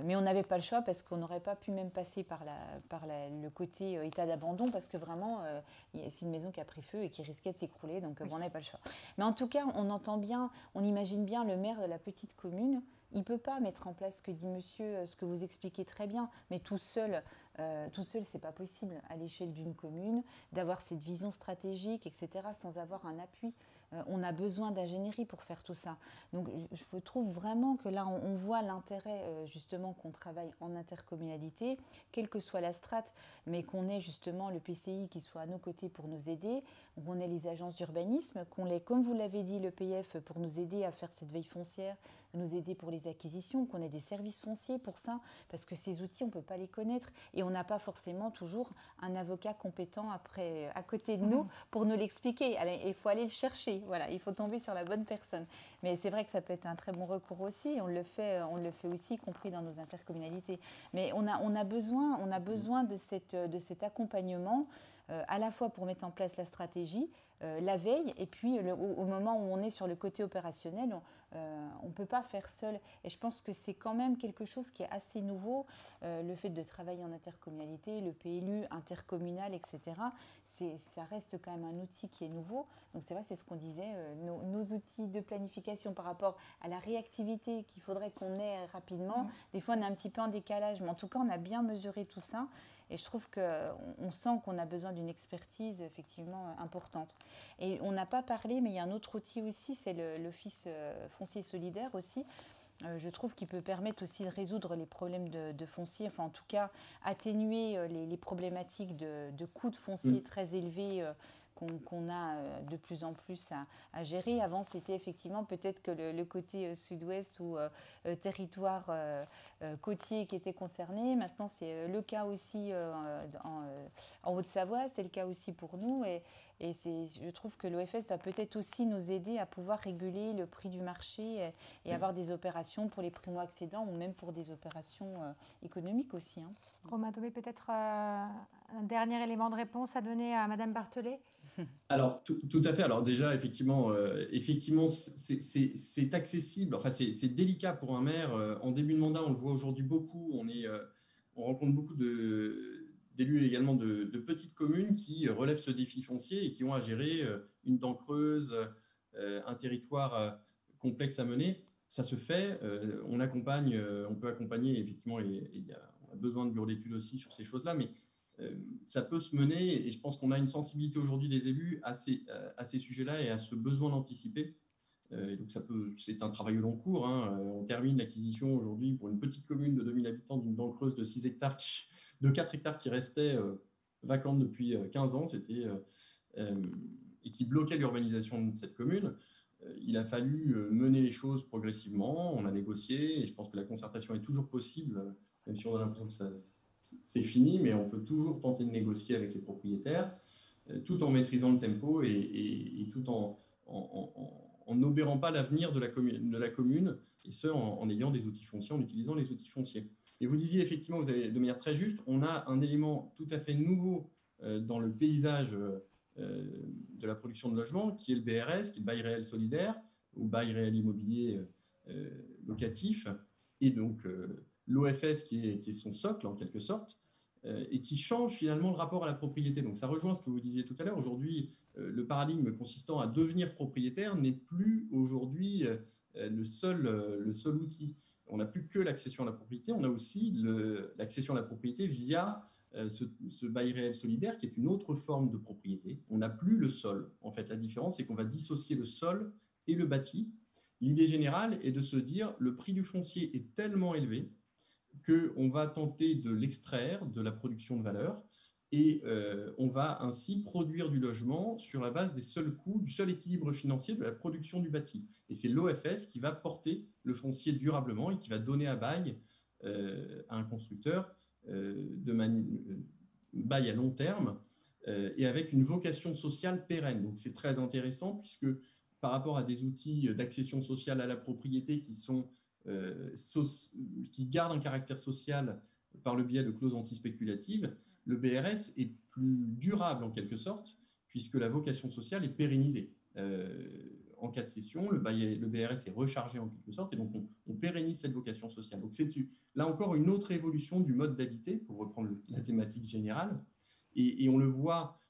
mais on n'avait pas le choix parce qu'on n'aurait pas pu même passer par le côté état d'abandon, parce que vraiment c'est une maison qui a pris feu et qui risquait de s'écrouler, donc on n'avait pas le choix. Mais en tout cas, on imagine bien le maire de la petite commune. Il ne peut pas mettre en place ce que dit monsieur, ce que vous expliquez très bien, mais tout seul, ce n'est pas possible à l'échelle d'une commune d'avoir cette vision stratégique, etc., sans avoir un appui. On a besoin d'ingénierie pour faire tout ça. Donc je trouve vraiment que là, on voit l'intérêt justement qu'on travaille en intercommunalité, quelle que soit la strate, mais qu'on ait justement le PCI qui soit à nos côtés pour nous aider, qu'on ait les agences d'urbanisme, qu'on ait, comme vous l'avez dit, le PF pour nous aider à faire cette veille foncière, nous aider pour les acquisitions, qu'on ait des services fonciers pour ça, parce que ces outils, on ne peut pas les connaître et on n'a pas forcément toujours un avocat compétent à côté de nous pour nous l'expliquer. Il faut aller le chercher, voilà, il faut tomber sur la bonne personne. Mais c'est vrai que ça peut être un très bon recours aussi, on le fait aussi, y compris dans nos intercommunalités. Mais on a besoin de cet accompagnement, à la fois pour mettre en place la stratégie, la veille, et puis au moment où on est sur le côté opérationnel, on ne peut pas faire seul. Et je pense que c'est quand même quelque chose qui est assez nouveau, le fait de travailler en intercommunalité, le PLU intercommunal, etc. Ça reste quand même un outil qui est nouveau. Donc c'est vrai, c'est ce qu'on disait, nos outils de planification par rapport à la réactivité qu'il faudrait qu'on ait rapidement, des fois on est un petit peu en décalage, mais en tout cas on a bien mesuré tout ça. Et je trouve qu'on sent qu'on a besoin d'une expertise effectivement importante. Et on n'a pas parlé, mais il y a un autre outil aussi, c'est l'Office foncier solidaire aussi. Je trouve qu'il peut permettre aussi de résoudre les problèmes de foncier, enfin en tout cas atténuer les problématiques de coûts de foncier très élevés qu'on a de plus en plus à gérer. Avant, c'était effectivement peut-être que le côté sud-ouest ou territoire côtier qui était concerné. Maintenant, c'est le cas aussi en Haute-Savoie, c'est le cas aussi pour nous. Et je trouve que l'OFS va peut-être aussi nous aider à pouvoir réguler le prix du marché et avoir des opérations pour les primo-accédants ou même pour des opérations économiques aussi. Hein. Romain Thomé, peut-être un dernier élément de réponse à donner à Madame Barthelet. Alors, tout à fait. Alors déjà, effectivement c'est accessible. Enfin, c'est délicat pour un maire. En début de mandat, on le voit aujourd'hui beaucoup. On rencontre beaucoup d'élus également de petites communes qui relèvent ce défi foncier et qui ont à gérer une dent creuse, un territoire complexe à mener. Ça se fait. On peut accompagner. Effectivement, on a besoin de bureaux d'études aussi sur ces choses-là, mais ça peut se mener, et je pense qu'on a une sensibilité aujourd'hui des élus à ces sujets-là et à ce besoin d'anticiper. Et donc c'est un travail au long cours. Hein. On termine l'acquisition aujourd'hui pour une petite commune de 2000 habitants d'une dent creuse de 6 hectares, de 4 hectares qui restait vacante depuis 15 ans, et qui bloquait l'urbanisation de cette commune. Il a fallu mener les choses progressivement. On a négocié, et je pense que la concertation est toujours possible, même si on a l'impression que c'est fini, mais on peut toujours tenter de négocier avec les propriétaires, tout en maîtrisant le tempo et tout en n'obérant pas l'avenir de la commune, et ce, en ayant des outils fonciers, en utilisant les outils fonciers. Et vous disiez effectivement, vous avez de manière très juste, on a un élément tout à fait nouveau dans le paysage de la production de logements, qui est le BRS, qui est le bail réel solidaire, ou bail réel immobilier locatif, et donc l'OFS qui est son socle en quelque sorte, et qui change finalement le rapport à la propriété. Donc ça rejoint ce que vous disiez tout à l'heure. Aujourd'hui, le paradigme consistant à devenir propriétaire n'est plus aujourd'hui le seul outil. On n'a plus que l'accession à la propriété, on a aussi l'accession à la propriété via ce bail réel solidaire qui est une autre forme de propriété. On n'a plus le sol. En fait, la différence, c'est qu'on va dissocier le sol et le bâti. L'idée générale est de se dire le prix du foncier est tellement élevé qu'on va tenter de l'extraire de la production de valeur et on va ainsi produire du logement sur la base des seuls coûts, du seul équilibre financier de la production du bâti. Et c'est l'OFS qui va porter le foncier durablement et qui va donner à bail à un constructeur bail à long terme et avec une vocation sociale pérenne. Donc c'est très intéressant puisque par rapport à des outils d'accession sociale à la propriété qui gardent un caractère social par le biais de clauses antispéculatives, le BRS est plus durable en quelque sorte, puisque la vocation sociale est pérennisée. En cas de cession, le BRS est rechargé en quelque sorte, et donc on pérennise cette vocation sociale. Donc c'est là encore une autre évolution du mode d'habiter, pour reprendre la thématique générale, et on le voit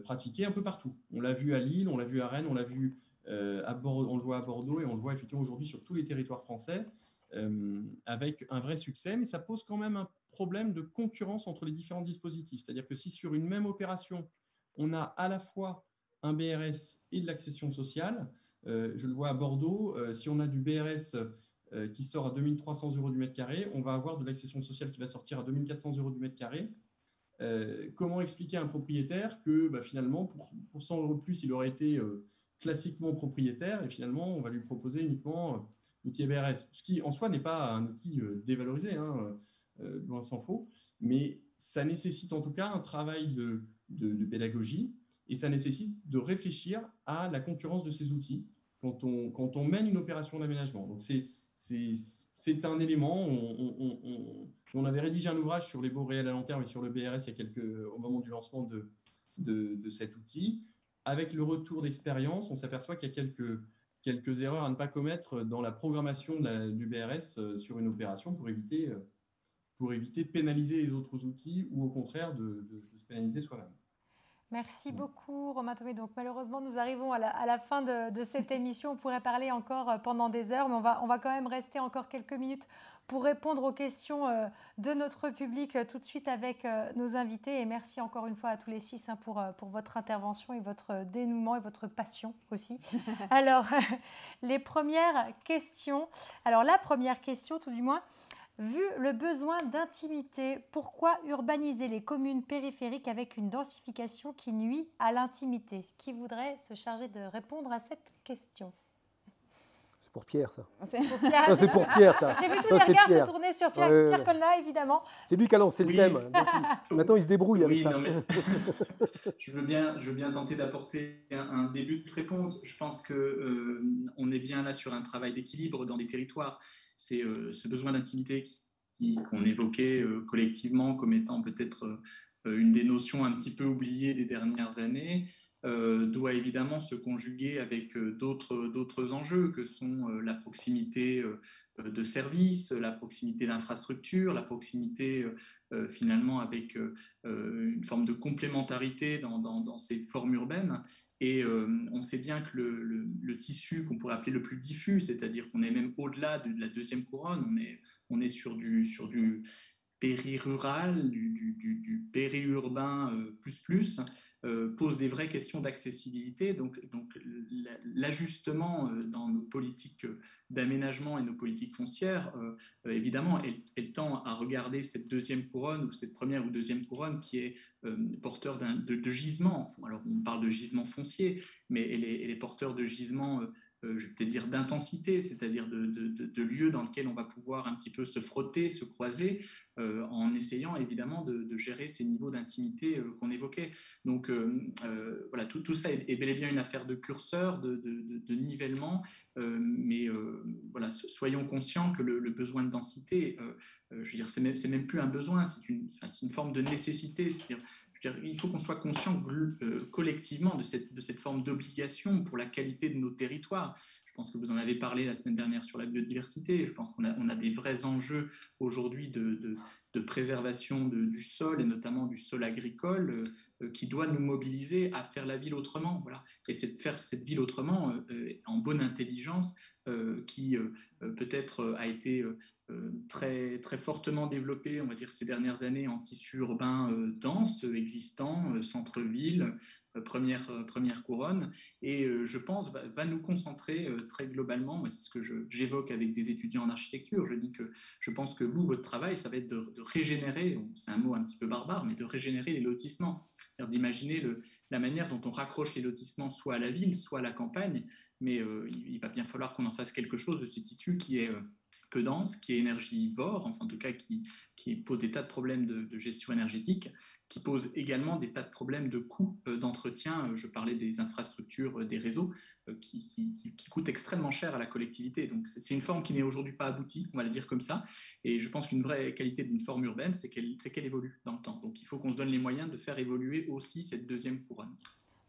pratiquer un peu partout. On l'a vu à Lille, on l'a vu à Rennes, on l'a vu on le voit à Bordeaux, et on le voit effectivement aujourd'hui sur tous les territoires français, avec un vrai succès, mais ça pose quand même un problème de concurrence entre les différents dispositifs. C'est-à-dire que si sur une même opération, on a à la fois un BRS et de l'accession sociale, je le vois à Bordeaux, si on a du BRS qui sort à 2300 € du mètre carré, on va avoir de l'accession sociale qui va sortir à 2400 € du mètre carré. Comment expliquer à un propriétaire que finalement, pour 100 € de plus, il aurait été classiquement propriétaire, et finalement, on va lui proposer uniquement l'outil BRS, ce qui en soi n'est pas un outil dévalorisé, loin s'en faut, mais ça nécessite en tout cas un travail de pédagogie, et ça nécessite de réfléchir à la concurrence de ces outils quand on mène une opération d'aménagement. Donc c'est un élément. On avait rédigé un ouvrage sur les baux réels à long terme et sur le BRS au moment du lancement de cet outil. Avec le retour d'expérience, on s'aperçoit qu'il y a quelques erreurs à ne pas commettre dans la programmation du BRS sur une opération pour éviter de pénaliser les autres outils ou au contraire de se pénaliser soi-même. Merci beaucoup Romain Thomé. Donc malheureusement, nous arrivons à la fin de cette émission. On pourrait parler encore pendant des heures, mais on va quand même rester encore quelques minutes pour répondre aux questions de notre public tout de suite avec nos invités. Et merci encore une fois à tous les 6 pour votre intervention et votre dénouement et votre passion aussi. Alors, les premières questions. Alors la première question, tout du moins, Vu le besoin d'intimité, pourquoi urbaniser les communes périphériques avec une densification qui nuit à l'intimité? Qui voudrait se charger de répondre à cette question? C'est pour Pierre, ça. C'est pour Pierre. Ça, c'est pour Pierre, ça. J'ai vu tous Ça, les regards Pierre se tourner sur Pierre, Ouais, Pierre Colna, évidemment. C'est lui qui a lancé le thème. Donc maintenant, il se débrouille avec Oui, ça. non, mais je veux bien tenter d'apporter un début de réponse. Je pense que on est bien là sur un travail d'équilibre dans des territoires. C'est ce besoin d'intimité qu'on évoquait collectivement comme étant peut-être une des notions un petit peu oubliées des dernières années, doit évidemment se conjuguer avec d'autres enjeux que sont la proximité de services, la proximité d'infrastructures, la proximité finalement avec une forme de complémentarité dans ces formes urbaines. Et on sait bien que le tissu qu'on pourrait appeler le plus diffus, c'est-à-dire qu'on est même au-delà de la deuxième couronne, on est sur du péri-rural, du péri-urbain pose des vraies questions d'accessibilité. Donc l'ajustement dans nos politiques d'aménagement et nos politiques foncières, évidemment, elle tend à regarder cette deuxième couronne ou cette première ou deuxième couronne qui est porteur de gisements. Alors on parle de gisements fonciers, mais elle est porteur de gisements je vais peut-être dire d'intensité, c'est-à-dire de lieux dans lesquels on va pouvoir un petit peu se frotter, se croiser, en essayant évidemment de gérer ces niveaux d'intimité qu'on évoquait. Donc voilà, tout ça est bel et bien une affaire de curseur, de nivellement, mais voilà, soyons conscients que le besoin de densité, je veux dire, c'est même plus un besoin, c'est une forme de nécessité, c'est-à-dire il faut qu'on soit conscient collectivement de cette forme d'obligation pour la qualité de nos territoires. Je pense que vous en avez parlé la semaine dernière sur la biodiversité. Je pense qu'on a des vrais enjeux aujourd'hui de préservation du sol, et notamment du sol agricole, qui doit nous mobiliser à faire la ville autrement. Voilà. Et c'est de faire cette ville autrement en bonne intelligence, qui peut-être a été très, très fortement développé, on va dire, ces dernières années en tissu urbain dense, existant, centre-ville, première couronne, et je pense va nous concentrer très globalement. Moi, c'est ce que j'évoque avec des étudiants en architecture. Je dis que je pense que votre travail, ça va être de régénérer, c'est un mot un petit peu barbare, mais de régénérer les lotissements, c'est-à-dire d'imaginer la manière dont on raccroche les lotissements soit à la ville, soit à la campagne, mais il va bien falloir qu'on en fasse quelque chose de ce tissu qui est peu dense, qui est énergivore, enfin en tout cas qui pose des tas de problèmes de gestion énergétique, qui pose également des tas de problèmes de coûts d'entretien. Je parlais des infrastructures, des réseaux, qui coûtent extrêmement cher à la collectivité. Donc c'est une forme qui n'est aujourd'hui pas aboutie, on va le dire comme ça. Et je pense qu'une vraie qualité d'une forme urbaine, c'est qu'elle évolue dans le temps. Donc il faut qu'on se donne les moyens de faire évoluer aussi cette deuxième couronne.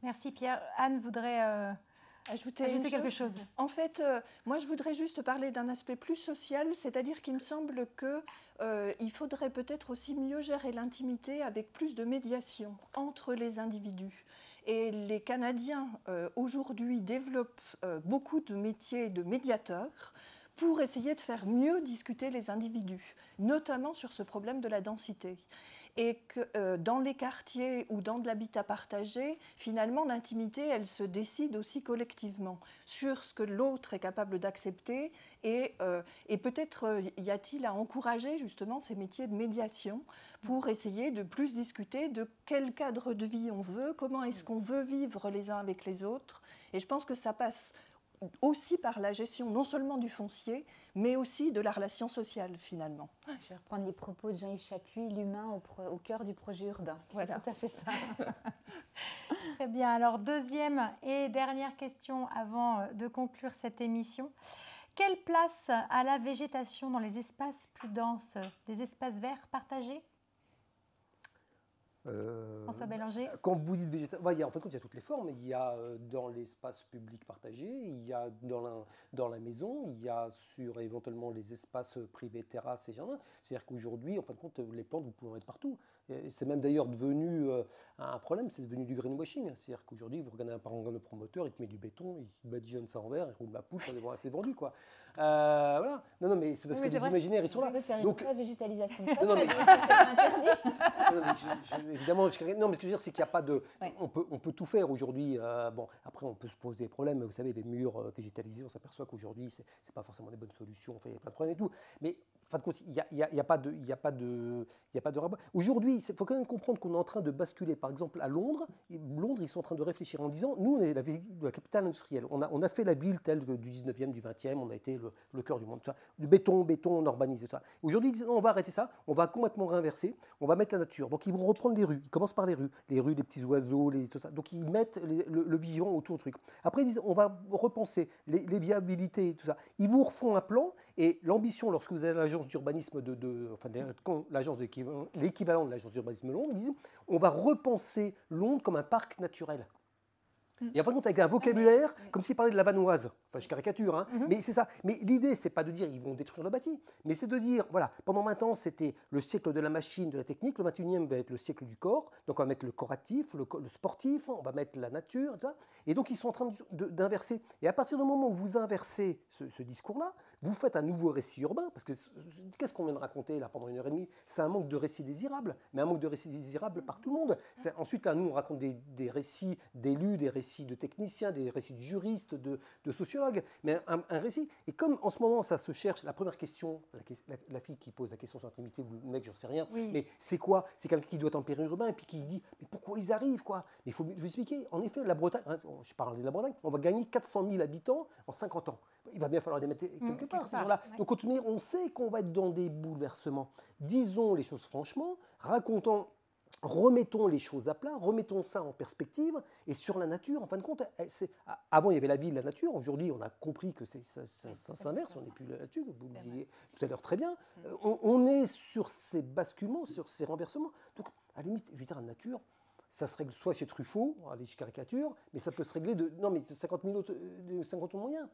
Merci Pierre. Anne voudrait ajouter quelque chose. En fait, moi je voudrais juste parler d'un aspect plus social, c'est-à-dire qu'il me semble qu'il faudrait peut-être aussi mieux gérer l'intimité avec plus de médiation entre les individus. Et les Canadiens aujourd'hui développent beaucoup de métiers de médiateurs pour essayer de faire mieux discuter les individus, notamment sur ce problème de la densité. Et que dans les quartiers ou dans de l'habitat partagé, finalement, l'intimité, elle se décide aussi collectivement sur ce que l'autre est capable d'accepter. Et peut-être y a-t-il à encourager justement ces métiers de médiation pour essayer de plus discuter de quel cadre de vie on veut, comment est-ce qu'on veut vivre les uns avec les autres. Et je pense que ça passe aussi par la gestion non seulement du foncier, mais aussi de la relation sociale, finalement. Je vais reprendre les propos de Jean-Yves Chapuis, l'humain au cœur du projet urbain. C'est voilà. Tout à fait ça. Très bien. Alors, deuxième et dernière question avant de conclure cette émission. Quelle place a la végétation dans les espaces plus denses, des espaces verts partagés ? François Bélanger. Quand vous dites végétation, en fait, il y a toutes les formes. Il y a dans l'espace public partagé, il y a dans la maison, il y a sur éventuellement les espaces privés, terrasses et jardins. C'est-à-dire qu'aujourd'hui, en fin de compte, les plantes, vous pouvez en mettre partout. Et c'est même d'ailleurs devenu un problème, c'est devenu du greenwashing. C'est-à-dire qu'aujourd'hui, vous regardez un promoteur, il te met du béton, il badigeonne ça en verre, il roule la poule, c'est vendu, quoi. Voilà. Non, mais c'est parce que les imaginaires, ils sont là. On peut faire donc, une vraie végétalisation. Non, mais interdit. Évidemment, ce que je veux dire, c'est qu'il n'y a pas de... Ouais. On peut tout faire aujourd'hui. Bon, après, on peut se poser des problèmes. Vous savez, les murs végétalisés, on s'aperçoit qu'aujourd'hui, ce n'est pas forcément des bonnes solutions. Enfin, il y a plein de problèmes et tout. Mais fin de compte, il n'y a pas de rapport. Aujourd'hui, il faut quand même comprendre qu'on est en train de basculer. Par exemple, à Londres, ils sont en train de réfléchir en disant, nous, on est la capitale industrielle. On a fait la ville telle du 19e, du 20e, on a été le cœur du monde. Tout ça. Du béton, on urbanise tout ça. Aujourd'hui, ils disent, non, on va arrêter ça, on va complètement réinverser, on va mettre la nature. Donc, ils vont reprendre les rues. Ils commencent par les rues, les petits oiseaux, tout ça. Donc, ils mettent le vivant autour du truc. Après, ils disent, on va repenser les viabilités et tout ça. Ils vous refont un plan, et l'ambition, lorsque vous avez l'agence d'urbanisme l'équivalent de l'agence d'urbanisme de Londres, ils disent, on va repenser Londres comme un parc naturel. Et en fin de compte, avec un vocabulaire, comme s'ils parlaient de la Vanoise. Enfin, je caricature, hein, mais c'est ça. Mais l'idée, c'est pas de dire ils vont détruire le bâti, mais c'est de dire, voilà, pendant 20 ans, c'était le siècle de la machine, de la technique, le 21e va être le siècle du corps, donc on va mettre le corps actif, le sportif, on va mettre la nature, tout ça. Et donc, ils sont en train d'inverser. Et à partir du moment où vous inversez ce discours-là, vous faites un nouveau récit urbain, parce que qu'est-ce qu'on vient de raconter là pendant 1h30 ? C'est un manque de récits désirables, mais un manque de récits désirables par tout le monde. Ensuite, là, nous, on raconte des récits d'élus, des récits de techniciens, des récits de juristes, de sociologues, mais un récit. Et comme en ce moment, ça se cherche, la première question, la fille qui pose la question sur l'intimité, ou le mec, j'en sais rien, mais c'est quoi ? C'est quelqu'un qui doit être en périurbain et puis qui se dit, mais pourquoi ils arrivent, quoi ? Mais il faut vous expliquer. En effet, la Bretagne, je parle de la Bretagne, on va gagner 400 000 habitants en 50 ans. Il va bien falloir les mettre quelque part, ces gens-là. Donc, on sait qu'on va être dans des bouleversements. Disons les choses franchement, remettons les choses à plat, remettons ça en perspective, et sur la nature, en fin de compte, avant il y avait la vie et la nature, aujourd'hui on a compris que ça s'inverse, on n'est plus là-dessus, vous le disiez tout à l'heure très bien, on est sur ces basculements, sur ces renversements, donc à la limite, je veux dire, la nature, ça se règle soit chez Truffaut, allez, je caricature, mais ça peut se régler non, mais 50 000 autres moyens.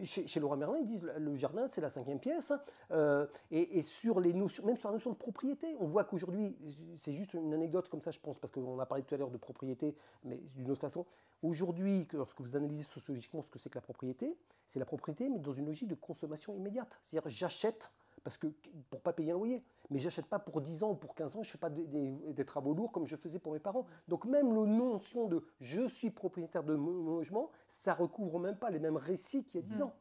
Chez Leroy Merlin, ils disent le jardin, c'est la 5e pièce. Et sur les notions, même sur la notion de propriété, on voit qu'aujourd'hui, c'est juste une anecdote comme ça, je pense, parce qu'on a parlé tout à l'heure de propriété, mais d'une autre façon. Aujourd'hui, lorsque vous analysez sociologiquement ce que c'est que la propriété, c'est la propriété, mais dans une logique de consommation immédiate. C'est-à-dire, j'achète pour ne pas payer un loyer. Mais je n'achète pas pour 10 ans ou pour 15 ans, je ne fais pas des travaux lourds comme je faisais pour mes parents. Donc même la notion de « je suis propriétaire de mon logement », ça ne recouvre même pas les mêmes récits qu'il y a 10 ans.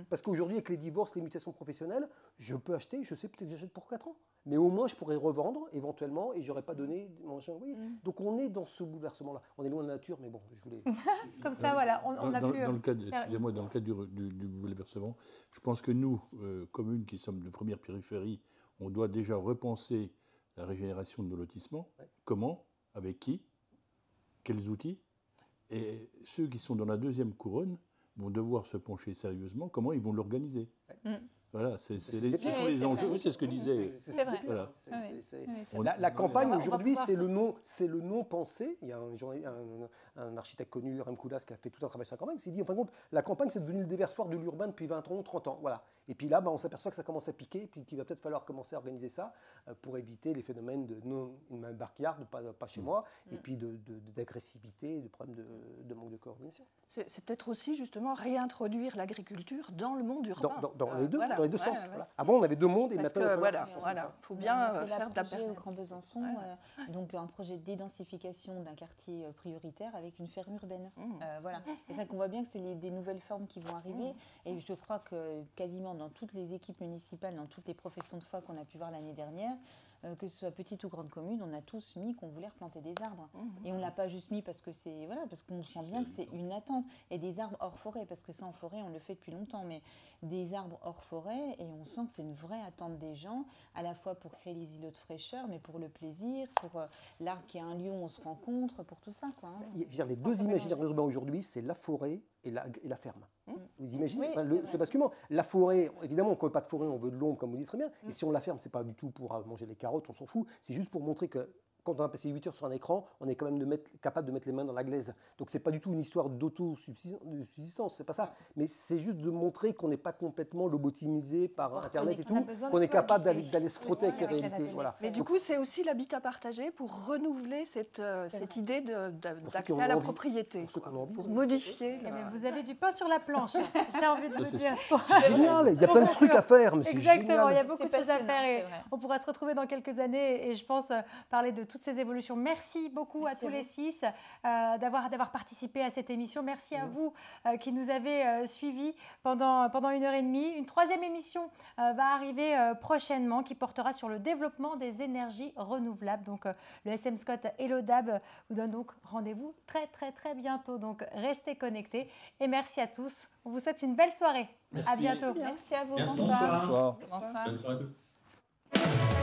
Parce qu'aujourd'hui, avec les divorces, les mutations professionnelles, je peux acheter, je sais peut-être que j'achète pour 4 ans. Mais au moins, je pourrais revendre éventuellement et je n'aurais pas donné mon argent. Donc on est dans ce bouleversement-là. On est loin de la nature, mais bon, je voulais... Comme ça, voilà, on a pu... Dans le cadre du bouleversement, je pense que nous, communes qui sommes de première périphérie, on doit déjà repenser la régénération de nos lotissements. Ouais. Comment ? Avec qui ? Quels outils ? Et ceux qui sont dans la deuxième couronne vont devoir se pencher sérieusement comment ils vont l'organiser. Ouais. Voilà, ce sont les enjeux, c'est ce que disait. C'est vrai. Voilà. La campagne aujourd'hui, c'est le non pensé. Il y a un architecte connu, Rem Koolhaas, qui a fait tout un travail sur la campagne. Il s'est dit, en fin de compte, la campagne, c'est devenu le déversoir de l'urbain depuis 20 ans, 30 ans. Voilà. Et puis là, on s'aperçoit que ça commence à piquer, puis qu'il va peut-être falloir commencer à organiser ça pour éviter les phénomènes de backyard, pas chez moi, et puis d'agressivité, de problèmes de manque de coordination. C'est peut-être aussi justement réintroduire l'agriculture dans le monde urbain. Dans les deux, dans les deux sens. Voilà. Avant, on avait deux mondes, et maintenant, il faut bien faire de la projet au Grand Besançon, donc un projet d'identification d'un quartier prioritaire avec une ferme urbaine. Voilà. Et ça qu'on voit bien que c'est des nouvelles formes qui vont arriver. Et je crois que quasiment dans toutes les équipes municipales, dans toutes les professions de foi qu'on a pu voir l'année dernière, que ce soit petite ou grande commune, on a tous mis qu'on voulait replanter des arbres. Et on ne l'a pas juste mis parce qu'on sent bien que c'est une attente. Et des arbres hors forêt, parce que ça en forêt, on le fait depuis longtemps, mais des arbres hors forêt, et on sent que c'est une vraie attente des gens, à la fois pour créer les îlots de fraîcheur, mais pour le plaisir, pour l'arbre qui est un lieu où on se rencontre, pour tout ça. Quoi, hein. Les deux imaginaires urbains aujourd'hui, c'est la forêt et la ferme. Vous imaginez ce basculement. La forêt, évidemment, quand on ne veut pas de forêt, on veut de l'ombre, comme vous dites très bien. Et si on la ferme, ce n'est pas du tout pour manger les carottes, on s'en fout. C'est juste pour montrer que quand on a passé 8 heures sur un écran, on est quand même capable de mettre les mains dans la glaise. Donc, ce n'est pas du tout une histoire d'auto-subsistance, c'est pas ça. Mais c'est juste de montrer qu'on n'est pas complètement lobotomisé par Internet et tout, qu'on est capable d'aller se frotter avec les réalités. Voilà. Mais du coup, c'est aussi l'habitat partagé pour renouveler cette idée d'accès à la propriété, pour modifier. Vous avez du pain sur la planche, j'ai envie de vous dire. C'est génial, il y a plein de trucs à faire. Exactement, il y a beaucoup de choses à faire et on pourra se retrouver dans quelques années et je pense parler de tout toutes ces évolutions. Merci beaucoup à tous les 6 d'avoir participé à cette émission. Merci à vous qui nous avez suivis pendant 1h30. Une 3e émission va arriver prochainement qui portera sur le développement des énergies renouvelables. Donc, le SM Scott et l'ODAB vous donnent donc rendez-vous très, très, très bientôt. Donc, restez connectés et merci à tous. On vous souhaite une belle soirée. Merci. À bientôt. Merci à vous. Merci. Bonsoir. Bonsoir. Bonsoir. Bonne soirée à tous.